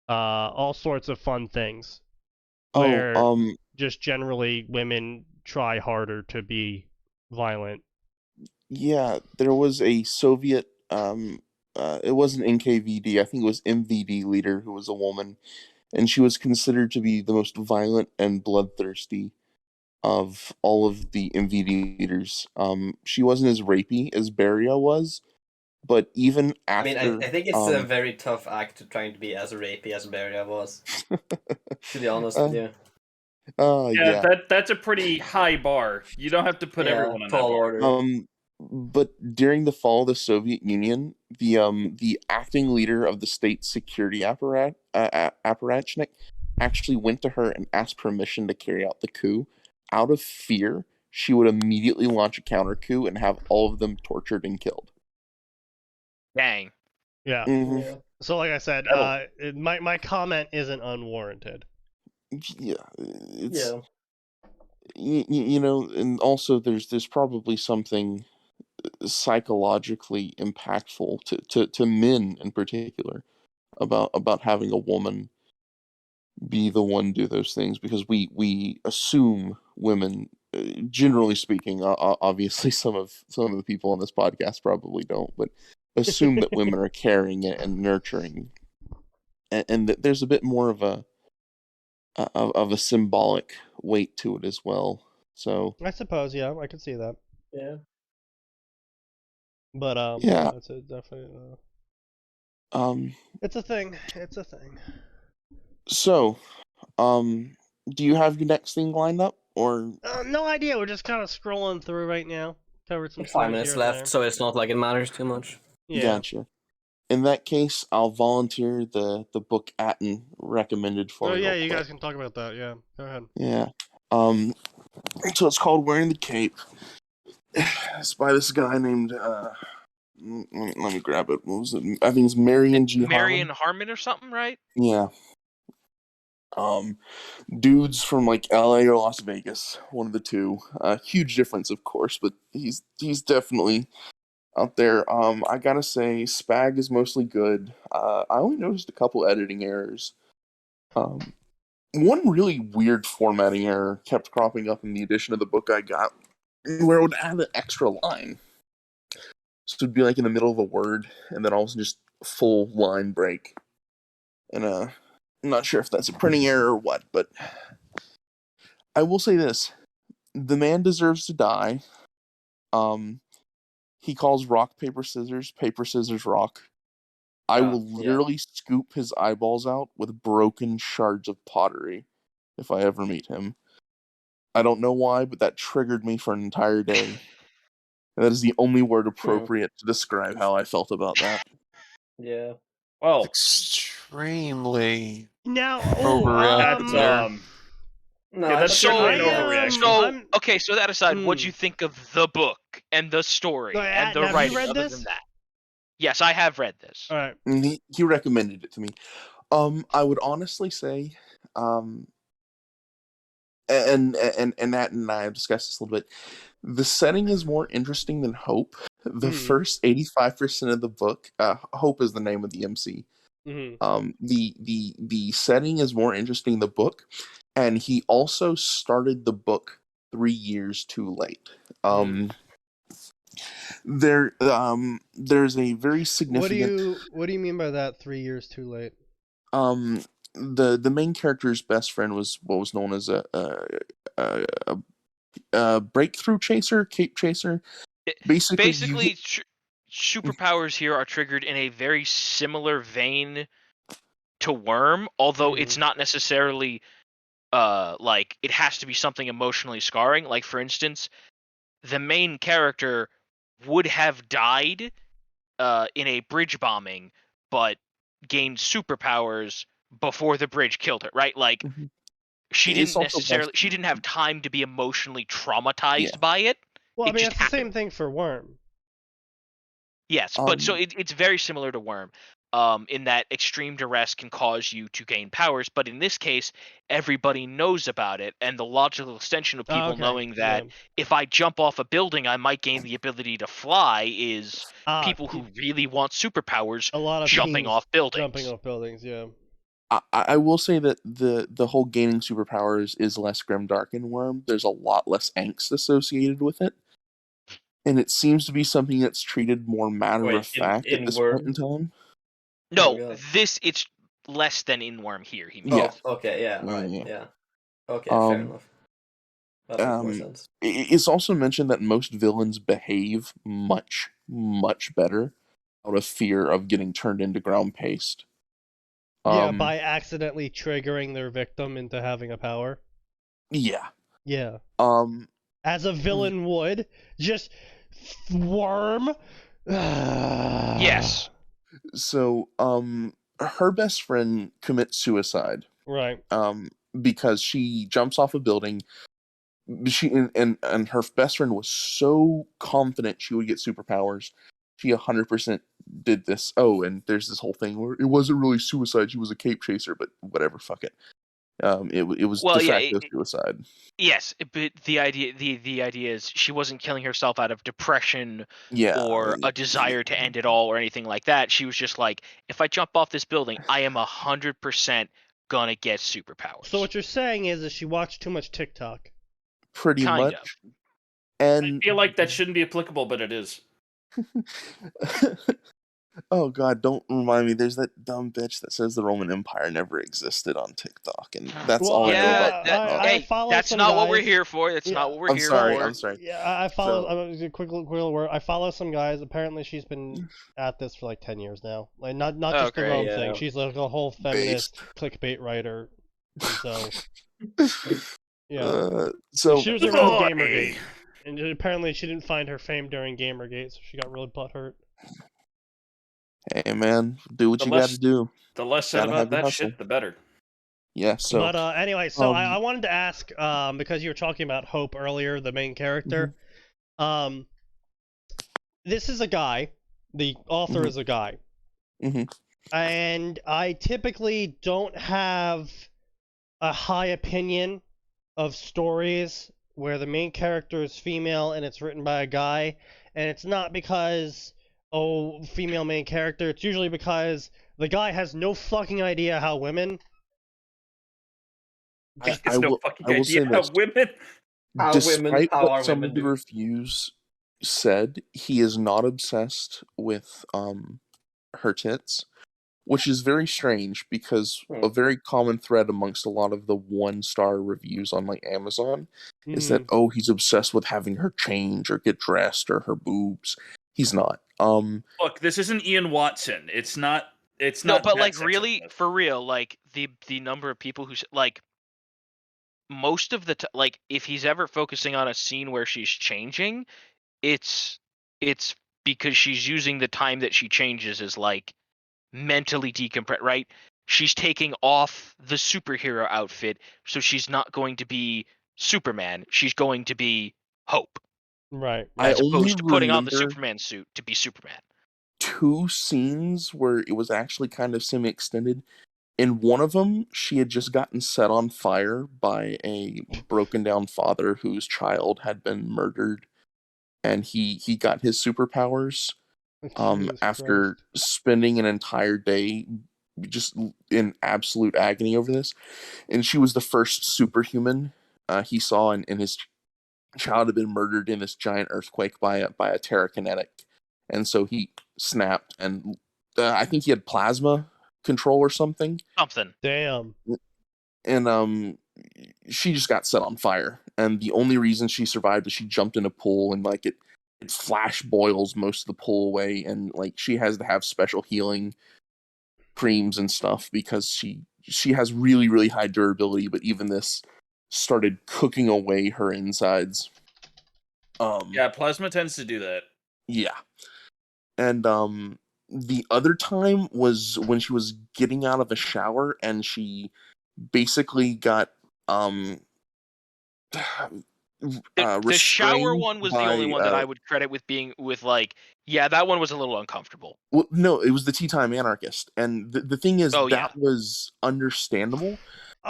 All sorts of fun things. Where just generally women try harder to be violent.
Yeah, there was a Soviet, it wasn't NKVD, I think it was MVD leader who was a woman, and she was considered to be the most violent and bloodthirsty of all of the MVD leaders. She wasn't as rapey as Beria was, but even after...
I mean, I think it's a very tough act trying to be as rapey as Beria was. To be honest with you.
Yeah.
That's a pretty high bar. You don't have to put everyone on that bar.
Order.
But during the fall of the Soviet Union, the acting leader of the state security apparatchik actually went to her and asked permission to carry out the coup. Out of fear, she would immediately launch a counter coup and have all of them tortured and killed.
Dang.
Yeah.
Mm-hmm.
Yeah.
So like I said, my comment isn't unwarranted.
Yeah, it's you know, and also there's probably something psychologically impactful to men in particular about having a woman be the one do those things, because we assume women, generally speaking, obviously some of the people on this podcast probably don't, but assume that women are caring and nurturing, and that there's a bit more of a symbolic weight to it as well. So
I suppose, yeah, I could see that.
Yeah.
But
yeah,
that's a definitely.
It's
a thing. It's a thing.
So, do you have your next thing lined up, or?
No idea. We're just kind of scrolling through right now. Covered some
5 minutes left, so it's not like it matters too much.
Yeah.
Gotcha. In that case, I'll volunteer the book Atin recommended for me.
Oh yeah, you guys can talk about that. Yeah, go ahead.
Yeah. So it's called Wearing the Cape. It's by this guy named let me grab it. What was it? I think it's Marion G.
Marion Harmon or something, right?
Yeah. Dude's from like LA or Las Vegas, one of the two. Huge difference, of course, but he's definitely out there. I gotta say, Spag is mostly good. I only noticed a couple editing errors. One really weird formatting error kept cropping up in the edition of the book I got, where it would add an extra line. So it'd be like in the middle of a word, and then all of a sudden just full line break. And I'm not sure if that's a printing error or what, but I will say this: the man deserves to die. He calls rock, paper, scissors, rock. I will literally scoop his eyeballs out with broken shards of pottery if I ever meet him. I don't know why, but that triggered me for an entire day. And that is the only word appropriate to describe how I felt about that.
Yeah.
Well,
extremely
overreacted. That's certainly an overreaction.
Okay, so that aside, what'd you think of the book and the story and the writing? Other than that, yes, I have read this.
All right.
And he recommended it to me. I would honestly say, and Nat and I have discussed this a little bit. The setting is more interesting than Hope. The first 85% of the book, Hope is the name of the MC. The setting is more interesting in the book, and he also started the book 3 years too late. There's a very significant.
What do you mean by that? 3 years too late.
The main character's best friend was what was known as a breakthrough chaser, cape chaser.
Basically, superpowers here are triggered in a very similar vein to Worm, although it's not necessarily like it has to be something emotionally scarring. Like for instance, the main character would have died in a bridge bombing, but gained superpowers before the bridge killed her. Right? Like
Mhm.
she
It's
didn't
also
necessarily.
less.
She didn't have time to be emotionally
Yeah.
traumatized by it.
Well, I
It
mean,
just
that's the same
happened.
thing for Worm.
Yes, but so
Um,
it's very similar to Worm, in that extreme duress can cause you to gain powers. But in this case, everybody knows about it, and the logical extension of
Oh,
people
okay.
knowing
Yeah.
that if I jump off a building, I might gain the ability to fly is people who really want superpowers
a lot of
jumping
teens
off buildings.
jumping off buildings. Yeah.
I will say that the whole gaining superpowers is less grimdark in Worm. There's a lot less angst associated with it, and it seems to be something that's treated more matter
Wait,
of fact at
in
this point in
Worm?
time.
Oh,
No,
God.
it's less than in Worm here. He means.
Yeah.
Oh, okay, yeah,
Yeah,
right,
yeah.
yeah. Okay, fair enough. That makes more
Um,
sense.
it's also mentioned that most villains behave much, much better out of fear of getting turned into ground paste.
Yeah, by accidentally triggering their victim into having a power.
Yeah.
Yeah.
Um,
As a villain would. Just Worm.
Yes.
So, her best friend commits suicide.
Right.
Because she jumps off a building. She and her best friend was so confident she would get superpowers. She 100% did this. Oh, and there's this whole thing where it wasn't really suicide. She was a cape chaser, but whatever. Fuck it. It was
Well,
de
yeah.
facto suicide.
Yes, but the idea is she wasn't killing herself out of depression
Yeah.
or a desire to end it all or anything like that. She was just like, if I jump off this building, I am 100% gonna get superpowers.
So what you're saying is that she watched too much TikTok.
Pretty
Kind
much.
of.
And
I feel like that shouldn't be applicable, but it is.
oh god, don't remind me. There's that dumb bitch that says the Roman Empire never existed on TikTok, and that's
Well,
all I know
Yeah,
about TikTok.
I
hey,
follow
that's
some
not what
guys.
we're here for. That's
Yeah,
not what we're
I'm
here
sorry.
for.
I'm sorry.
Yeah, I follow.
So,
A quick little word. I follow some guys. Apparently, she's been at this for like 10 years now. Like not just the
Okay.
Rome
Yeah.
thing. She's like a whole feminist clickbait writer. And so yeah,
so
she was around
Boy.
Gamergate, and apparently she didn't find her fame during Gamergate, so she got really butthurt.
hey man, do what
The
you
less-
got to do.
The less said
Gotta have
about
your
that
hustle.
shit, the better.
Yeah. So,
But anyway, so I
um,
wanted to ask, because you were talking about Hope earlier, the main character. This is a guy. The author
Mhm.
is a guy.
Mhm.
And I typically don't have a high opinion of stories where the main character is female and it's written by a guy. And it's not because, oh, female main character. It's usually because the guy has no fucking idea how women.
There's
I
no
will.
fucking
I will say
idea how
this.
women.
How
Despite
are
what some
women
of the
do?
reviews said, he is not obsessed with her tits, which is very strange because a very common thread amongst a lot of the 1-star reviews on like Amazon is that he's obsessed with having her change or get dressed or her boobs. He's not.
Look, this isn't Ian Watson. It's not. It's
No,
not.
but
that
like really,
sexist.
for real, like the number of people who like most of the like if he's ever focusing on a scene where she's changing, it's because she's using the time that she changes as like mentally decompress, right? She's taking off the superhero outfit, so she's not going to be Superman. She's going to be Hope.
Right.
I
As
only
opposed to putting on the
remember
Superman suit to be Superman.
2 scenes where it was actually kind of semi-extended. In one of them, she had just gotten set on fire by a broken down father whose child had been murdered, and he got his superpowers
Jesus
after
Christ.
spending an entire day just in absolute agony over this. And she was the first superhuman he saw, and his child had been murdered in this giant earthquake by a terrakinetic, and so he snapped, and I think he had plasma control or something.
Damn.
And she just got set on fire, and the only reason she survived is she jumped in a pool, and like it flash boils most of the pool away, and like she has to have special healing creams and stuff because she she has really, really high durability, but even this started cooking away her insides.
Yeah, plasma tends to do that.
Yeah. And the other time was when she was getting out of a shower and she basically got
the shower one was the only one that I would credit with being that one was a little uncomfortable.
Well, no, it was the Tea Time Anarchist, and the thing is was understandable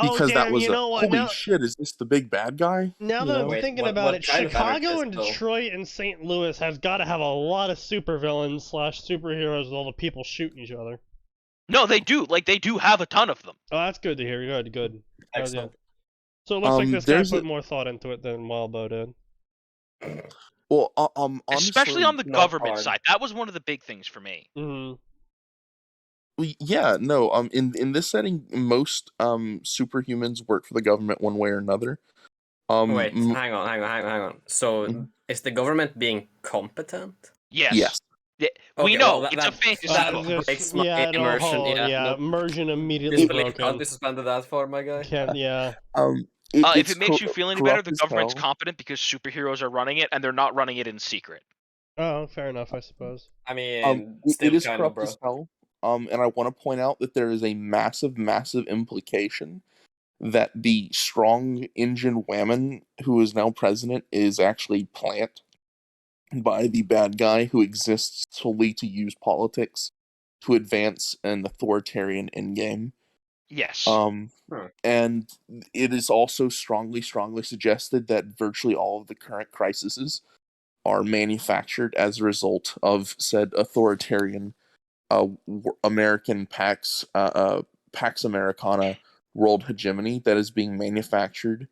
because that was holy shit, is this the big bad guy?
Now that I'm thinking about it, Chicago and Detroit and St. Louis has got to have a lot of supervillains / superheroes with all the people shooting each other.
No, they do. They do have a ton of them.
Oh, that's good to hear. Good.
Excellent.
So it looks like this guy put more thought into it than Wildbow did.
Well,
especially on the government side, that was one of the big things for me.
Mm-hmm.
Well, yeah, no. In this setting, most superhumans work for the government one way or another.
Wait, hang on. So is the government being competent?
Yes.
Yes.
We know it's a fantasy book.
Breaks my immersion.
Immersion immediately broken.
Can't be suspended that for my guy.
If it makes you feel any better, the government's competent because superheroes are running it, and they're not running it in secret.
Oh, fair enough, I suppose.
I mean,
it is corrupt as hell. And I want to point out that there is a massive implication that the strong engine whammon who is now president is actually Plant by the bad guy who exists solely to use politics to advance an authoritarian endgame.
Yes.
And it is also strongly suggested that virtually all of the current crises are manufactured as a result of said authoritarian American Pax Americana world hegemony that is being manufactured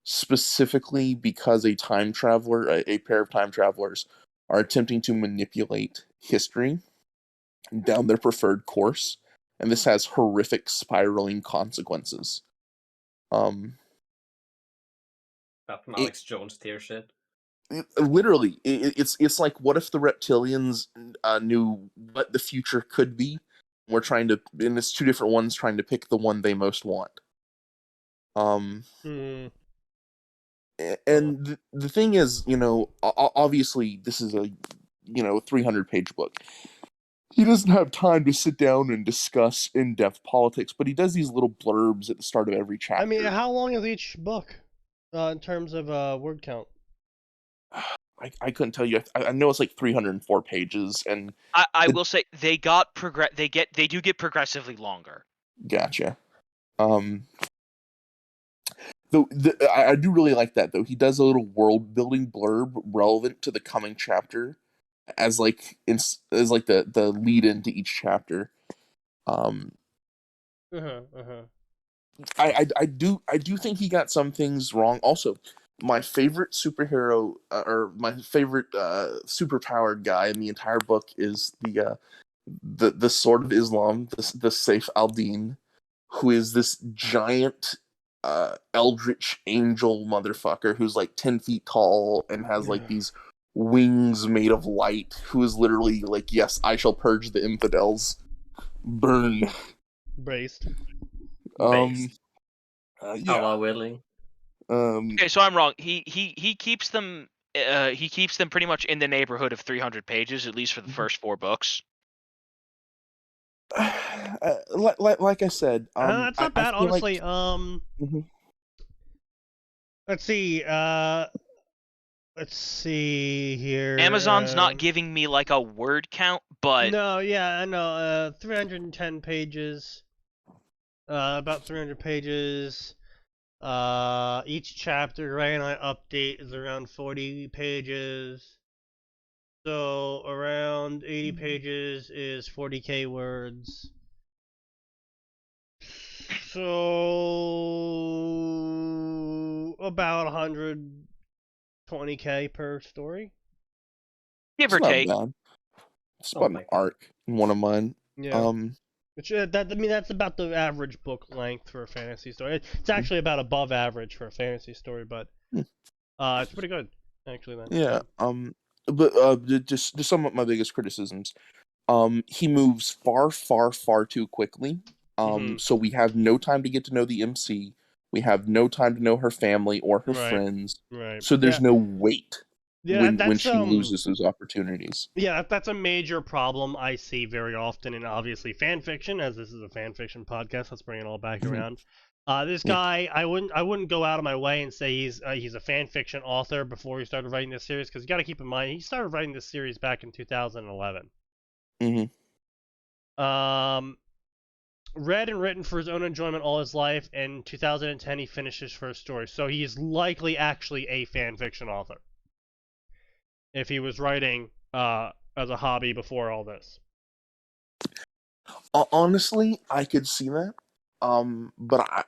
specifically because a pair of time travelers are attempting to manipulate history down their preferred course, and this has horrific spiraling consequences.
That from Alex Jones tier shit.
Literally, it's like, what if the reptilians knew what the future could be? We're trying to, and it's two different ones trying to pick the one they most want. And the thing is, obviously this is a 300-page book. He doesn't have time to sit down and discuss in-depth politics, but he does these little blurbs at the start of every chapter.
I mean, how long is each book in terms of word count?
I couldn't tell you. I know it's like 304 pages, and
I will say they do get progressively longer.
Gotcha. I do really like that though. He does a little world building blurb relevant to the coming chapter, as like the lead into each chapter. I do think he got some things wrong. Also, my favorite superhero or my favorite superpowered guy in the entire book is the Sword of Islam, the Saif al-Din, who is this giant eldritch angel motherfucker who's like 10 feet tall and has like these wings made of light, who is literally like, yes, I shall purge the infidels. Burn.
Braced.
Allah willing.
Okay, so I'm wrong. He keeps them pretty much in the neighborhood of 300 pages, at least for the first 4 books.
Like I said,
that's not bad, honestly. Let's see here.
Amazon's not giving me like a word count, but
no, yeah, I know. 310 pages. About 300 pages. Each chapter, right, and I update is around 40 pages. So around 80 pages is 40k words. So about 120k per story.
Give or take.
It's about an arc in one of mine.
Yeah. Which that's about the average book length for a fantasy story. It's actually about above average for a fantasy story, but it's pretty good actually. Then.
Yeah. But just to sum up my biggest criticisms, he moves far too quickly So we have no time to get to know the MC. We have no time to know her family or her friends.
Right.
So there's no weight when she loses those opportunities.
Yeah, that's a major problem I see very often in, obviously, fanfiction, as this is a fanfiction podcast. Let's bring it all back around. This guy, I wouldn't go out of my way and say he's a fanfiction author before he started writing this series, because you got to keep in mind he started writing this series back in 2011. Read and written for his own enjoyment all his life. In 2010, he finished his first story, so he is likely actually a fanfiction author if he was writing as a hobby before all this.
Honestly, I could see that. But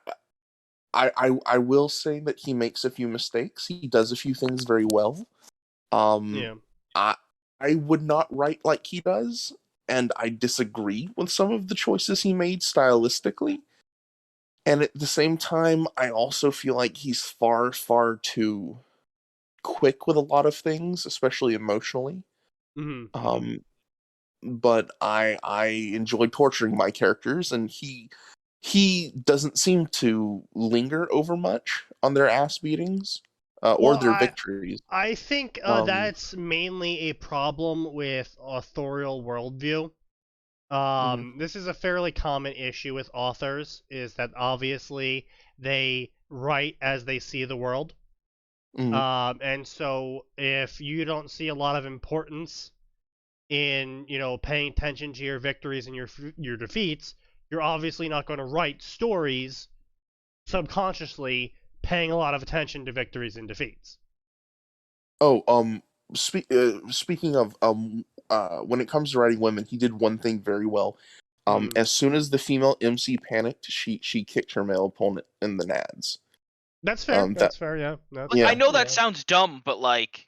I will say that he makes a few mistakes. He does a few things very well. I would not write like he does, and I disagree with some of the choices he made stylistically. And at the same time, I also feel like he's far, far too quick with a lot of things, especially emotionally. But I enjoy torturing my characters, and he doesn't seem to linger over much on their ass beatings or their victories.
I think that's mainly a problem with authorial worldview. This is a fairly common issue with authors, is that obviously they write as they see the world. And so if you don't see a lot of importance in, paying attention to your victories and your defeats, you're obviously not going to write stories subconsciously paying a lot of attention to victories and defeats.
Speaking of when it comes to writing women, he did one thing very well. As soon as the female MC panicked, she kicked her male opponent in the nads.
That's fair. That's fair. Yeah.
I know that sounds dumb, but like,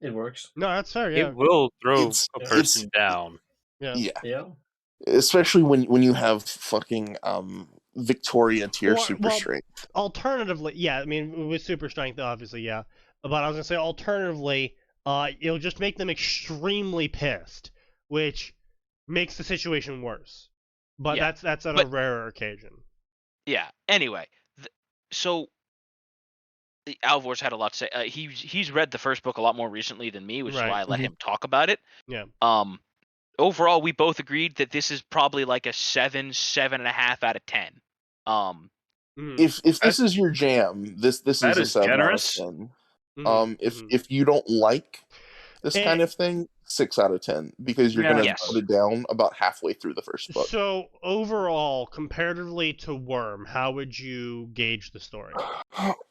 it works.
No, that's fair. Yeah.
It will throw a person down.
Yeah.
Especially when you have fucking Victoria tier super strength.
Alternatively, yeah, I mean with super strength, obviously, yeah. But I was gonna say alternatively, it'll just make them extremely pissed, which makes the situation worse. But that's on a rarer occasion.
Yeah. Anyway, so Alvor's had a lot to say. He's read the first book a lot more recently than me, which is why I let him talk about it.
Yeah.
Overall, we both agreed that this is probably like a 7.5 out of 10.
If this is your jam, this is a 7
generous.
out of 10. If you don't like this kind of thing, 6 out of 10, because you're gonna put it down about halfway through the first book.
So overall, comparatively to Worm, how would you gauge the story?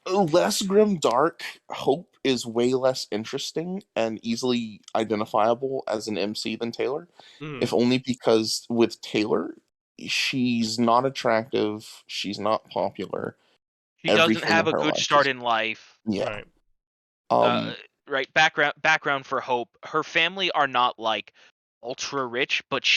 Less grim dark. Hope is way less interesting and easily identifiable as an MC than Taylor. If only because with Taylor, she's not attractive, she's not popular.
She doesn't have a good start in life.
Yeah.
Right. Background for Hope. Her family are not like ultra rich, but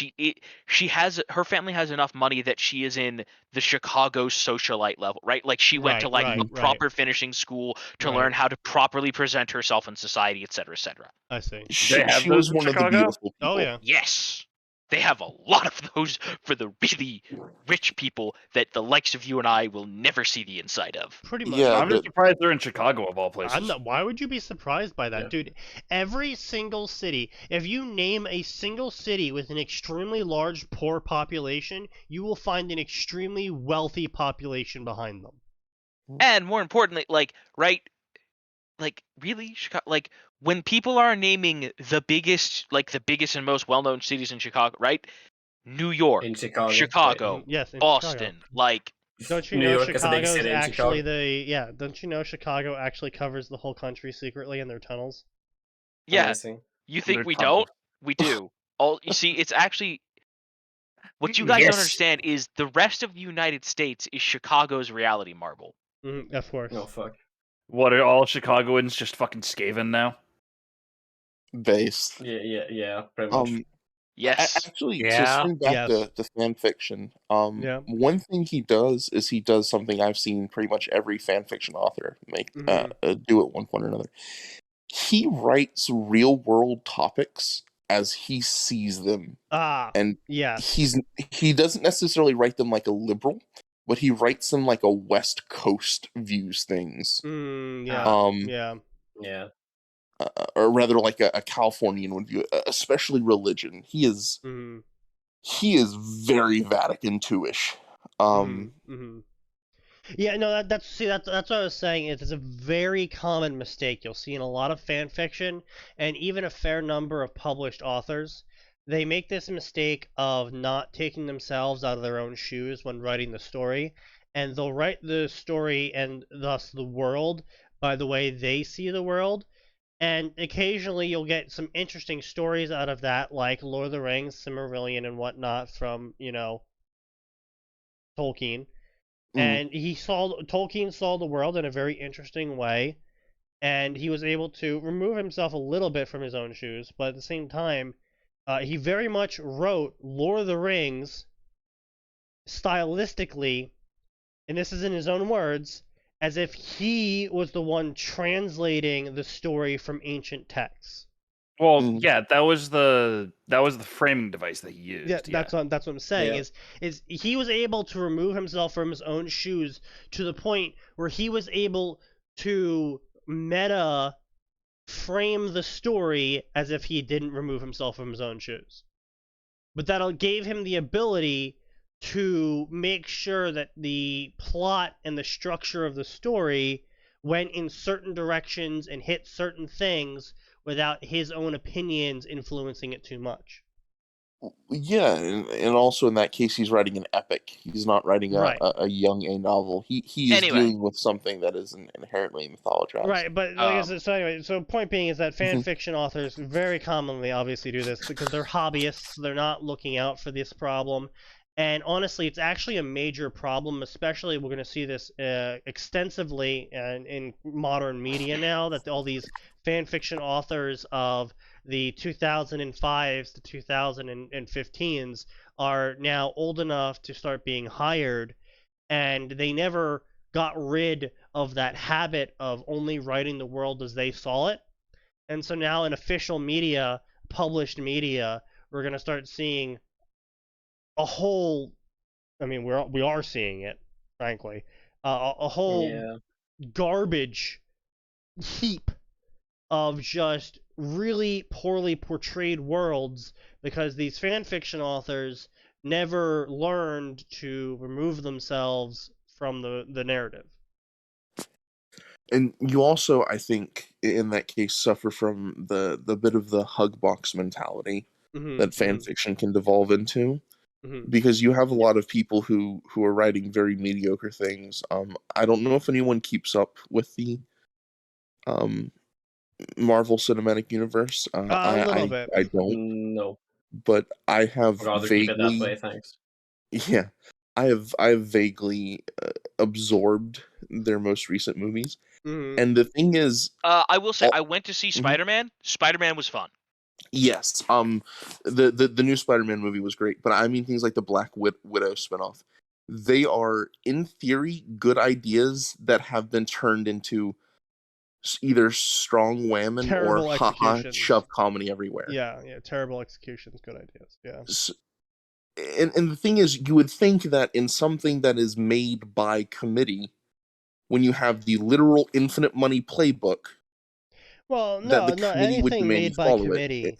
her family has enough money that she is in the Chicago socialite level, right? Like she went to a proper finishing school to learn how to properly present herself in society, etc., etc.
I see.
She was one of the beautiful people.
Oh yeah.
Yes. They have a lot of those for the really rich people that the likes of you and I will never see the inside of.
Pretty much.
Yeah, I'm just surprised they're in Chicago of all places.
Why would you be surprised by that, dude? Every single city, if you name a single city with an extremely large poor population, you will find an extremely wealthy population behind them.
And more importantly, really, Chicago, when people are naming the biggest and most well-known cities in Chicago, right? New York, Chicago,
yes,
Boston,
Chicago. Don't you
New
know
York
Chicago is actually
Chicago.
Don't you know Chicago actually covers the whole country secretly in their tunnels?
Yeah.
Amazing.
You think we don't? We do. You see, it's actually what you guys don't understand is the rest of the United States is Chicago's reality marble.
Of course.
No fuck.
What, are all Chicagoans just fucking Skaven now?
Based.
Yeah, pretty much.
Yes.
Actually, to swing back to fanfiction, one thing he does is he does something I've seen pretty much every fanfiction author do at one point or another. He writes real world topics as he sees them. And
yes.
he doesn't necessarily write them like a liberal, but he writes them like a West Coast views things.
Yeah.
Or rather, like a Californian would view it, especially religion. He is very Vatican II-ish.
Yeah, no, that's what I was saying. It's a very common mistake you'll see in a lot of fan fiction, and even a fair number of published authors. They make this mistake of not taking themselves out of their own shoes when writing the story, and they'll write the story and thus the world by the way they see the world. And occasionally you'll get some interesting stories out of that, like Lord of the Rings, Silmarillion, and whatnot from, Tolkien. And Tolkien saw the world in a very interesting way, and he was able to remove himself a little bit from his own shoes, but at the same time, he very much wrote Lord of the Rings stylistically, and this is in his own words, as if he was the one translating the story from ancient texts.
Well, yeah, that was the framing device that he used.
Yeah, that's what I'm saying. Is he was able to remove himself from his own shoes to the point where he was able to meta frame the story as if he didn't remove himself from his own shoes. But that gave him the ability to make sure that the plot and the structure of the story went in certain directions and hit certain things without his own opinions influencing it too much.
Yeah, and also in that case, he's writing an epic. He's not writing a young A novel. He is dealing with something that is inherently mythologized.
Right, but so point being is that fan fiction authors very commonly obviously do this because they're hobbyists. They're not looking out for this problem. And honestly, it's actually a major problem, especially we're going to see this extensively in modern media now, that all these fan fiction authors of the 2005s to 2015s are now old enough to start being hired, and they never got rid of that habit of only writing the world as they saw it. And so now in official media, published media, we're going to start seeing a whole, I mean, we are seeing it, frankly, a whole garbage heap of just really poorly portrayed worlds because these fan fiction authors never learned to remove themselves from the narrative.
And you also, I think, in that case, suffer from the bit of the hug box mentality that fan fiction can devolve into. Because you have a lot of people who are writing very mediocre things. I don't know if anyone keeps up with the Marvel Cinematic Universe.
A little bit.
I don't.
No.
But I have
rather
vaguely.
Keep it that way, thanks.
Yeah, I have vaguely absorbed their most recent movies, and the thing is,
I will say I went to see Spider-Man. Spider-Man was fun.
Yes, the new Spider-Man movie was great, but I mean things like the Black Widow spinoff. They are, in theory, good ideas that have been turned into either strong whammon
terrible
or haha shove comedy everywhere.
Yeah, terrible executions, good ideas. Yeah.
So, and the thing is, you would think that in something that is made by committee, when you have the literal infinite money playbook.
Well, no, anything made by committee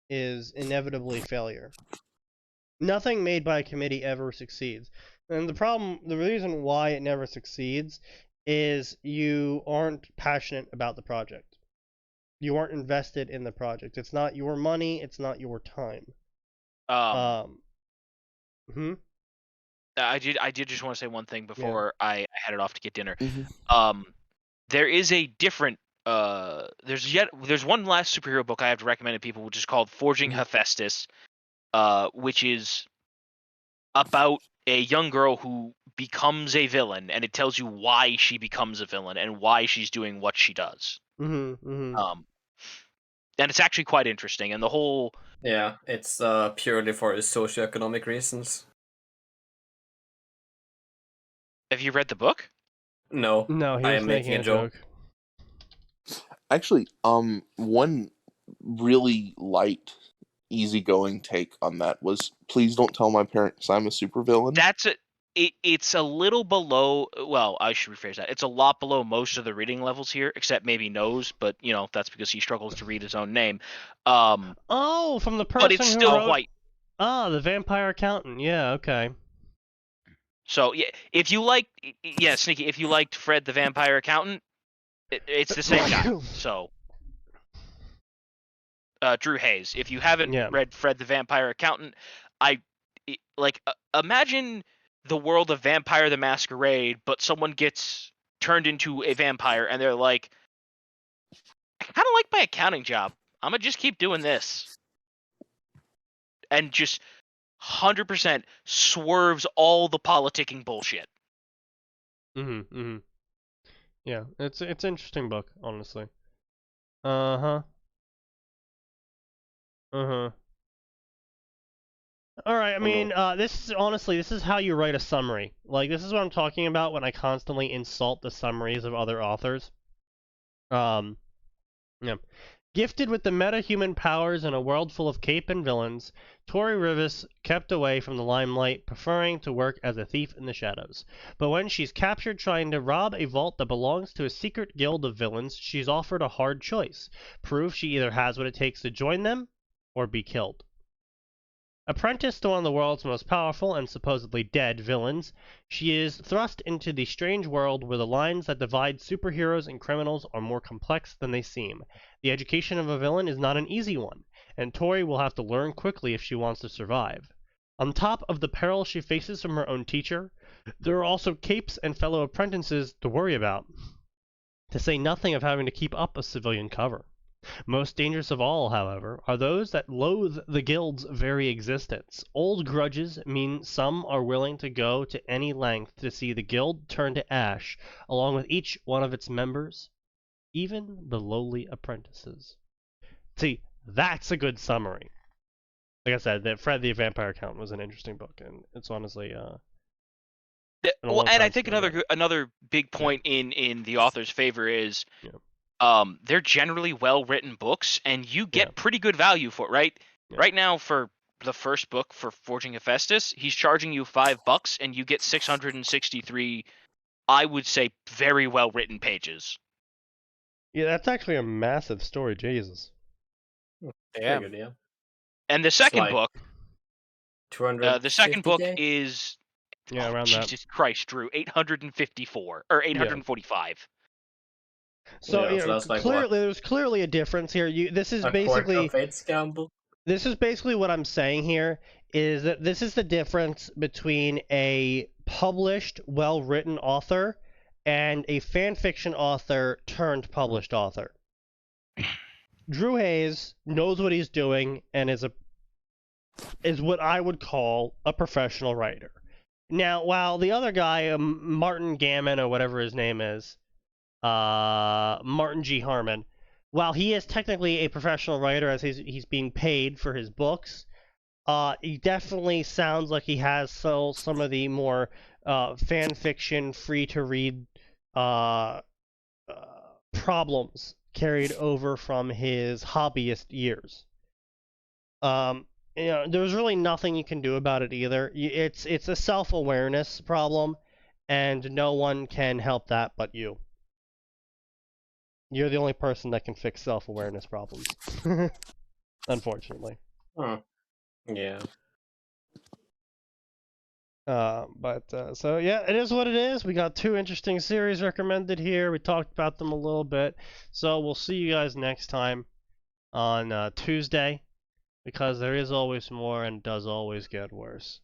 is inevitably failure. Nothing made by committee ever succeeds. And the reason why it never succeeds is you aren't passionate about the project. You aren't invested in the project. It's not your money, it's not your time.
I did just want to say one thing before I headed off to get dinner. There is a different there's one last superhero book I have to recommend to people, which is called Forging Hephaestus, which is about a young girl who becomes a villain, and it tells you why she becomes a villain and why she's doing what she does. And it's actually quite interesting, and the whole
it's purely for socioeconomic reasons.
Have you read the book?
No,
he was making a joke.
Actually, one really light, easygoing take on that was, please don't tell my parents I'm a supervillain.
It's a little below. Well, I should rephrase that. It's a lot below most of the reading levels here, except maybe Nose, but that's because he struggles to read his own name.
Oh, from the person
but it's
who
still
wrote.
quite.
The Vampire Accountant. Yeah, okay.
So yeah, if you like, Sneaky, if you liked Fred the Vampire Accountant, it's the same guy. So, Drew Hayes. If you haven't read Fred the Vampire Accountant, imagine the world of Vampire the Masquerade, but someone gets turned into a vampire, and they're like, I kind of like my accounting job. I'm gonna just keep doing this, and just 100% swerves all the politicking bullshit.
Yeah, it's an interesting book, honestly. All right, I mean, this is how you write a summary. Like, this is what I'm talking about when I constantly insult the summaries of other authors. Yeah. Gifted with the meta-human powers in a world full of cape and villains, Tori Rivas kept away from the limelight, preferring to work as a thief in the shadows. But when she's captured trying to rob a vault that belongs to a secret guild of villains, she's offered a hard choice. Prove she either has what it takes to join them, or be killed. Apprenticed to one of the world's most powerful and supposedly dead villains, she is thrust into the strange world where the lines that divide superheroes and criminals are more complex than they seem. The education of a villain is not an easy one, and Tori will have to learn quickly if she wants to survive. On top of the peril she faces from her own teacher, there are also capes and fellow apprentices to worry about, to say nothing of having to keep up a civilian cover. Most dangerous of all, however, are those that loathe the guild's very existence. Old grudges mean some are willing to go to any length to see the guild turn to ash, along with each one of its members, even the lowly apprentices. See, that's a good summary. Like I said, that Fred the Vampire Accountant was an interesting book, and it's honestly
well, and I think another big point in the author's favor is they're generally well-written books, and you get pretty good value for it, right? Yeah. Right now, for the first book, for Forging Hephaestus, he's charging you $5, and you get 663, I would say, very well-written pages.
Yeah, that's actually a massive story, Jesus.
Yeah. Good, yeah.
And the second book,
200.
The second book is,
around
Jesus Christ, Drew, 854 or 845.
Yeah. So, there's clearly a difference here. This is basically what I'm saying here is that this is the difference between a published, well-written author and a fanfiction author turned published author. Drew Hayes knows what he's doing and is what I would call a professional writer. Now, while the other guy, Martin Gammon or whatever his name is, Martin G. Harmon, while he is technically a professional writer as he's being paid for his books, he definitely sounds like he has some of the more fan fiction, free-to-read problems carried over from his hobbyist years. There's really nothing you can do about it either. It's a self-awareness problem, and no one can help that but you. You're the only person that can fix self-awareness problems. Unfortunately.
Yeah.
So yeah, it is what it is. We got 2 interesting series recommended here. We talked about them a little bit. So we'll see you guys next time on Tuesday, because there is always more and does always get worse.